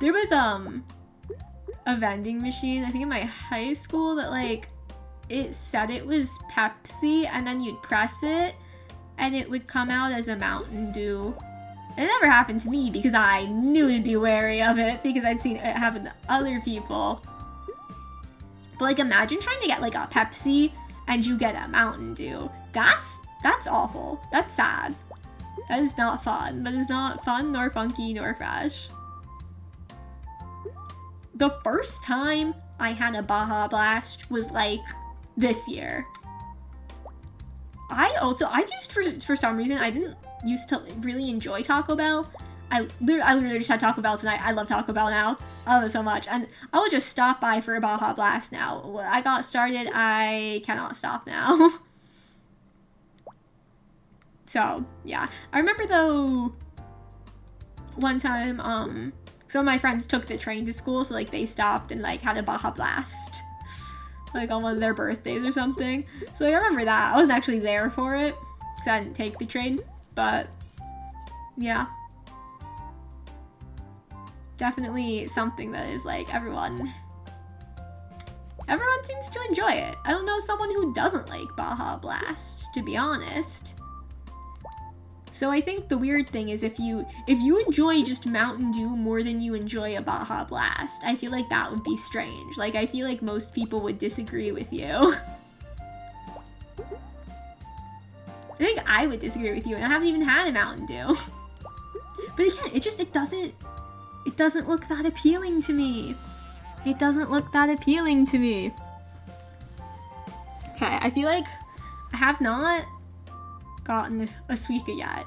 There was, a vending machine, I think in my high school, that, like, it said it was Pepsi, and then you'd press it, and it would come out as a Mountain Dew. It never happened to me because I knew to be wary of it because I'd seen it happen to other people. But like, imagine trying to get like a Pepsi and you get a Mountain Dew. That's awful. That's sad. That is not fun. That is not fun, nor funky, nor fresh. The first time I had a Baja Blast was like this year. I just, for some reason, I didn't used to really enjoy Taco Bell. I literally just had Taco Bell tonight. I love Taco Bell now. I love it so much. And I will just stop by for a Baja Blast now. When I got started, I cannot stop now. So, yeah. I remember, though, one time, some of my friends took the train to school, so, like, they stopped and, like, had a Baja Blast. Like, on one of their birthdays or something. So, like, I remember that. I wasn't actually there for it, because I didn't take the train. But, yeah. Definitely something that is, like, everyone seems to enjoy it. I don't know someone who doesn't like Baja Blast, to be honest. So I think the weird thing is if you enjoy just Mountain Dew more than you enjoy a Baja Blast, I feel like that would be strange. Like, I feel like most people would disagree with you. I think I would disagree with you, and I haven't even had a Mountain Dew. But again, it doesn't look that appealing to me. It doesn't look that appealing to me. Okay, I feel like I have not gotten a Suika yet.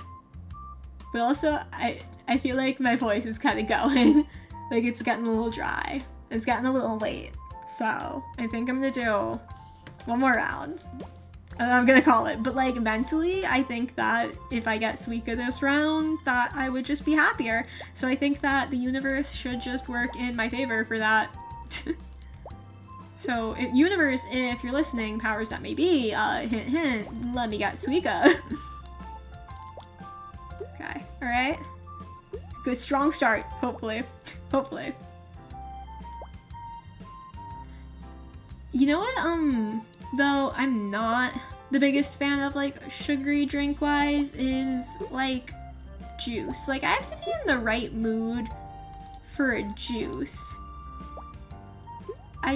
But also, I feel like my voice is kind of going. Like, it's getting a little dry. It's getting a little late. So, I think I'm gonna do one more round. And I'm gonna call it. But, like, mentally, I think that if I get Suika this round, that I would just be happier. So I think that the universe should just work in my favor for that. So, universe, if you're listening, powers that may be, hint, hint, let me get Suika. Okay, alright. Good, strong start, hopefully. Hopefully. You know what, though I'm not the biggest fan of, like, sugary drink-wise, is, like, juice. Like, I have to be in the right mood for a juice. I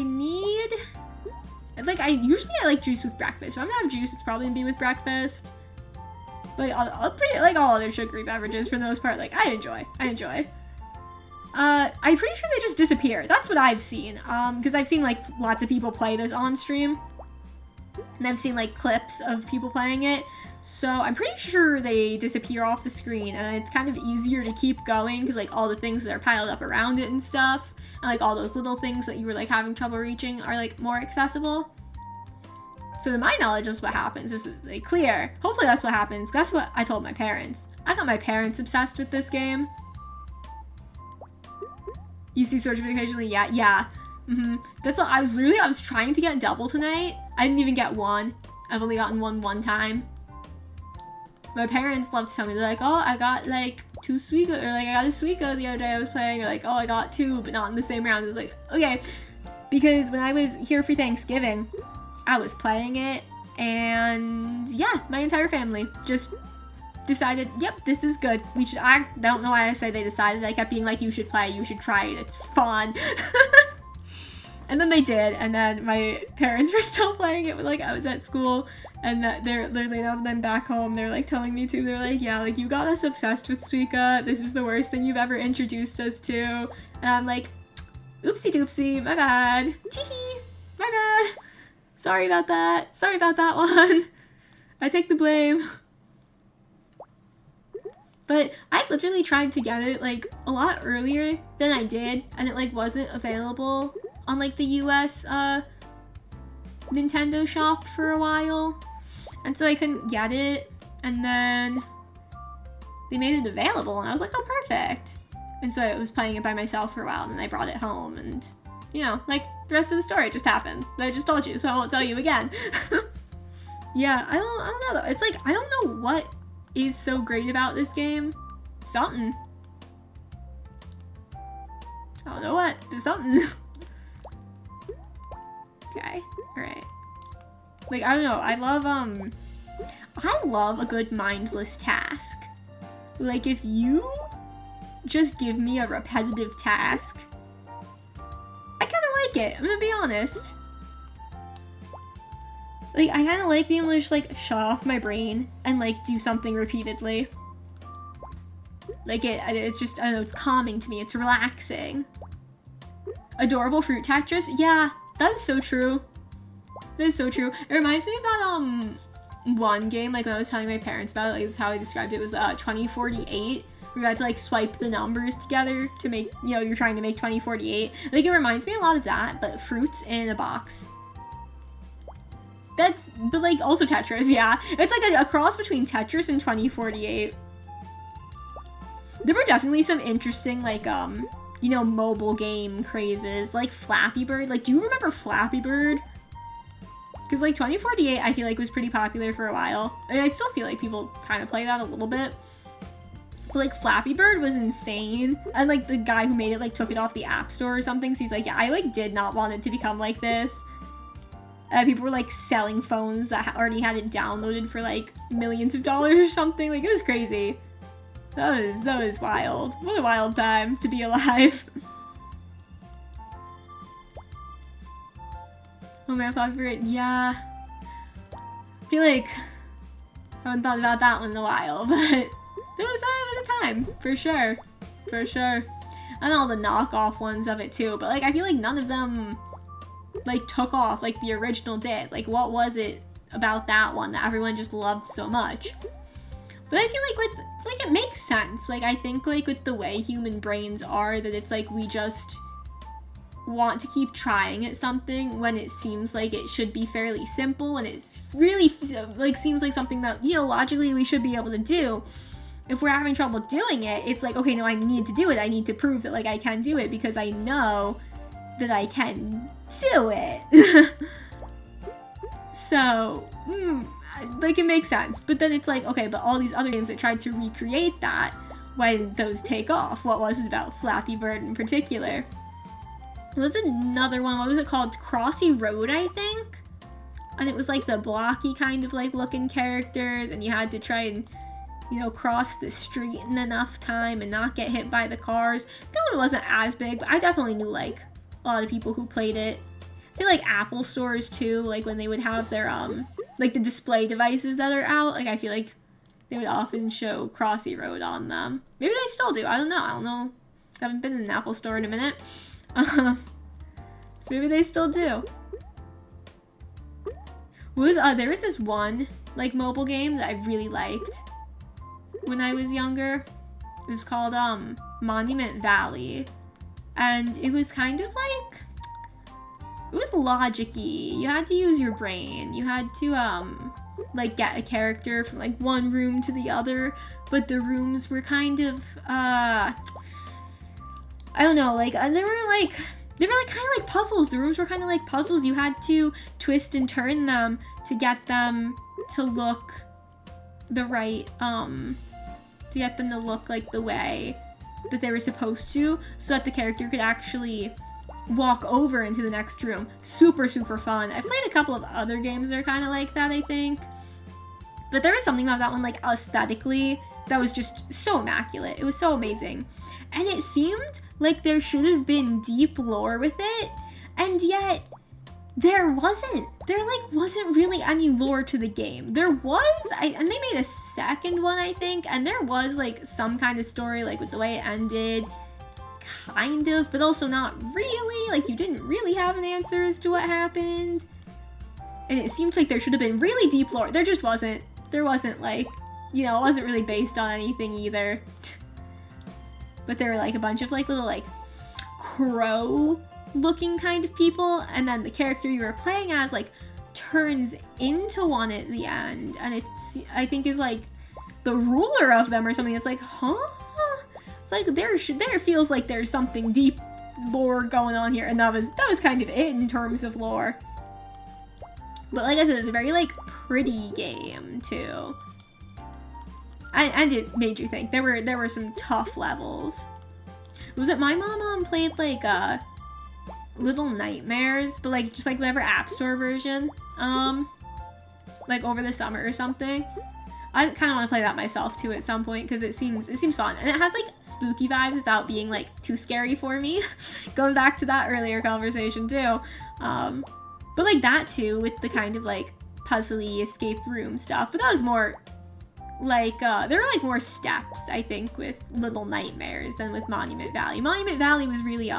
usually like juice with breakfast. If I'm gonna have juice, it's probably gonna be with breakfast. But like all other sugary beverages, for the most part, like, I enjoy. I'm pretty sure they just disappear. That's what I've seen. Because I've seen, like, lots of people play this on stream. And I've seen, like, clips of people playing it. So I'm pretty sure they disappear off the screen. And it's kind of easier to keep going because, like, all the things that are piled up around it and stuff. And, like, all those little things that you were, like, having trouble reaching are, like, more accessible. So to my knowledge, that's what happens. This is, like, clear. Hopefully that's what happens. That's what I told my parents. I got my parents obsessed with this game. You see Sword occasionally? Yeah. That's what I was trying to get double tonight. I didn't even get one. I've only gotten one time. My parents love to tell me, they're like, oh, I got, like, 2 Suika, or, like, I got a Suika the other day I was playing, or, like, oh, I got 2, but not in the same round. I was like, okay. Because when I was here for Thanksgiving, I was playing it, and, yeah, my entire family just decided, yep, this is good. I don't know why I say they decided. I kept being like, you should play, you should try it, it's fun. And then they did, and then my parents were still playing it when, like, I was at school, and they're literally, now that I'm back home, they're, like, telling me to, they're like, yeah, like, you got us obsessed with Suika, this is the worst thing you've ever introduced us to, and I'm like, oopsie doopsie, my bad, teehee, my bad, sorry about that one, I take the blame. But I literally tried to get it, like, a lot earlier than I did, and it, like, wasn't available on, like, the US, Nintendo shop for a while. And so I couldn't get it, and then they made it available, and I was like, oh, perfect. And so I was playing it by myself for a while, and then I brought it home, and, you know, like, the rest of the story just happened. I just told you, so I won't tell you again. Yeah, I don't know, though. It's like, I don't know what is so great about this game. Something. I don't know what, but something. Okay, alright. Like, I don't know, I love a good mindless task. Like, if you just give me a repetitive task, I kinda like it, I'm gonna be honest. Like, I kinda like being able to just, like, shut off my brain and, like, do something repeatedly. Like, it's just, I don't know, it's calming to me, it's relaxing. Adorable fruit Tetris? Yeah, that is so true. That is so true. It reminds me of that, one game, like, when I was telling my parents about it, like, this is how I described it, was, 2048, where you had to, like, swipe the numbers together to make, you know, you're trying to make 2048. Like, it reminds me a lot of that, but fruits in a box. But, like, also Tetris, yeah. It's like a cross between Tetris and 2048. There were definitely some interesting, like, you know, mobile game crazes, like Flappy Bird. Like, do you remember Flappy Bird? Because, like, 2048, I feel like, was pretty popular for a while. I mean, I still feel like people kind of play that a little bit. But, like, Flappy Bird was insane. And, like, the guy who made it, like, took it off the App Store or something. So he's like, yeah, I, like, did not want it to become like this. People were, like, selling phones that already had it downloaded for, like, millions of dollars or something. Like, it was crazy. That was wild. What a wild time to be alive. Oh man, Flappy Bird, yeah. I feel like I haven't thought about that one in a while, but it was a time, for sure. For sure. And all the knockoff ones of it too, but, like, I feel like none of them, like, took off like the original did. Like, what was it about that one that everyone just loved so much? But I feel like it makes sense. Like, I think, like, with the way human brains are, that it's like we just want to keep trying at something when it seems like it should be fairly simple, and it's really, like, seems like something that, you know, logically we should be able to do. If we're having trouble doing it, it's like, okay, no, I need to do it. I need to prove that, like, I can do it because I know that I can do it. So, like, it makes sense. But then it's like, okay, but all these other games that tried to recreate that, why didn't those take off? What was it about Flappy Bird in particular? There was another one, what was it called? Crossy Road, I think? And it was like the blocky kind of, like, looking characters, and you had to try and, you know, cross the street in enough time and not get hit by the cars. That one wasn't as big, but I definitely knew, like, a lot of people who played it. I feel like Apple stores too, like, when they would have their, like, the display devices that are out, like, I feel like they would often show Crossy Road on them. Maybe they still do, I don't know. I haven't been in an Apple store in a minute. So maybe they still do. There was this one, like, mobile game that I really liked when I was younger. It was called, Monument Valley. And it was kind of like, it was logic-y. You had to use your brain. You had to, like, get a character from, like, one room to the other, but the rooms were kind of, I don't know, like, they were like kind of like puzzles. The rooms were kind of like puzzles. You had to twist and turn them to get them to look the right, to get them to look like the way that they were supposed to, so that the character could actually walk over into the next room. Super, super fun. I've played a couple of other games that are kind of like that, I think. But there was something about that one, like, aesthetically, that was just so immaculate. It was so amazing. And it seemed like there should have been deep lore with it, And yet, there wasn't really any lore to the game. There was, and they made a second one, I think, and there was like some kind of story, like with the way it ended, kind of, but also not really. Like, you didn't really have an answer as to what happened. And it seemed like there should have been really deep lore. There just wasn't. There wasn't, like, you know, it wasn't really based on anything either. But there were like a bunch of like little like crow looking kind of people, and then the character you were playing as like turns into one at the end, and it's, I think, is like the ruler of them or something. It's like, huh? It's like there feels like there's something deep lore going on here, and that was kind of it in terms of lore. But like I said, it's a very like pretty game too. And it made you think. There were some tough levels. Was it my mom played like Little Nightmares, but like just like whatever App Store version, like over the summer or something. I kind of want to play that myself too at some point, because it seems fun, and it has like spooky vibes without being like too scary for me. Going back to that earlier conversation too, but like that too, with the kind of like puzzly escape room stuff. But that was more like, there were like more steps, I think, with Little Nightmares than with Monument Valley. Monument Valley was really,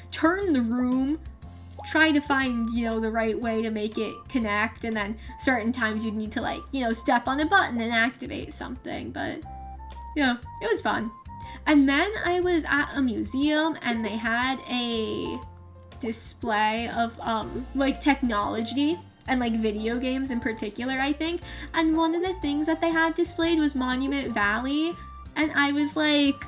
turn the room, try to find, you know, the right way to make it connect, and then certain times you'd need to, like, you know, step on a button and activate something. But, you know, it was fun. And then I was at a museum, and they had a display of, like, technology and like video games in particular, I think. And one of the things that they had displayed was Monument Valley, and I was like,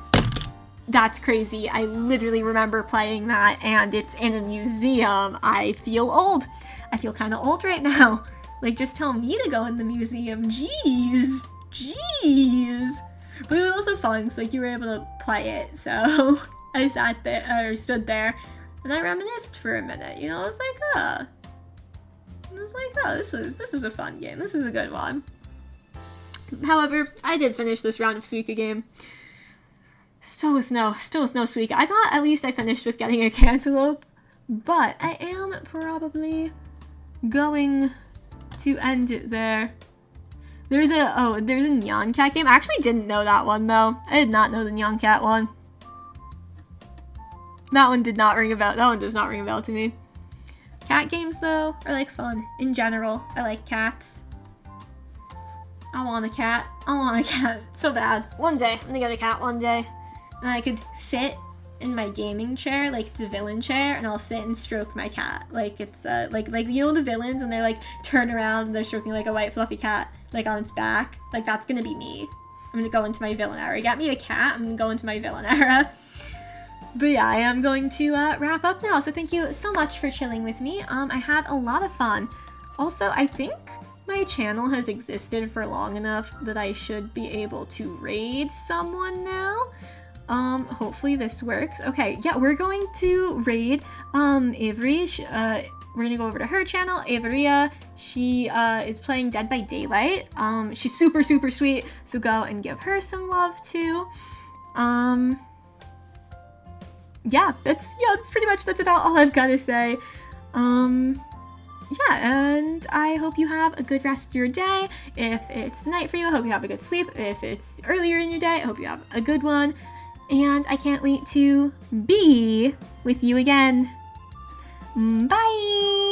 that's crazy. I literally remember playing that, and it's in a museum. I feel old. I feel kind of old right now. Like, just tell me to go in the museum. Jeez. But it was also fun, because like you were able to play it. So I sat there, or stood there, and I reminisced for a minute. You know, I was like, oh, this was a fun game. This was a good one. However, I did finish this round of Suika game. Still with no Suika. I thought at least I finished with getting a cantaloupe, but I am probably going to end it there. There's a Neon Cat game. I actually didn't know that one though. I did not know the Neon Cat one. That one did not ring a bell. That one does not ring a bell to me. Cat games, though, are, like, fun. In general, I like cats. I want a cat. So bad. One day. I'm gonna get a cat one day. And I could sit in my gaming chair, like it's a villain chair, and I'll sit and stroke my cat. Like it's, like you know the villains when they, like, turn around and they're stroking, like, a white fluffy cat, like, on its back? Like, that's gonna be me. I'm gonna go into my villain era. Get me a cat, I'm gonna go into my villain era. But yeah, I am going to wrap up now. So thank you so much for chilling with me. I had a lot of fun. Also, I think my channel has existed for long enough that I should be able to raid someone now. Hopefully this works. Okay, yeah, we're going to raid Avery. We're gonna go over to her channel, Averia. She is playing Dead by Daylight. She's super sweet, so go and give her some love too. Yeah, that's pretty much, that's about all I've got to say. Yeah, and I hope you have a good rest of your day. If it's the night for you, I hope you have a good sleep. If it's earlier in your day, I hope you have a good one. And I can't wait to be with you again. Bye!